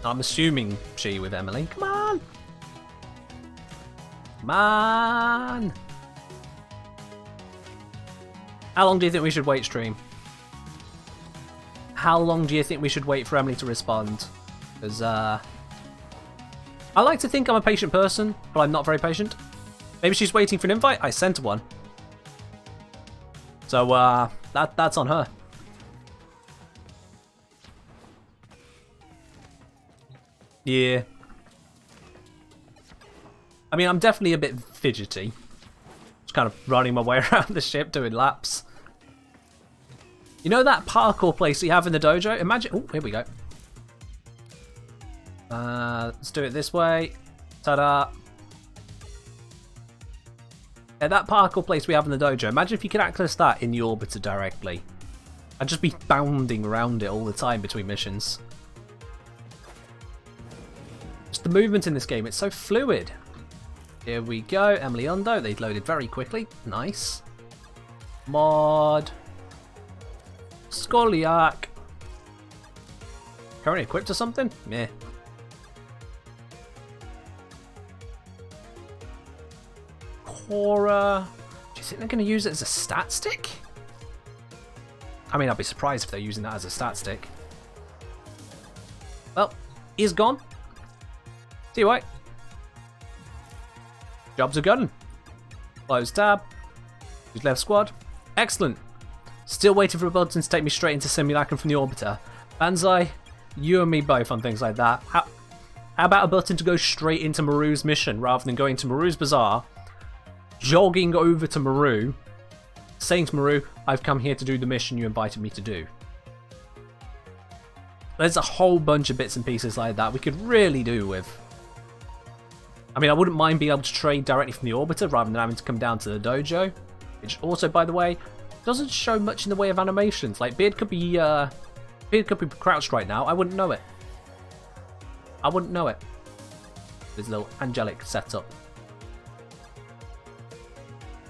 I'm assuming she with Emily. Come on! Come on! How long do you think we should wait, stream? How long do you think we should wait for Emily to respond? Because, I like to think I'm a patient person, but I'm not very patient. Maybe she's waiting for an invite? I sent her one. So, that's on her. Yeah. I mean, I'm definitely a bit fidgety. Just kind of running my way around the ship doing laps. You know that parkour place you have in the dojo? Imagine... Oh, here we go. Let's do it this way. Ta-da. Yeah, that parkour place we have in the dojo. Imagine if you could access that in the orbiter directly. I'd just be bounding around it all the time between missions. Just the movement in this game, it's so fluid. Here we go, Emily Undo. They've loaded very quickly. Nice. Mod. Skoliak. Currently equipped or something? Meh. Cora. Do you think they're going to use it as a stat stick? I mean, I'd be surprised if they're using that as a stat stick. Well, he's gone. See you, right? Jobs are done. Close tab. Use left squad. Excellent. Still waiting for a button to take me straight into Simulacrum from the orbiter. Banzai, you and me both on things like that. How about a button to go straight into Maru's mission rather than going to Maru's Bazaar, jogging over to Maru, saying to Maru, I've come here to do the mission you invited me to do. There's a whole bunch of bits and pieces like that we could really do with. I mean, I wouldn't mind being able to trade directly from the orbiter rather than having to come down to the dojo. Which also, by the way, doesn't show much in the way of animations. Like, Beard could be crouched right now. I wouldn't know it. I wouldn't know it. There's a little angelic setup.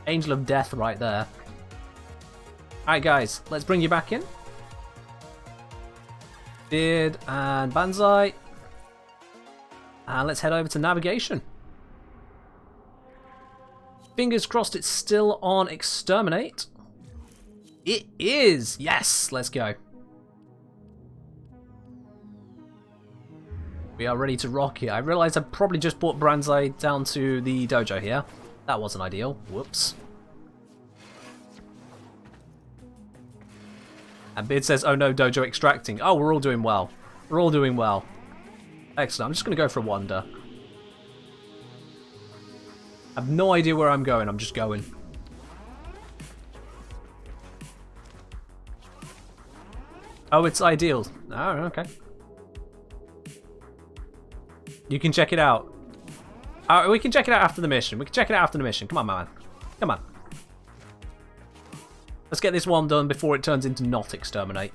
Angel of Death right there. Alright guys, let's bring you back in. Beard and Banzai. And let's head over to navigation. Fingers crossed it's still on exterminate. It is! Yes! Let's go. We are ready to rock here. I realised I probably just brought Branzai down to the dojo here. That wasn't ideal. Whoops. And Beard says, oh no, dojo extracting. Oh, we're all doing well. We're all doing well. Excellent. I'm just going to go for a wander. I have no idea where I'm going. I'm just going. Oh, it's ideal. Oh, okay. You can check it out. We can check it out after the mission. We can check it out after the mission. Come on, man. Come on. Let's get this one done before it turns into not exterminate.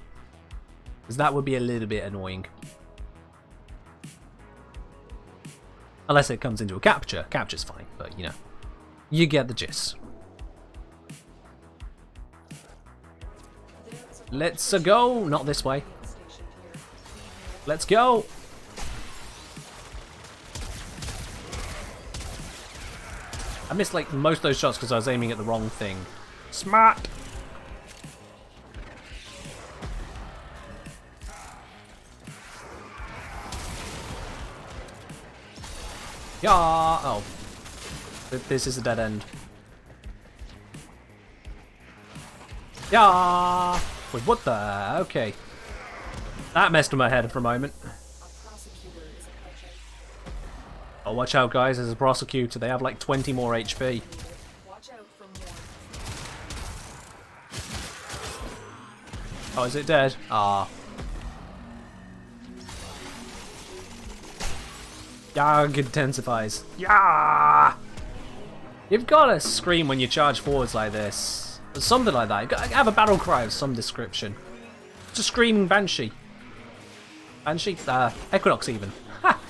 Because that would be a little bit annoying. Unless it comes into a capture. Capture's fine, but you know. You get the gist. Let's go. Not this way. Let's go. I missed like most of those shots because I was aiming at the wrong thing. Smart. Yeah. Oh. This is a dead end. Yeah. Wait, what the? Okay. That messed with my head for a moment. Oh, watch out, guys. There's a prosecutor. They have like 20 more HP. Watch out from Oh, is it dead? Ah. Yarg intensifies. Yeah. You've got to scream when you charge forwards like this. Or something like that. You've got to have a battle cry of some description. It's a screaming banshee. Banshee? Equinox even. Ha!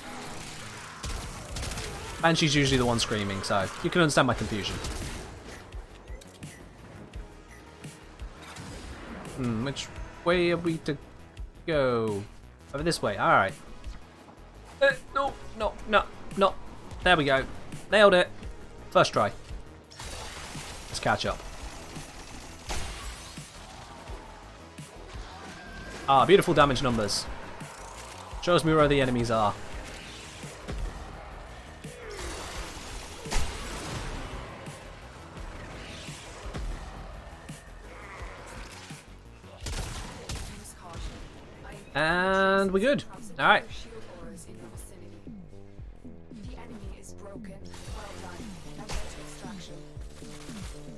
Banshee's usually the one screaming, so you can understand my confusion. Which way are we to go? Over this way, alright. No. There we go. Nailed it. First try. Let's catch up. Ah, beautiful damage numbers. Shows me where the enemies are. And we're good. Alright.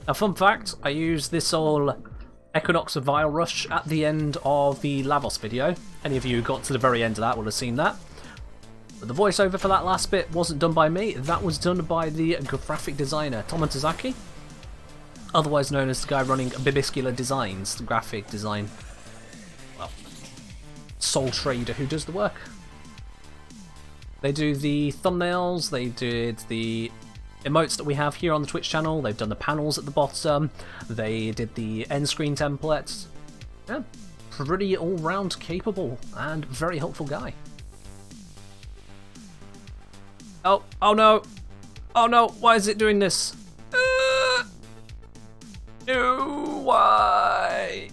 A fun fact, I used this all Equinox of Vile Rush at the end of the Lavos video. Any of you who got to the very end of that will have seen that. But the voiceover for that last bit wasn't done by me, that was done by the graphic designer, Tom Tazaki. Otherwise known as the guy running Bibiscular Designs, the graphic design, well, sole trader who does the work. They do the thumbnails, they did the emotes that we have here on the Twitch channel, they've done the panels at the bottom, they did the end screen templates. Yeah, pretty all-round capable and very helpful guy. Oh no! Oh no, why is it doing this? No, why?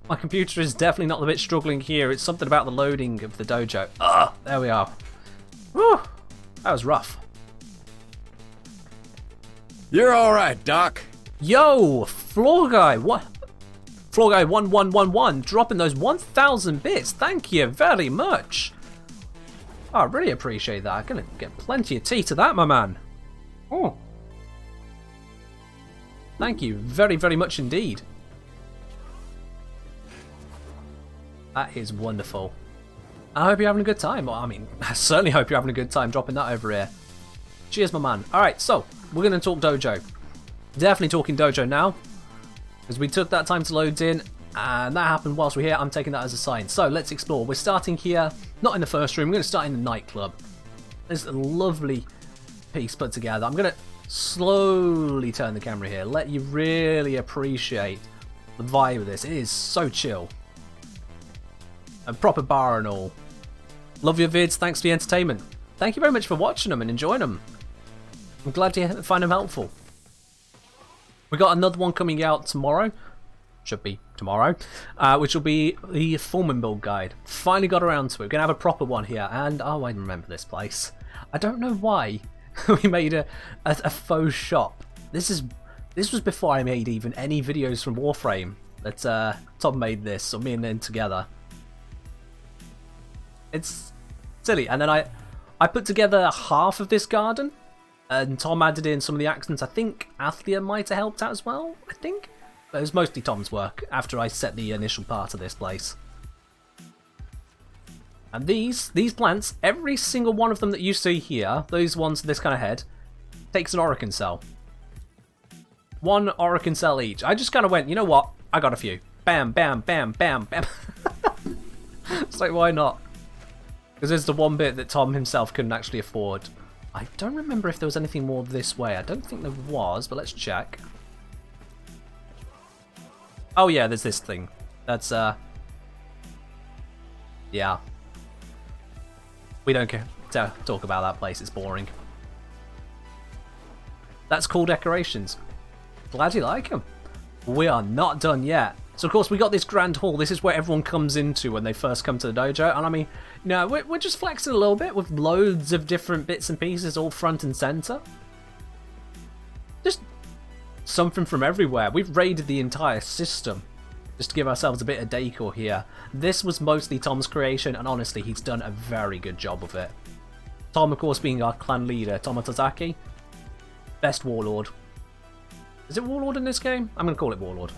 My computer is definitely not the bit struggling here, it's something about the loading of the dojo. There we are. Whew, that was rough. You're alright, Doc. Yo, Floor Guy, what? Floor Guy 1111, dropping those 1,000 bits. Thank you very much. Oh, I really appreciate that. I'm gonna get plenty of tea to that, my man. Oh. Thank you very, very much indeed. That is wonderful. I hope you're having a good time. Well, I mean, I certainly hope you're having a good time dropping that over here. Cheers, my man. Alright, so, we're going to talk dojo. Definitely talking dojo now. Because we took that time to load in, and that happened whilst we're here. I'm taking that as a sign. So, let's explore. We're starting here, not in the first room. We're going to start in the nightclub. There's a lovely piece put together. I'm going to slowly turn the camera here. Let you really appreciate the vibe of this. It is so chill. A proper bar and all. Love your vids, thanks for the entertainment. Thank you very much for watching them and enjoying them. I'm glad you find them helpful. We got another one coming out tomorrow. Should be tomorrow, which will be the Foreman build guide. Finally got around to it. We're going to have a proper one here, and oh, I remember this place. I don't know why we made a faux shop. This was before I made even any videos from Warframe. That Tom made this, or me and him together. It's silly. And then I put together half of this garden, and Tom added in some of the accents. I think Athlia might have helped out as well, I think. But it was mostly Tom's work after I set the initial part of this place. And these plants, every single one of them that you see here, those ones with this kind of head, takes an Orokin cell. 1 Orokin cell each. I just kind of went, you know what? I got a few. Bam, bam, bam, bam, bam. It's like, why not? Because there's the one bit that Tom himself couldn't actually afford. I don't remember if there was anything more this way. I don't think there was, but let's check. Oh yeah, there's this thing. That's, yeah. We don't care to talk about that place, it's boring. That's cool decorations. Glad you like them. We are not done yet. So of course we got this grand hall. This is where everyone comes into when they first come to the dojo. And I mean, you know, we're just flexing a little bit with loads of different bits and pieces all front and center. Just something from everywhere. We've raided the entire system just to give ourselves a bit of decor here. This was mostly Tom's creation, and honestly, he's done a very good job of it. Tom, of course, being our clan leader, Tomatozaki, best warlord. Is it warlord in this game? I'm going to call it warlord.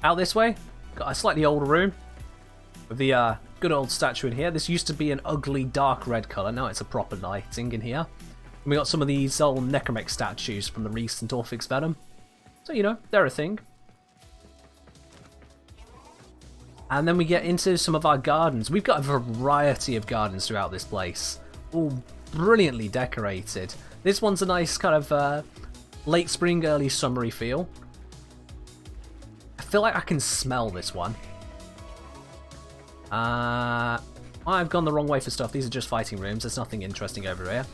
Out this way, got a slightly older room with the good old statue in here. This used to be an ugly dark red colour, now it's a proper lighting in here. And we got some of these old Necromech statues from the recent Orphix Venom. So, you know, they're a thing. And then we get into some of our gardens. We've got a variety of gardens throughout this place. All brilliantly decorated. This one's a nice kind of late spring, early summery feel. I feel like I can smell this one. I've gone the wrong way for stuff. These are just fighting rooms. There's nothing interesting over here.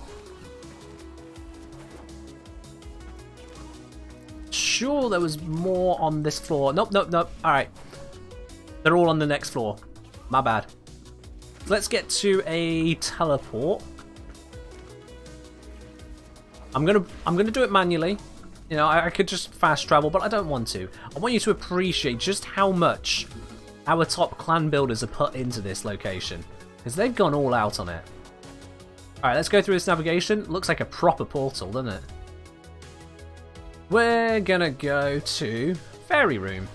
Sure, there was more on this floor. Nope, nope, nope. Alright. They're all on the next floor. My bad. Let's get to a teleport. I'm gonna do it manually. You know, I could just fast travel, but I don't want to. I want you to appreciate just how much our top clan builders have put into this location, because they've gone all out on it. Alright, let's go through this navigation. Looks like a proper portal, doesn't it? We're gonna go to Fairy Room.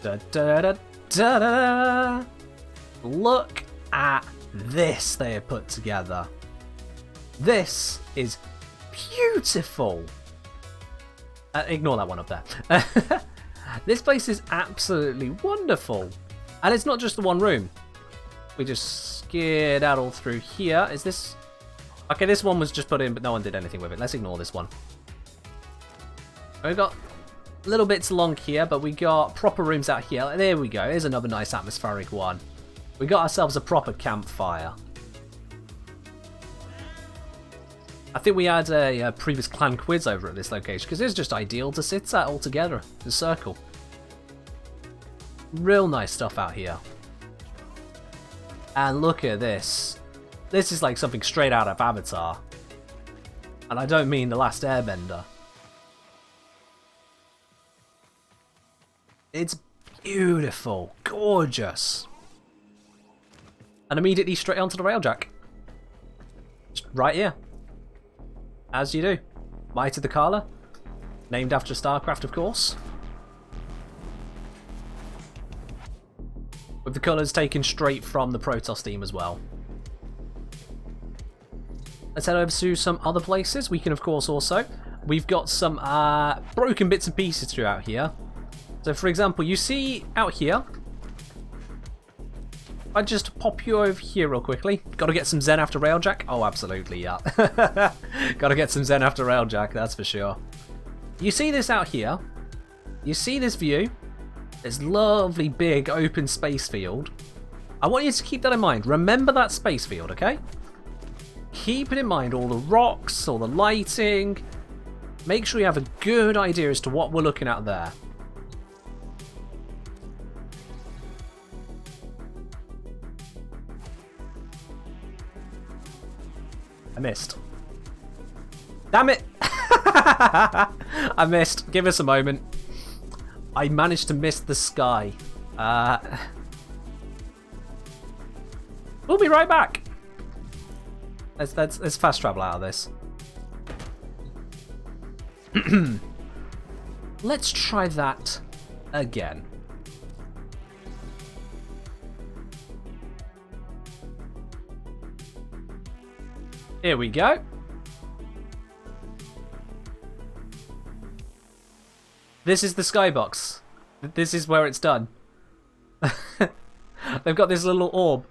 Da, da, da, da, da. Look at this they have put together. This is beautiful. Ignore that one up there. This place is absolutely wonderful. And it's not just the one room. We just skid out all through here. Is this... Okay, this one was just put in, but no one did anything with it. Let's ignore this one. We've got little bits along here, but we got proper rooms out here. There we go. Here's another nice atmospheric one. We got ourselves a proper campfire. I think we had a previous clan quiz over at this location, because it's just ideal to sit at all together in a circle. Real nice stuff out here. And look at this. This is like something straight out of Avatar. And I don't mean The Last Airbender. It's beautiful, gorgeous. And immediately straight onto the railjack. Just right here. As you do. Might of the Kala. Named after StarCraft, of course. With the colours taken straight from the Protoss theme as well. Let's head over to some other places. We can, of course, also... We've got some broken bits and pieces throughout here. So, for example, you see out here... I just pop you over here real quickly. Got to get some Zen after Railjack? Oh, absolutely, yeah. Got to get some Zen after Railjack, that's for sure. You see this out here. You see this view. This lovely big open space field. I want you to keep that in mind. Remember that space field, okay? Keep it in mind. All the rocks, all the lighting. make sure you have a good idea as to what we're looking at there. I missed. Damn it! I missed. Give us a moment. I managed to miss the sky. We'll be right back. Let's fast travel out of this. Let's try that again. Here we go. This is the skybox. This is where it's done. They've got this little orb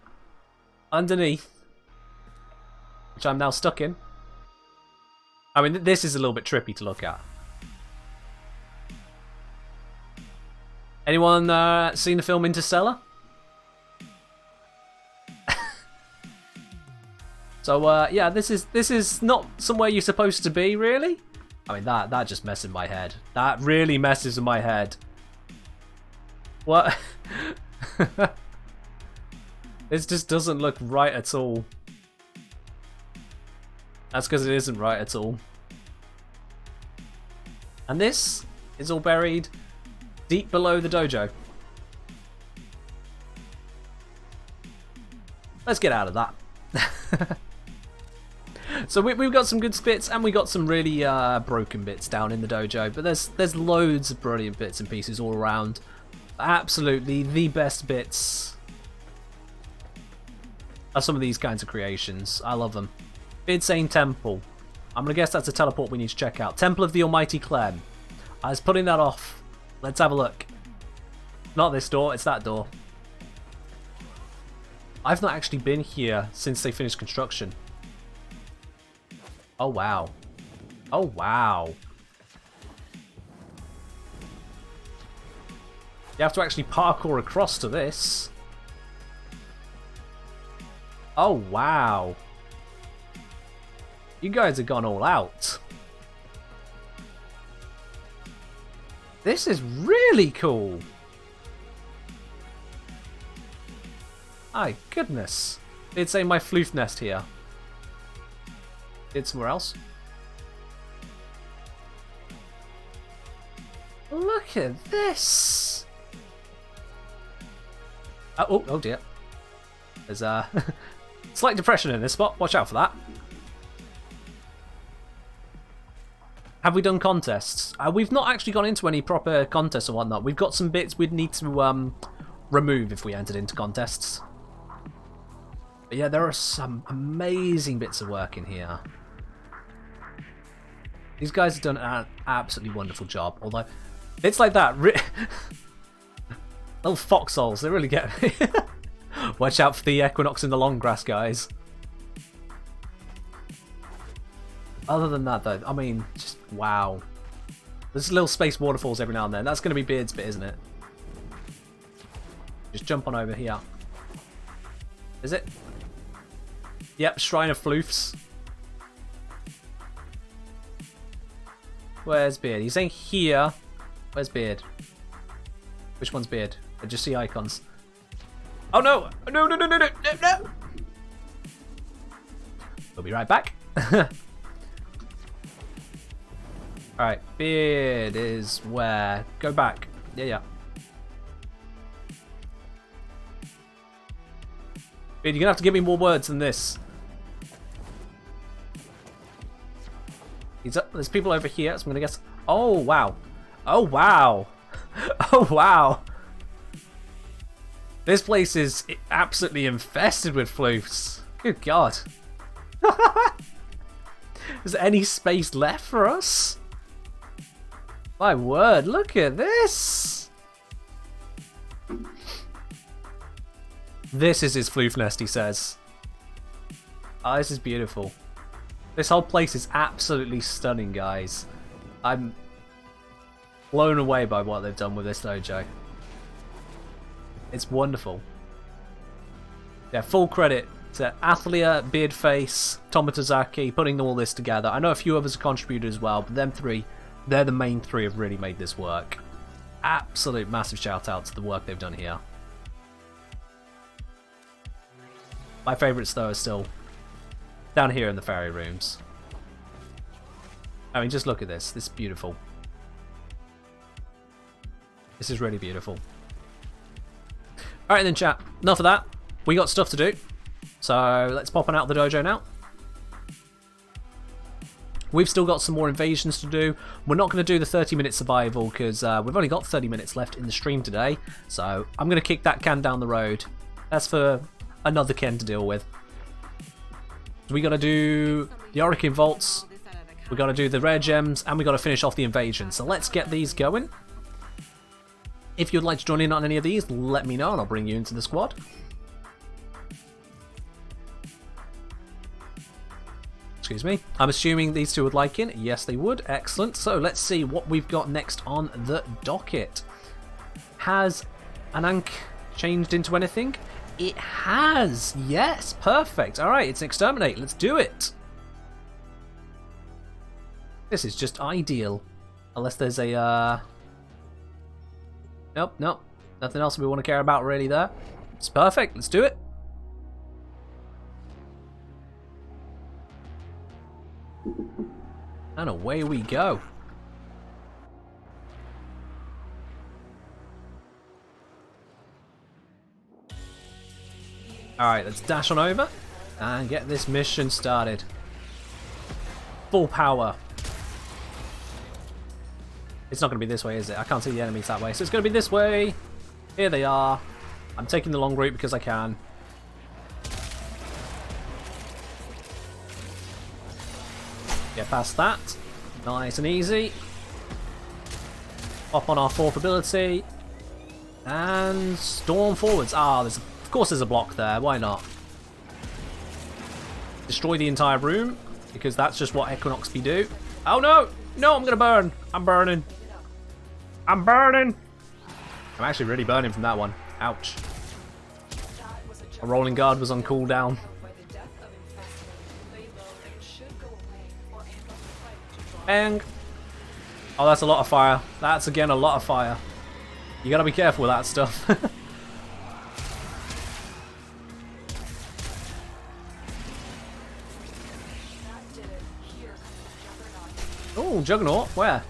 underneath, which I'm now stuck in. I mean, this is a little bit trippy to look at. Anyone seen the film Interstellar? So yeah, this is not somewhere you're supposed to be, really. I mean, that just messes my head. That really messes with my head. What? This just doesn't look right at all. That's because it isn't right at all. And this is all buried deep below the dojo. Let's get out of that. So we've got some good bits, and we got some really broken bits down in the dojo. But there's loads of brilliant bits and pieces all around. Absolutely the best bits are some of these kinds of creations. I love them. Beardsane Temple. I'm gonna guess that's a teleport we need to check out. Temple of the Almighty Clem. I was putting that off. Let's have a look. Not this door, it's that door. I've not actually been here since they finished construction. Oh wow. Oh wow. You have to actually parkour across to this. Oh wow. You guys have gone all out. This is really cool. My goodness. It'd say my floof nest here. It's somewhere else. Look at this. Oh dear. There's a slight depression in this spot. Watch out for that. Have we done contests? We've not actually gone into any proper contests or whatnot. We've got some bits we'd need to remove if we entered into contests. But yeah, there are some amazing bits of work in here. These guys have done an absolutely wonderful job. Although, bits like that, little foxholes, they really get me. Watch out for the equinox in the long grass, guys. Other than that, though, I mean, just wow. There's little space waterfalls every now and then. That's going to be Beard's bit, isn't it? Just jump on over here. Is it? Yep, Shrine of Floofs. Where's Beard? He's saying here. Where's Beard? Which one's Beard? I just see icons. Oh no! No, no, no, no, no, no, no! We'll be right back. Alright, Beard is where? Go back. Yeah. Beard, you're gonna have to give me more words than this. He's up. There's people over here, so I'm gonna guess. Oh wow! Oh wow! Oh wow! This place is absolutely infested with floofs. Good God! Is there any space left for us? My word! Look at this! This is his floof nest, he says. Oh, this is beautiful. This whole place is absolutely stunning, guys. I'm blown away by what they've done with this dojo. It's wonderful. Yeah, full credit So Athlia, Beardface, Tomatozaki, putting all this together. I know a few others have contributed as well, but them three, they're the main three have really made this work. Absolute massive shout out to the work they've done here. My favourites though are still down here in the fairy rooms. I mean, just look at this. This is beautiful. This is really beautiful. Alright then chat, enough of that. We got stuff to do. So let's pop on out the dojo now. We've still got some more invasions to do. We're not going to do the 30-minute survival because we've only got 30 minutes left in the stream today. So I'm going to kick that can down the road. That's for another Ken to deal with. We got to do the Orichin Vaults. We got to do the rare gems, and we got to finish off the invasion. So let's get these going. If you'd like to join in on any of these, let me know and I'll bring you into the squad. Excuse me. I'm assuming these two would like in. Yes, they would. Excellent. So let's see what we've got next on the docket. Has Anank changed into anything? It has. Yes, perfect. All right, it's an exterminate. Let's do it. This is just ideal. Unless there's a... Nope, nope. Nothing else we want to care about really there. It's perfect. Let's do it. And away we go. Alright, let's dash on over and get this mission started. Full power. It's not going to be this way, is it? I can't see the enemies that way, so it's going to be this way. Here they are. I'm taking the long route because I can. Get past that. Nice and easy. Up on our fourth ability. And storm forwards. Ah, of course there's a block there. Why not? Destroy the entire room, because that's just what Equinox be do. Oh no! No, I'm gonna burn! I'm burning. I'm burning! I'm actually really burning from that one. Ouch. A rolling guard was on cooldown. Bang! Oh, that's a lot of fire. That's again a lot of fire. You gotta be careful with that stuff. Oh, Juggernaut, where?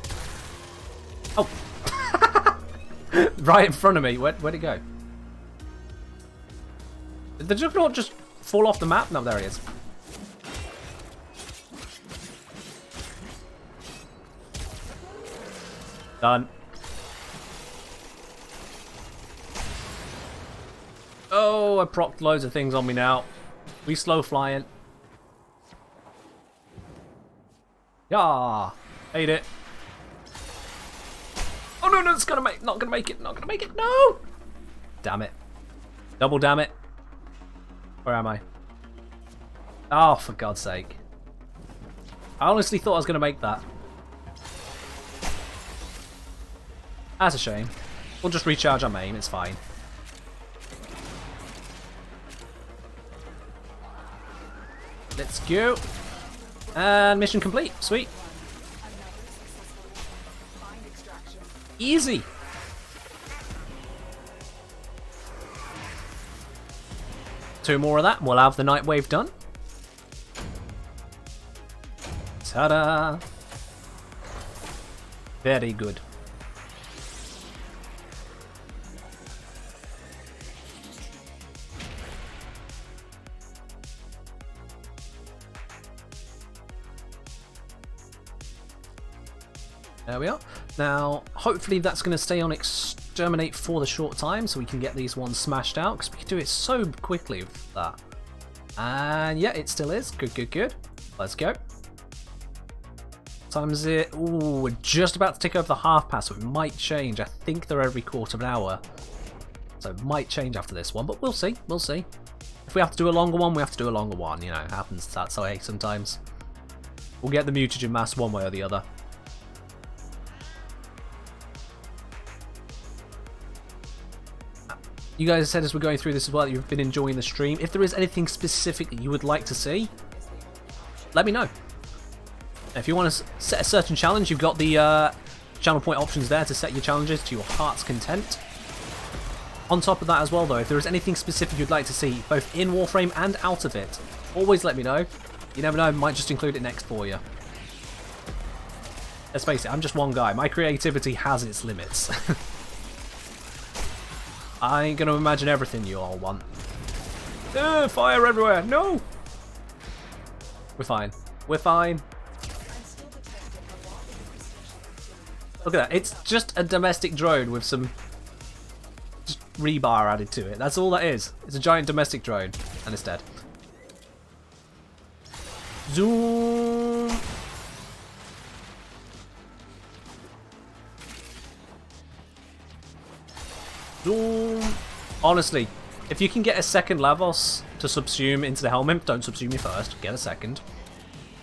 Oh! Right in front of me. Where'd it go? Did the Juggernaut just fall off the map? No, there he is. Done. Oh, I procced loads of things on me now. We slow flying. Yeah, ate it. Oh no, no, it's not gonna make it, no! Damn it. Double damn it. Where am I? Oh, for God's sake. I honestly thought I was gonna make that. That's a shame. We'll just recharge our main, it's fine. Let's go. And mission complete. Sweet. Easy. Two more of that, and we'll have the nightwave done. Ta-da! Very good. There we are. Now, hopefully that's going to stay on exterminate for the short time so we can get these ones smashed out, because we can do it so quickly with that. And yeah, it still is. Good, good, good. Let's go. Time is it? Ooh, we're just about to tick over the half past, so it might change. I think they're every quarter of an hour. So it might change after this one, but we'll see. We'll see. If we have to do a longer one, we have to do a longer one. You know, it happens that way sometimes. We'll get the mutagen mass one way or the other. You guys said as we're going through this as well that you've been enjoying the stream. If there is anything specific that you would like to see, let me know. If you want to set a certain challenge, you've got the channel point options there to set your challenges to your heart's content. On top of that as well though, if there is anything specific you'd like to see, both in Warframe and out of it, always let me know. You never know, I might just include it next for you. Let's face it, I'm just one guy. My creativity has its limits. I ain't gonna imagine everything you all want. Fire everywhere! No! We're fine. We're fine. Look at that. It's just a domestic drone with some just rebar added to it. That's all that is. It's a giant domestic drone. And it's dead. Zoom! Zoom! Honestly, if you can get a second Lavos to subsume into the helmet, don't subsume me first, get a second.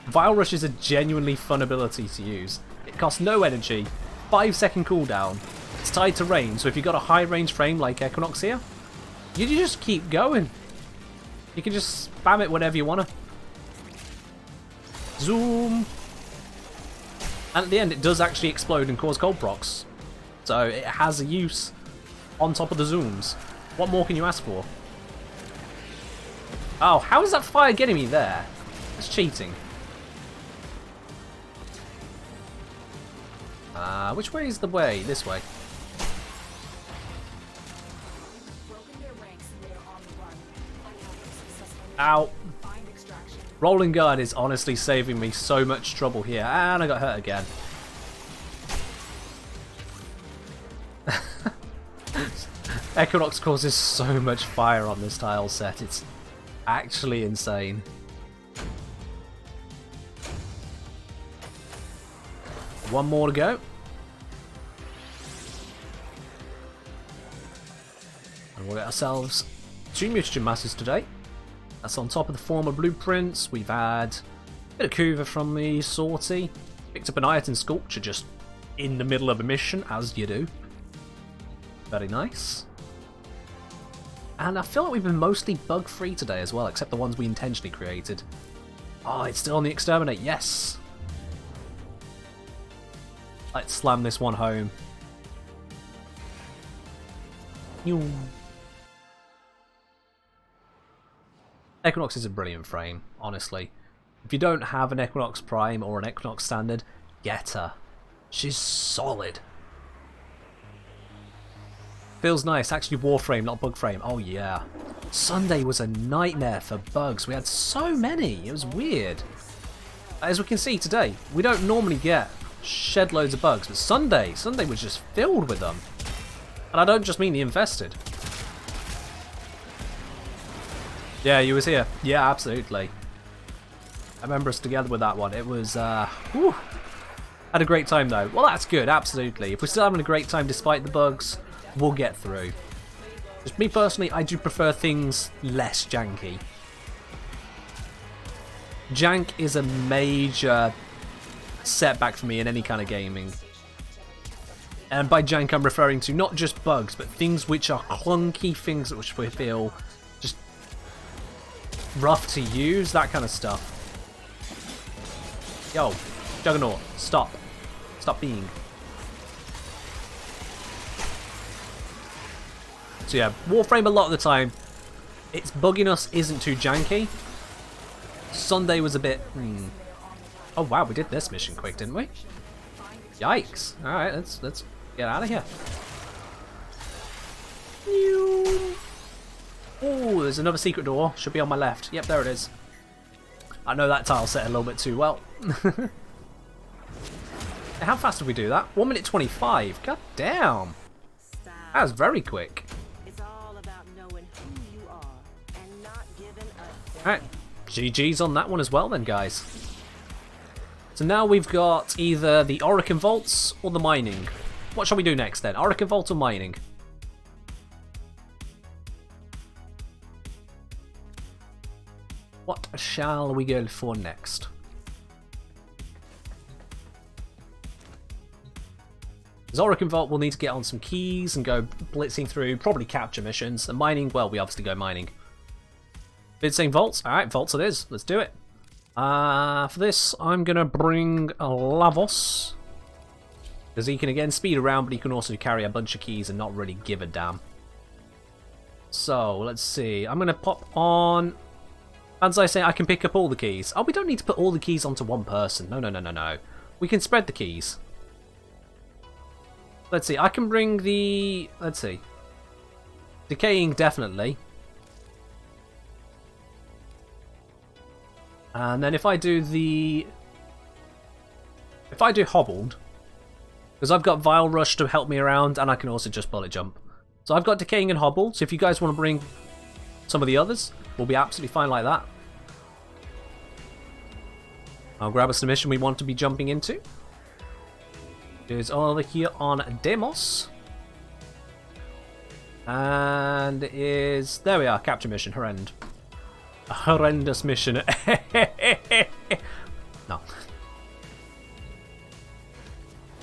Vile Rush is a genuinely fun ability to use. It costs no energy, 5-second cooldown, it's tied to range, so if you've got a high range frame like Equinox here, you just keep going. You can just spam it whenever you want to. Zoom! And at the end it does actually explode and cause cold procs. So it has a use on top of the zooms. What more can you ask for? Oh, how is that fire getting me there? That's cheating. Which way is the way? This way. Ow. Rolling guard is honestly saving me so much trouble here. And I got hurt again. Equinox causes so much fire on this tile set. It's actually insane. One more to go. And we'll get ourselves 2 mutagen masses today. That's on top of the former blueprints. We've had a bit of Kuva from the sortie. Picked up an Iron Sculpture just in the middle of a mission, as you do. Very nice. And I feel like we've been mostly bug-free today as well, except the ones we intentionally created. Oh, it's still on the Exterminate, yes! Let's slam this one home. Equinox is a brilliant frame, honestly. If you don't have an Equinox Prime or an Equinox Standard, get her. She's solid. Feels nice, actually Warframe, not bug frame. Oh yeah. Sunday was a nightmare for bugs. We had so many, it was weird. As we can see today, we don't normally get shed loads of bugs, but Sunday was just filled with them. And I don't just mean the infested. Yeah, you was here. Yeah, absolutely. I remember us together with that one. It was, whew. Had a great time though. Well, that's good, absolutely. If we're still having a great time despite the bugs, we'll get through. Just me personally, I do prefer things less janky. Jank is a major setback for me in any kind of gaming. And by jank I'm referring to not just bugs, but things which are clunky, things which we feel just rough to use, that kind of stuff. Yo, Juggernaut, stop. Stop being. So yeah, Warframe a lot of the time, its bugginess isn't too janky. Sunday was a bit... Oh wow, we did this mission quick, didn't we? Yikes. Alright, let's get out of here. Oh, there's another secret door. Should be on my left. Yep, there it is. I know that tile set a little bit too well. How fast did we do that? 1 minute 25. God damn. That was very quick. Alright, GG's on that one as well then, guys. So now we've got either the Orokin Vaults or the mining. What shall we do next then? Orokin Vault or mining? What shall we go for next? Zoric and Vault will need to get on some keys and go blitzing through, probably capture missions. And mining, well, we obviously go mining. Bid saying Vaults. Alright, Vaults it is. Let's do it. For this, I'm going to bring Lavos. Because he can again speed around, but he can also carry a bunch of keys and not really give a damn. So, let's see. I'm going to pop on... As I say, I can pick up all the keys. Oh, we don't need to put all the keys onto one person. No, no, no, no, no. We can spread the keys. Let's see, I can bring the... Let's see. Decaying, definitely. And then if I do the... If I do Hobbled, because I've got Vile Rush to help me around, and I can also just bullet jump. So I've got Decaying and Hobbled, so if you guys want to bring some of the others, we'll be absolutely fine like that. I'll grab a submission we want to be jumping into. Is over here on Demos. And is... There we are, capture mission, a horrendous mission. No.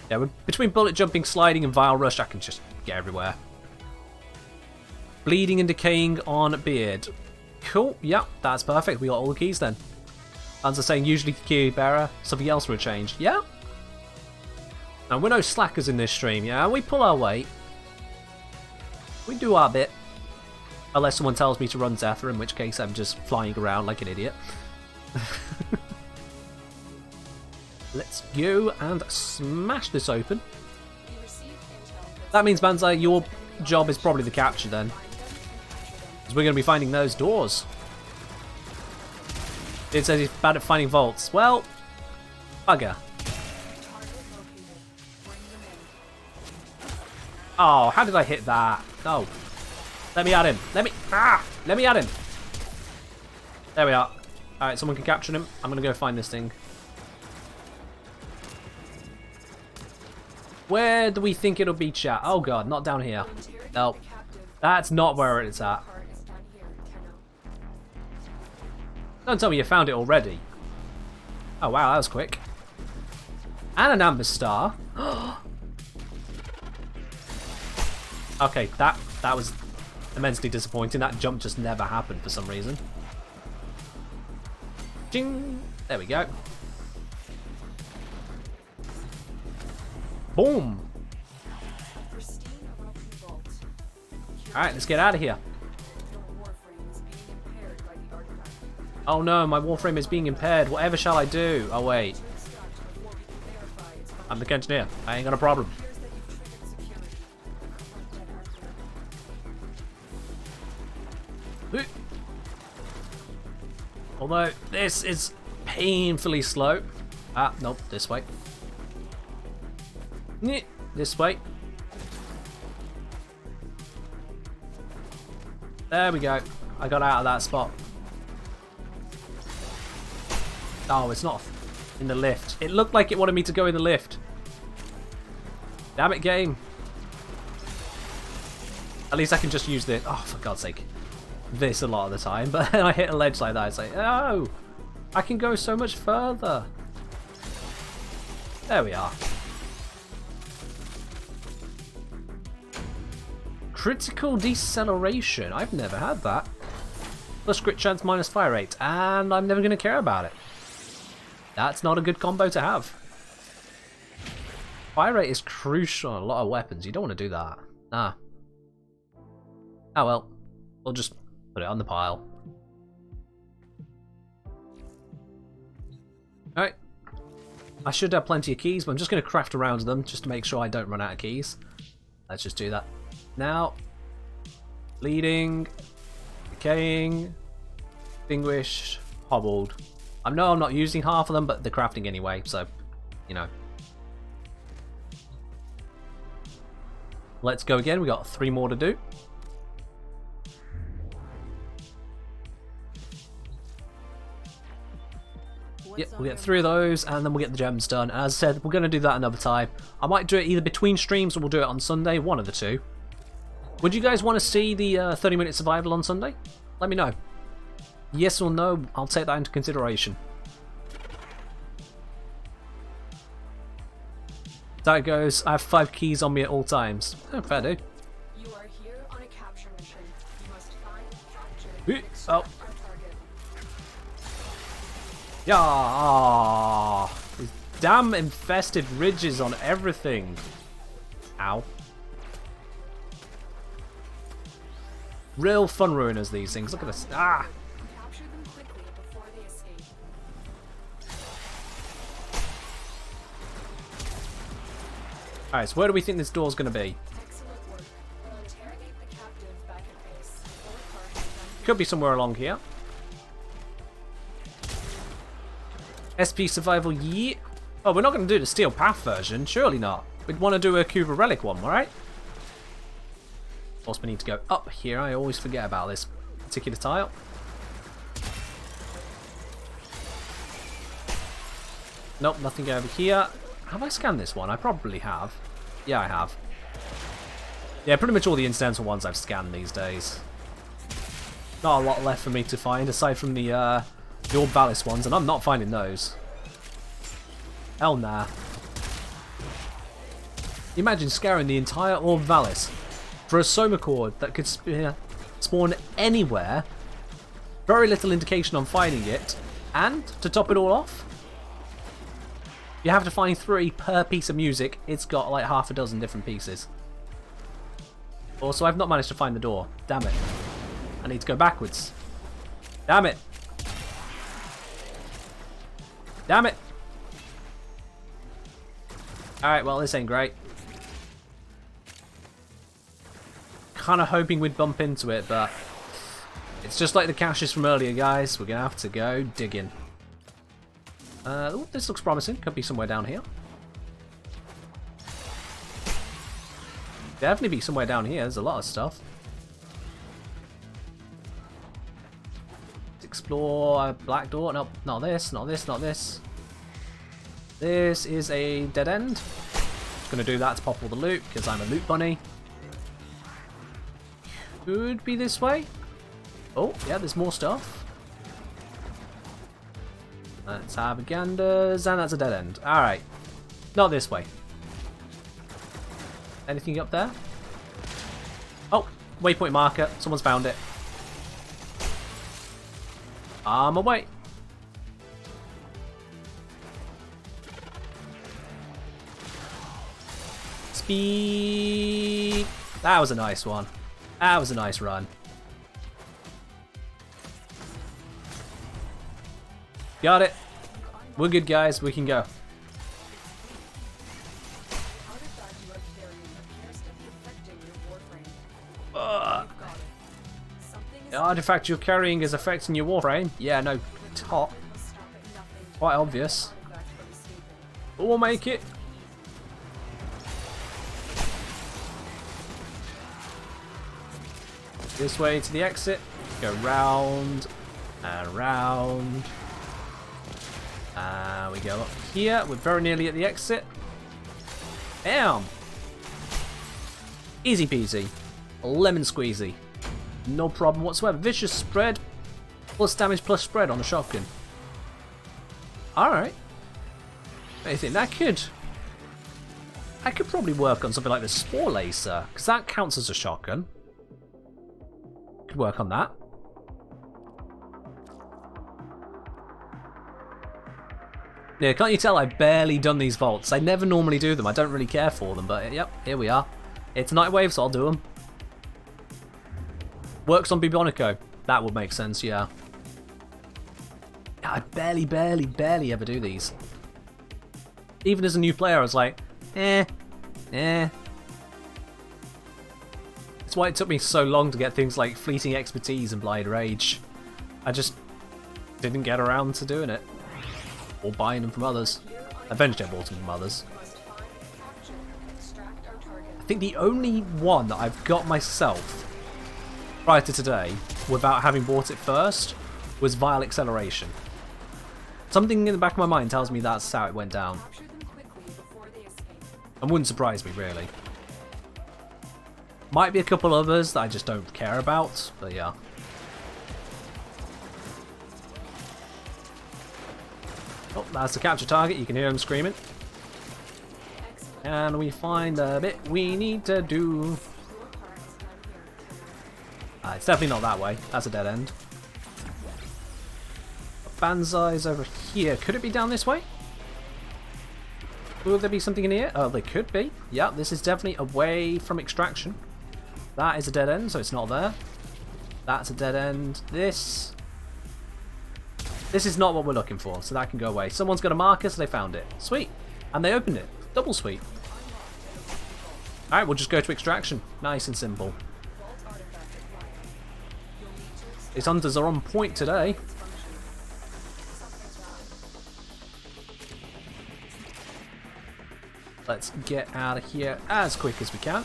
Yeah, between bullet jumping, sliding, and Vile Rush, I can just get everywhere. Bleeding and Decaying on Beard. Cool, yeah, that's perfect. We got all the keys then. As I saying, usually key bearer, something else would change. Yeah. Now, we're no slackers in this stream, yeah? We pull our weight. We do our bit. Unless someone tells me to run Zephyr, in which case I'm just flying around like an idiot. Let's go and smash this open. That means, Banzai, your job is probably the capture then. Because we're going to be finding those doors. It says he's bad at finding vaults. Well, bugger. Oh, how did I hit that? No. Let me at him. Let me at him. There we are. Alright, someone can capture him. I'm going to go find this thing. Where do we think it'll be, chat? Oh god, not down here. No. That's not where it's at. Don't tell me you found it already. Oh wow, that was quick. And an Amber Star. Okay, that was immensely disappointing. That jump just never happened for some reason. Ding! There we go. Boom! Alright, let's get out of here. Oh no, my Warframe is being impaired. Whatever shall I do? Oh wait. I'm the engineer. I ain't got a problem. Although, this is painfully slow. Ah, nope, this way. This way. There we go. I got out of that spot. Oh, it's not in the lift. It looked like it wanted me to go in the lift. Damn it, game. At least I can just use this. Oh, for God's sake. This a lot of the time. But then I hit a ledge like that. It's like, oh, I can go so much further. There we are. Critical deceleration. I've never had that. Plus crit chance minus fire rate. And I'm never going to care about it. That's not a good combo to have. Fire rate is crucial on a lot of weapons. You don't want to do that. Nah. Oh well. We'll just put it on the pile. Alright. I should have plenty of keys, but I'm just going to craft around them just to make sure I don't run out of keys. Let's just do that. Now. Bleeding. Decaying. Extinguished. Hobbled. I know I'm not using half of them, but they're crafting anyway, so, you know. Let's go again. We got 3 more to do. Yep, we'll get 3 of those, and then we'll get the gems done. As I said, we're going to do that another time. I might do it either between streams or we'll do it on Sunday, one of the two. Would you guys want to see the 30-minute survival on Sunday? Let me know. Yes or no, I'll take that into consideration. That goes. I have 5 keys on me at all times. Oh, fair do. You are here on a capture mission. You must find, capture, Ooh, and extract oh. our target. Yeah. Ah, these damn infested ridges on everything. Ow. Real fun ruiners, these things. Look at this. Ah. Capture them quickly before they escape. Alright, so where do we think this door's going to be? Excellent work. Interrogate the captive back at base. All parties on Could be somewhere along here. SP survival, yeet. Oh, we're not going to do the Steel Path version. Surely not. We'd want to do a Kuva Relic one, right? Of course, we need to go up here. I always forget about this particular tile. Nope, nothing over here. Have I scanned this one? I probably have. Yeah, I have. Yeah, pretty much all the incidental ones I've scanned these days. Not a lot left for me to find, aside from the Orb Valis ones, and I'm not finding those. Hell nah. Imagine scouring the entire Orb Valis for a Soma Cord that could spawn anywhere, very little indication on finding it, and, to top it all off, you have to find 3 per piece of music. It's got like half a dozen different pieces. Also, I've not managed to find the door. Damn it. I need to go backwards. Damn it. Damn it. Alright, well, this ain't great. Kind of hoping we'd bump into it, but it's just like the caches from earlier, guys. We're going to have to go digging. Ooh, this looks promising. Could be somewhere down here. Definitely be somewhere down here. There's a lot of stuff. Let's explore a black door. Nope, not this, not this, not this. This is a dead end. Just going to do that to pop all the loot, because I'm a loot bunny. Could be this way. Oh, yeah, there's more stuff. Let's have a ganders, and that's a dead end. Alright. Not this way. Anything up there? Oh, waypoint marker. Someone's found it. I'm away. Speed. That was a nice one. That was a nice run. Got it. We're good, guys. We can go. artifact you are carrying appears to be affecting your Warframe. You've got it. Something is The artifact you're carrying is affecting your Warframe. Yeah, no, top. must stop at nothing to Quite prevent obvious. the artifact from escaping. But we'll make it. This way to the exit. Go round and round. We go up here. We're very nearly at the exit. Bam! Easy peasy. Lemon squeezy. No problem whatsoever. Vicious spread. Plus damage plus spread on the shotgun. Alright. I think that could... I could probably work on something like the Spore Lacer, because that counts as a shotgun. Could work on that. Yeah, can't you tell I've barely done these vaults? I never normally do them. I don't really care for them, but yep, here we are. It's nightwave, so I'll do them. Works on Bubonico. That would make sense, yeah. I barely ever do these. Even as a new player, I was like, eh. That's why it took me so long to get things like Fleeting Expertise and Blind Rage. I just didn't get around to doing it. Or buying them from others. Eventually I bought them from others. Must find, capture, and extract our target. I think the only one that I've got myself prior to today, without having bought it first, was Vile Acceleration. Something in the back of my mind tells me that's how it went down. Capture them quickly before they escape. And wouldn't surprise me, really. Might be a couple others that I just don't care about, but yeah. Oh, that's the capture target. You can hear him screaming. Excellent And we find the bit we need to do. It's definitely not that way. That's a dead end. Banzai's over here. Could it be down this way? Will there be something in here? Oh, there could be. Yeah, this is definitely away from extraction. That is a dead end, so it's not there. That's a dead end. This is not what we're looking for, so that can go away. Someone's got a marker, so they found it. Sweet. And they opened it. Double sweet. Alright, we'll just go to extraction. Nice and simple. These hunters are on point today. Let's get out of here as quick as we can.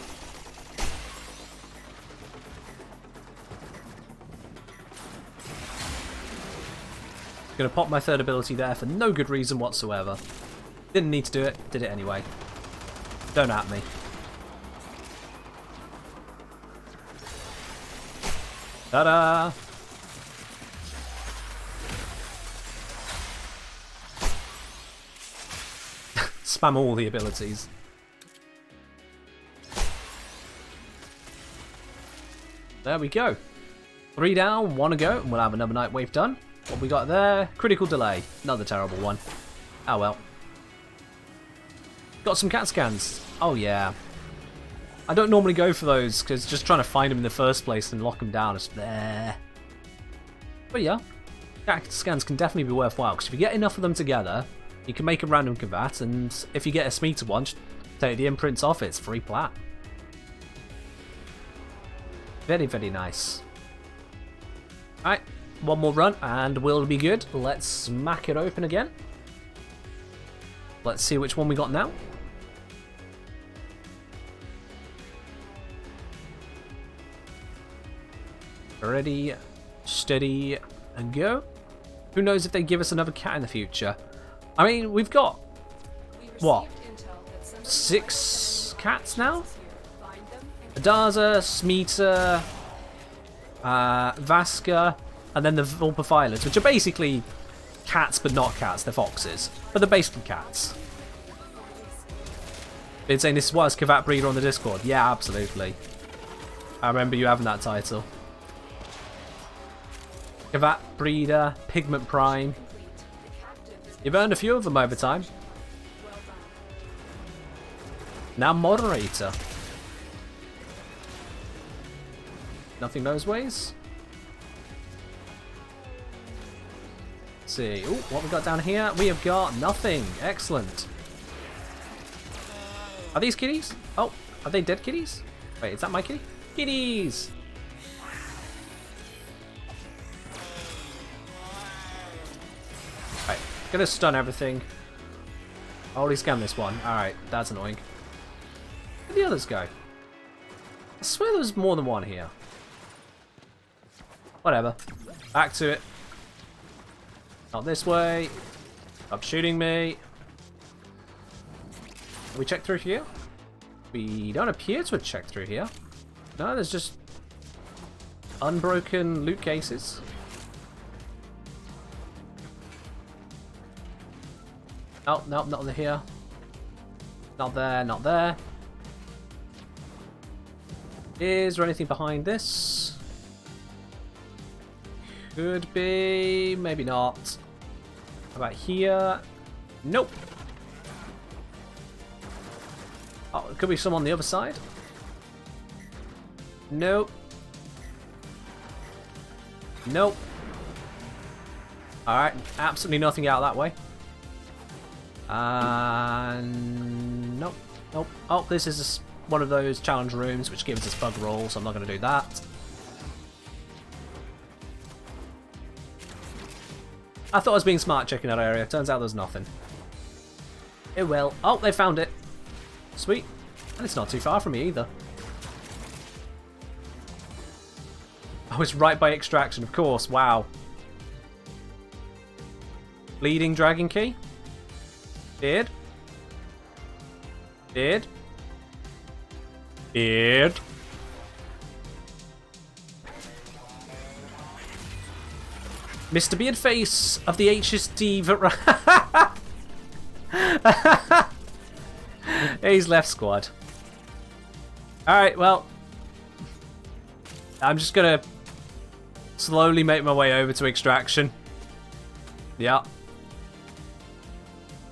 Gonna pop my third ability there for no good reason whatsoever. Didn't need to do it, did it anyway. Don't at me. Ta-da! Spam all the abilities. There we go. 3 down, 1 to go, and we'll have another nightwave done. What we got there? Critical delay. Another terrible one. Oh well. Got some cat scans. Oh yeah. I don't normally go for those because just trying to find them in the first place and lock them down is there. But yeah, cat scans can definitely be worthwhile because if you get enough of them together, you can make a random combat, and if you get a Smeeter one, just take the imprints off it. It's free plat. Very, very nice. Alright, one more run and we'll be good. Let's smack it open again. Let's see which one we got now. Ready, steady, and go. Who knows if they give us another cat in the future? I mean, we've got, what, 6 cats now? Adaza, Smeeter, Vaska, and then the Vulpifilers, which are basically cats but not cats, they're foxes. But they're basically cats. Been saying this was Kavat Breeder on the Discord. Yeah, absolutely. I remember you having that title. Kavat Breeder, Pigment Prime. You've earned a few of them over time. Now Moderator. Nothing those ways. Let's see. Ooh, what we got down here? We have got nothing. Excellent. Are these kitties? Oh, are they dead kitties? Wait, is that my kitty? Kitties! Right, gonna stun everything. I already scanned this one. Alright, that's annoying. Where'd the others go? I swear there's more than one here. Whatever. Back to it. Not this way. Stop shooting me. Have we checked through here? We don't appear to have checked through here. No, there's just unbroken loot cases. Oh, no, not here. Not there, not there. Is there anything behind this? Could be, maybe not. How about here? Nope. Oh, it could be some on the other side. Nope. Nope. Alright, absolutely nothing out that way. Nope. Nope. Oh, this is one of those challenge rooms which gives us bug roll, so I'm not going to do that. I thought I was being smart checking that area. Turns out there's nothing. It will. Oh, they found it. Sweet. And it's not too far from me either. Oh, it's right by extraction, of course. Wow. Bleeding Dragon Key. Beard. Beard. Beard. Mr. Beardface of the HSD He's left squad. Alright, well. I'm just gonna slowly make my way over to extraction. Yeah.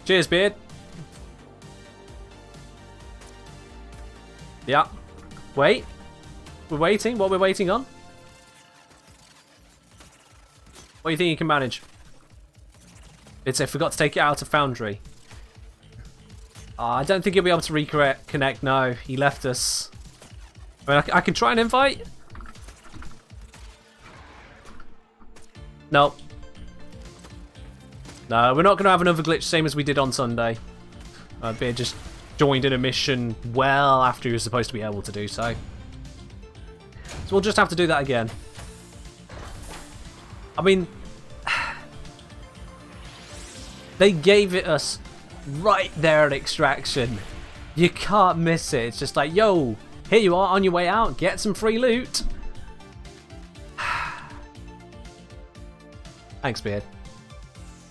Cheers, Beard. Yeah. Wait. We're waiting? What we're waiting on? What do you think you can manage? It's I forgot to take it out of Foundry. I don't think he'll be able to reconnect. No, he left us. I mean, I can try and invite. Nope. No, we're not going to have another glitch, same as we did on Sunday. Beard just joined in a mission well after he was supposed to be able to do so. So we'll just have to do that again. I mean, they gave it us right there at extraction. You can't miss it. It's just like, yo, here you are on your way out. Get some free loot. Thanks, Beard.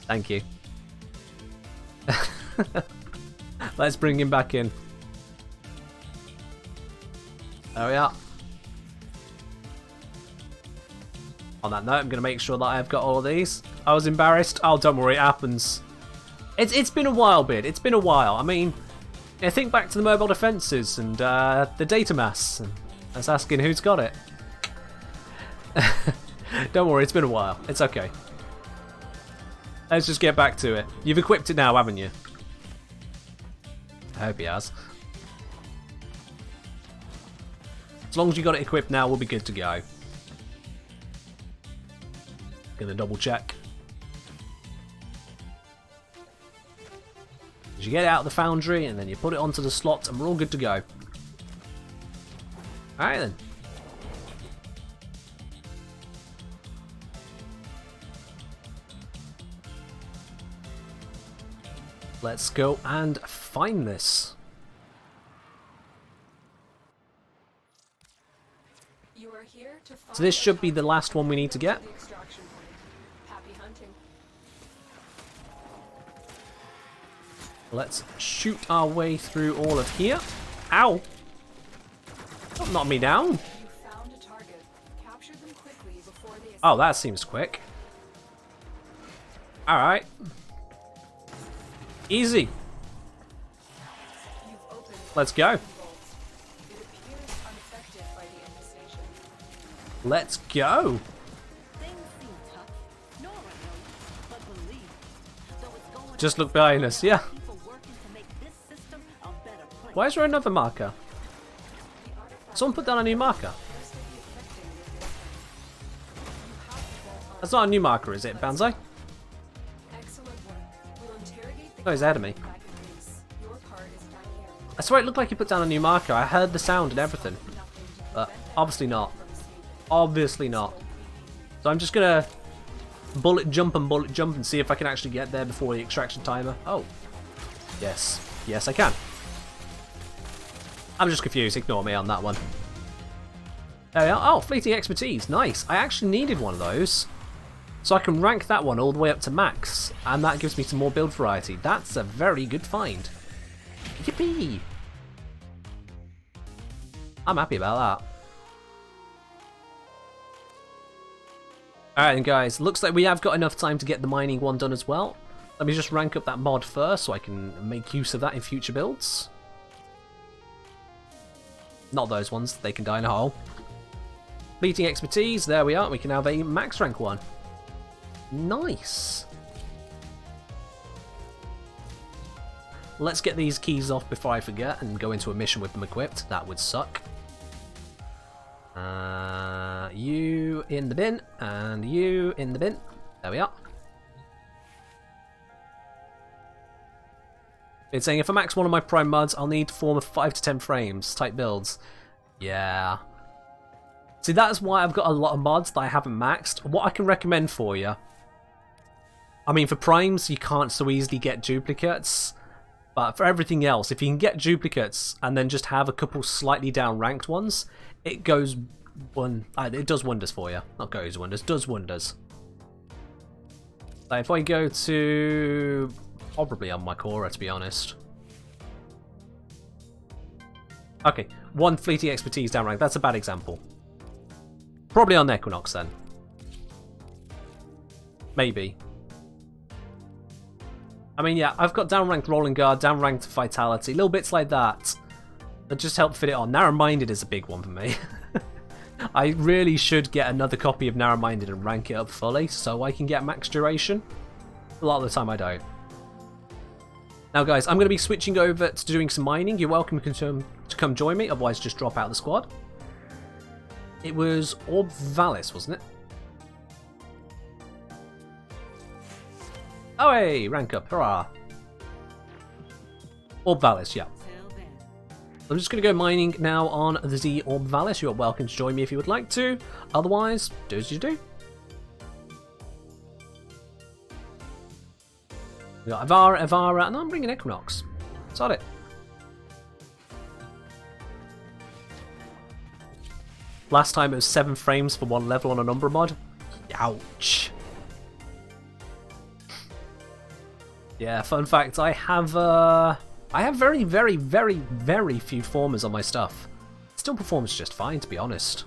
Thank you. Let's bring him back in. There we are. On that note, I'm going to make sure that I've got all these. I was embarrassed. Oh, don't worry, it happens. It's been a while, Beard. It's been a while. I mean, think back to the mobile defences and the data mass. And that's asking who's got it. Don't worry, it's been a while. It's okay. Let's just get back to it. You've equipped it now, haven't you? I hope he has. As long as you got it equipped now, we'll be good to go. Gonna double check. You get it out of the foundry and then you put it onto the slot and we're all good to go. Alright then. Let's go and find this. You are here to find So this should be the last one we need to get. the extraction point. Happy hunting. Let's shoot our way through all of here. Ow! Don't knock me down. You found a target. Capture them quickly before they Oh, that seems quick. Alright. Easy. You've opened Let's go. the vault. It appears unaffected by the infestation. Let's go. Things seem tough. Nora knows, but believe. So it's going Just look behind us, yeah. people working to make this system a better place. Why is there another marker? Someone put down a new marker. Appears to be affecting your warframe. You have the vault on. That's not a new marker, is it, Banzai? Excellent work. We'll interrogate the Oh, he's ahead of me. back in base. Your part is done here. I swear it looked like he put down a new marker. I heard the sound and everything. Nothing to But prevent obviously not. from escaping. Obviously not. So I'm just gonna bullet jump and see if I can actually get there before the extraction timer. Oh. Yes. Yes, I can. I'm just confused. Ignore me on that one. There we are. Oh, fleeting expertise. Nice. I actually needed one of those. So I can rank that one all the way up to max. And that gives me some more build variety. That's a very good find. Yippee! I'm happy about that. Alright then guys, looks like we have got enough time to get the mining one done as well. Let me just rank up that mod first so I can make use of that in future builds. Not those ones, they can die in a hole. Fleeting expertise, there we are, we can have a max rank one. Nice. Let's get these keys off before I forget and go into a mission with them equipped. That would suck. You in the bin, and you in the bin. There we are. It's saying if I max one of my prime mods, I'll need to form a 5 to 10 frames type builds. Yeah. See, that's why I've got a lot of mods that I haven't maxed. What I can recommend for you, I mean, for primes, you can't so easily get duplicates. But for everything else, if you can get duplicates and then just have a couple slightly down ranked ones, it goes it does wonders for you. Not goes wonders, does wonders. So if I go to probably on my Cora, to be honest. Okay, 1 fleeting expertise down rank. That's a bad example. Probably on Equinox then. Maybe. I mean, yeah, I've got down-ranked Rolling Guard, down-ranked Vitality, little bits like that just help fit it on. Narrow-Minded is a big one for me. I really should get another copy of Narrow-Minded and rank it up fully so I can get max duration. A lot of the time I don't. Now guys, I'm going to be switching over to doing some mining. You're welcome to come join me, otherwise just drop out of the squad. It was Orb Valis, wasn't it? Oh hey, rank up, hurrah. Orb Valis, yeah. I'm just going to go mining now on the Orb Valis. You're welcome to join me if you would like to. Otherwise, do as you do. We got Avara, and I'm bringing Equinox. Sod it. Last time it was 7 frames for 1 level on an Umbra mod. Ouch. Yeah, fun fact, I have very, very, very, very few formers on my stuff. It still performs just fine, to be honest.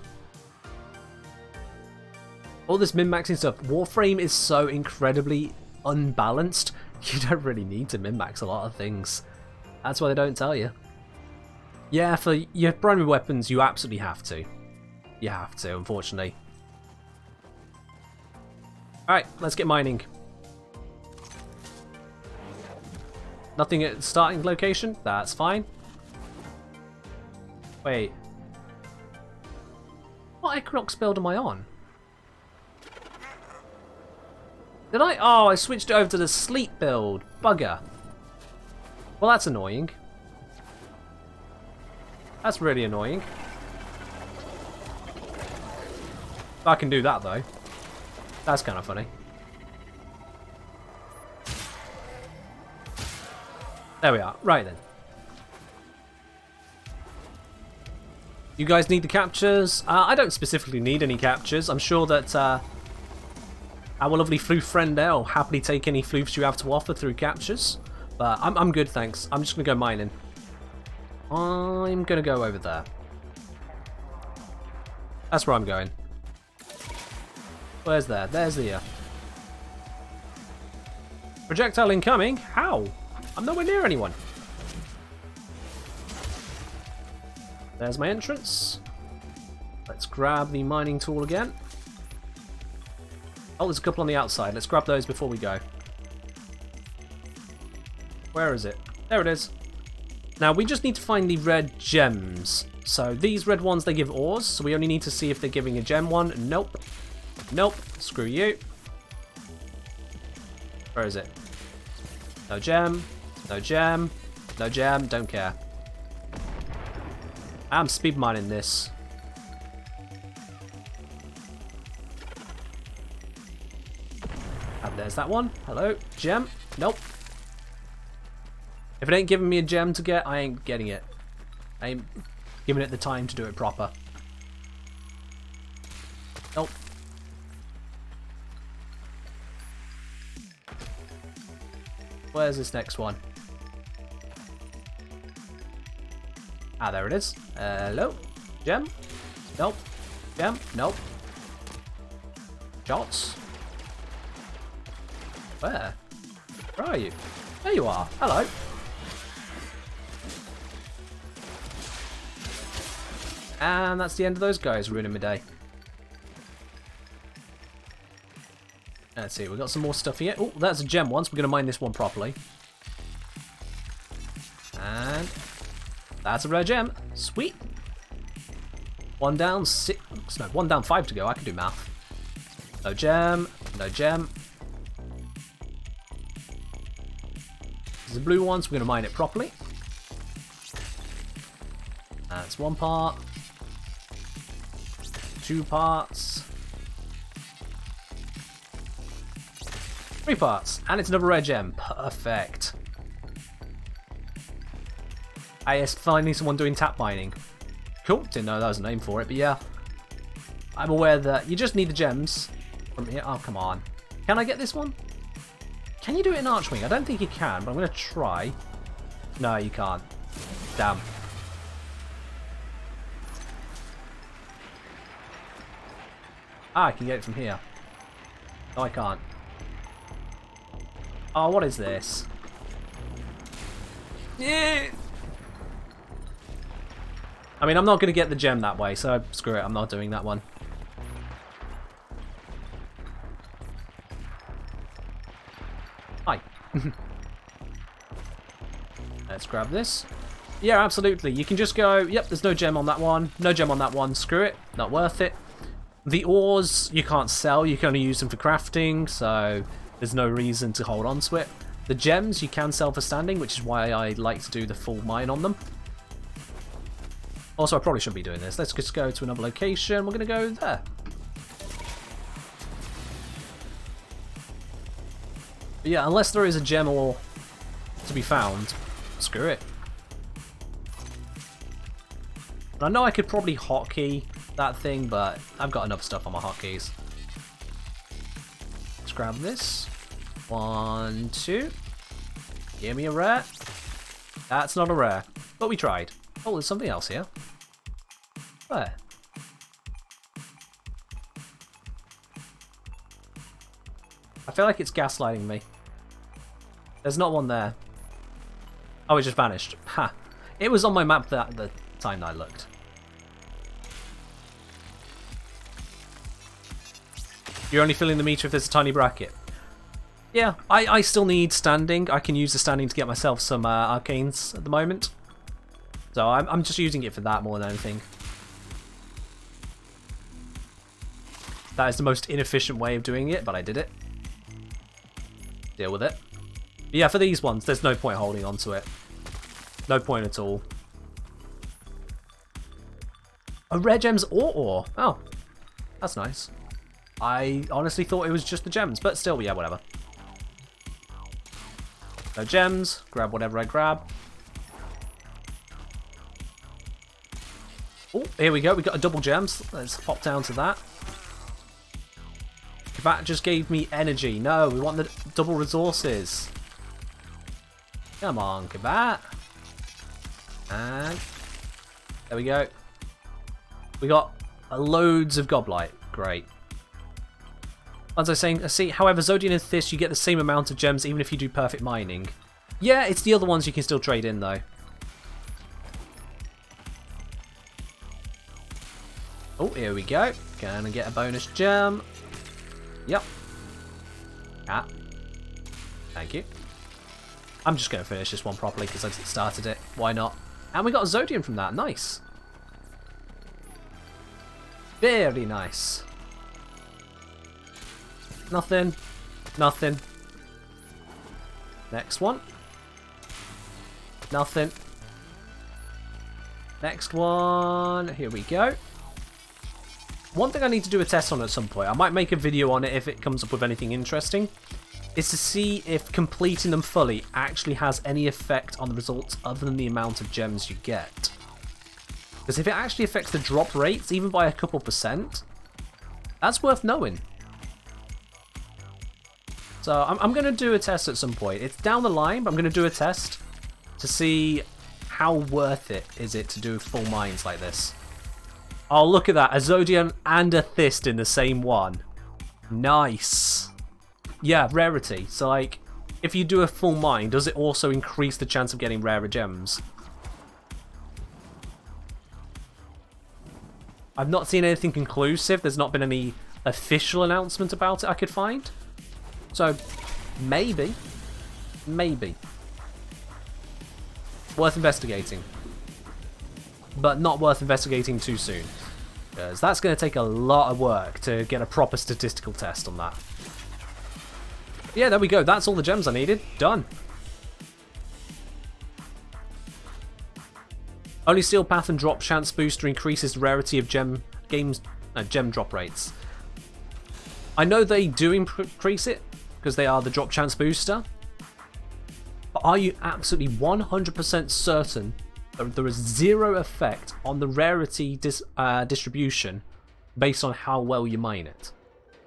All this min-maxing stuff, Warframe is so incredibly unbalanced, you don't really need to min-max a lot of things. That's why they don't tell you. Yeah, for your primary weapons, you absolutely have to. You have to, unfortunately. Alright, let's get mining. Nothing at starting location? That's fine. Wait. What Equinox build am I on? Did I? Oh, I switched over to the sleep build. Bugger. Well, that's annoying. That's really annoying. I can do that, though. That's kind of funny. There we are. Right then. You guys need the captures? I don't specifically need any captures. I'm sure that our lovely floof friend there will happily take any floofs you have to offer through captures. But I'm good, thanks. I'm just going to go mining. I'm going to go over there. That's where I'm going. Where's there? There's the... Projectile incoming? How? I'm nowhere near anyone. There's my entrance. Let's grab the mining tool again. Oh, there's a couple on the outside. Let's grab those before we go. Where is it? There it is. Now, we just need to find the red gems. So, these red ones, they give ores. So, we only need to see if they're giving a gem one. Nope. Nope. Screw you. Where is it? No gem. No gem. No gem. Don't care. I'm speed mining this. And there's that one. Hello. Gem. Nope. If it ain't giving me a gem to get, I ain't getting it. I ain't giving it the time to do it proper. Nope. Where's this next one? Ah, there it is. Hello? Gem? Nope. Gem? Nope. Shots? Where? Where are you? There you are. Hello. And that's the end of those guys ruining my day. Let's see, we've got some more stuff here. Oh, that's a gem one, so we're going to mine this one properly. And that's a rare gem. Sweet. 1 down, 6. No, 1 down, 5 to go. I can do math. No gem. No gem. There's a blue one, so we're going to mine it properly. That's 1 part. 2 parts. 3 parts, and it's another rare gem. Perfect. Ah, yes, finally someone doing tap mining. Cool, didn't know that was a name for it, but yeah. I'm aware that you just need the gems from here. Oh, come on. Can I get this one? Can you do it in Archwing? I don't think you can, but I'm going to try. No, you can't. Damn. Ah, I can get it from here. No, I can't. Oh, what is this? Yeah. I mean, I'm not going to get the gem that way, so screw it. I'm not doing that one. Hi. Let's grab this. Yeah, absolutely. You can just go, yep, there's no gem on that one. No gem on that one. Screw it. Not worth it. The ores, you can't sell. You can only use them for crafting, so there's no reason to hold on to it. The gems, you can sell for standing, which is why I like to do the full mine on them. Also, I probably shouldn't be doing this. Let's just go to another location. We're going to go there. But yeah, unless there is a gem ore to be found, screw it. I know I could probably hotkey that thing, but I've got enough stuff on my hotkeys. Let's grab this. 1, 2. Give me a rare. That's not a rare, but we tried. Oh, there's something else here. Where? I feel like it's gaslighting me. There's not one there. Oh, it just vanished. Ha! It was on my map at the time that I looked. You're only filling the meter if there's a tiny bracket. Yeah, I still need standing. I can use the standing to get myself some arcanes at the moment. So I'm just using it for that more than anything. That is the most inefficient way of doing it, but I did it. Deal with it. But yeah, for these ones, there's no point holding on to it. No point at all. A rare gems ore. Oh, that's nice. I honestly thought it was just the gems, but still, yeah, whatever. No gems. Grab whatever I grab. Oh, here we go. We got a double gems. Let's pop down to that. That just gave me energy. No, we want the double resources. Come on, Kabat. And there we go. We got loads of Goblite. Great. As I was saying, see, however, Zodian and Thys, you get the same amount of gems even if you do perfect mining. Yeah, it's the other ones you can still trade in, though. Oh, here we go. Gonna get a bonus gem. Yep. Ah. Thank you. I'm just going to finish this one properly because I started it. Why not? And we got a Zodian from that. Nice. Very nice. Nothing. Nothing. Next one. Nothing. Next one. Here we go. One thing I need to do a test on at some point, I might make a video on it if it comes up with anything interesting, is to see if completing them fully actually has any effect on the results other than the amount of gems you get. Because if it actually affects the drop rates, even by a couple %, that's worth knowing. So I'm going to do a test at some point. It's down the line, but I'm going to do a test to see how worth it is it to do full mines like this. Oh, look at that. A Zodian and a Thist in the same one. Nice. Yeah, rarity. So, like, if you do a full mine, does it also increase the chance of getting rarer gems? I've not seen anything conclusive. There's not been any official announcement about it I could find. So, maybe. Maybe. Worth investigating. But not worth investigating too soon. Because that's going to take a lot of work to get a proper statistical test on that. Yeah, there we go. That's all the gems I needed. Done. Only Steel Path and Drop Chance Booster increases the rarity of gem drop rates. I know they do increase it because they are the Drop Chance Booster. But are you absolutely 100% certain that there is zero effect on the rarity distribution based on how well you mine it?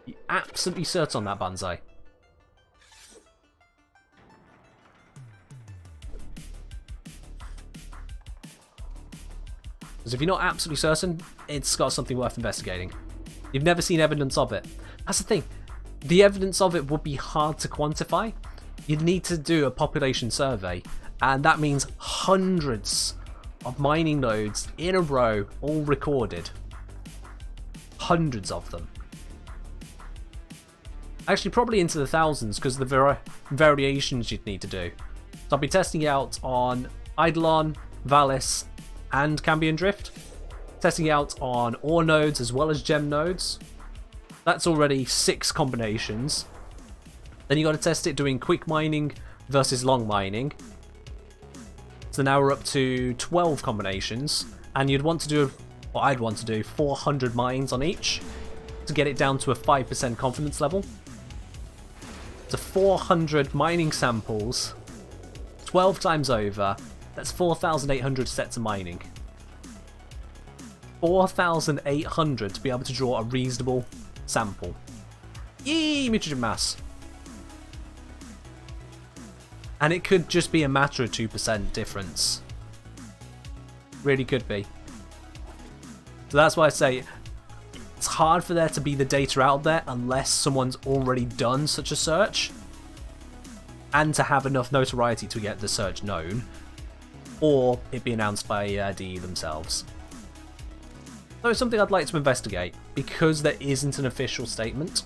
You're absolutely certain on that, Banzai? Because if you're not absolutely certain, it's got something worth investigating. You've never seen evidence of it. That's the thing. The evidence of it would be hard to quantify. You'd need to do a population survey, and that means hundreds of mining nodes in a row, all recorded. Hundreds of them. Actually, probably into the thousands because of the variations you'd need to do. So I'll be testing it out on Eidolon, Valis, and Cambion Drift. Testing it out on ore nodes as well as gem nodes. That's already 6 combinations. Then you got to test it doing quick mining versus long mining. So now we're up to 12 combinations, and you'd want to do, or I'd want to do, 400 mines on each to get it down to a 5% confidence level. So 400 mining samples, 12 times over, that's 4,800 sets of mining. 4,800 to be able to draw a reasonable sample. Yee, mutagen mass. And it could just be a matter of 2% difference. Really could be. So that's why I say it's hard for there to be the data out there unless someone's already done such a search and to have enough notoriety to get the search known, or it be announced by DE themselves. So it's something I'd like to investigate because there isn't an official statement.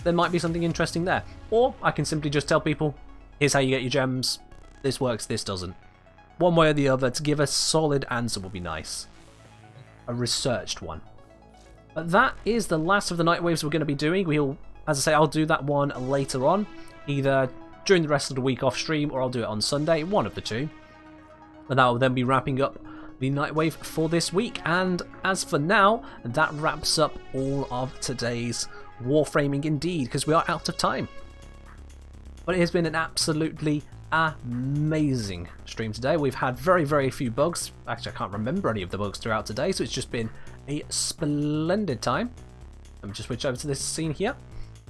There might be something interesting there, or I can simply just tell people, here's how you get your gems, this works, this doesn't. One way or the other, to give a solid answer would be nice. A researched one. But that is the last of the night waves we're going to be doing. We'll, as I say, I'll do that one later on, either during the rest of the week off stream or I'll do it on Sunday, one of the two. And that will then be wrapping up the night wave for this week. And as for now, that wraps up all of today's Warframing indeed, because we are out of time. But it has been an absolutely amazing stream today. We've had very, very few bugs. Actually, I can't remember any of the bugs throughout today, so it's just been a splendid time. Let me just switch over to this scene here.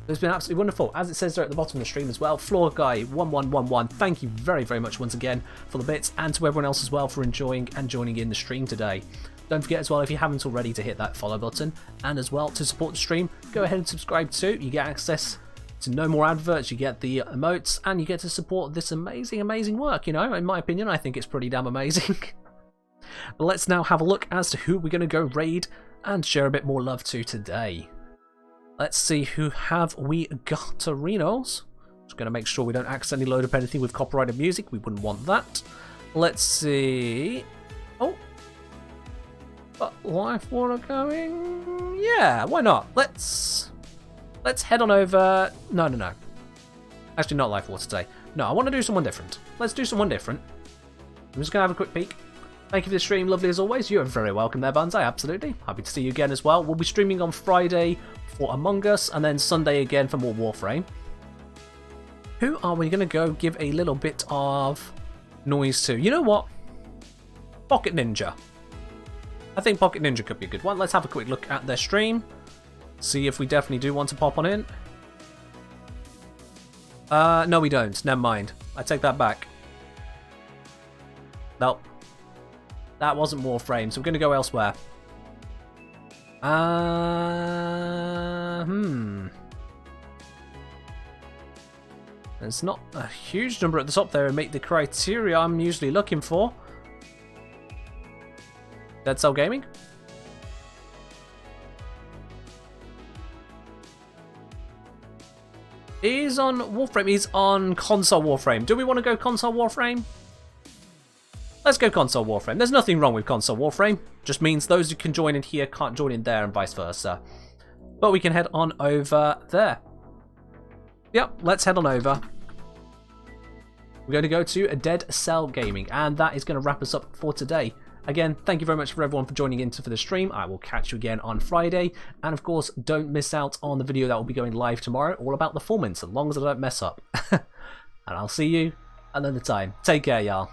It's been absolutely wonderful. As it says there at the bottom of the stream as well, Floor Guy 1111, thank you very, very much once again for the bits, and to everyone else as well for enjoying and joining in the stream today. Don't forget as well, if you haven't already, to hit that follow button, and as well to support the stream, go ahead and subscribe too. You get access to no more adverts, you get the emotes, and you get to support this amazing, amazing work. You know, in my opinion, I think it's pretty damn amazing. But let's now have a look as to who we're going to go raid and share a bit more love to today. Let's see, who have we got? Arenos. Just going to make sure we don't accidentally load up anything with copyrighted music. We wouldn't want that. Let's see. Oh. But life water going? Yeah, why not? Let's head on over. No. Actually, not life water today. No, I want to do someone different. Let's do someone different. I'm just going to have a quick peek. Thank you for the stream, lovely as always. You're very welcome there, Banzai, absolutely. Happy to see you again as well. We'll be streaming on Friday for Among Us, and then Sunday again for more Warframe. Who are we going to go give a little bit of noise to? You know what? Pocket Ninja. I think Pocket Ninja could be a good one. Let's have a quick look at their stream. See if we definitely do want to pop on in. No we don't. Never mind. I take that back. Nope. That wasn't Warframe, so we're going to go elsewhere. There's not a huge number at the top there and meet the criteria I'm usually looking for. Dead Cell Gaming? He's on Warframe. He's on console Warframe. Do we want to go console Warframe? Let's go console Warframe. There's nothing wrong with console Warframe. Just means those who can join in here can't join in there and vice versa. But we can head on over there. Yep, let's head on over. We're going to go to Dead Cell Gaming, and that is going to wrap us up for today. Again, thank you very much for everyone for joining in for the stream. I will catch you again on Friday. And of course, don't miss out on the video that will be going live tomorrow, all about the Fullments, as long as I don't mess up. And I'll see you another time. Take care, y'all.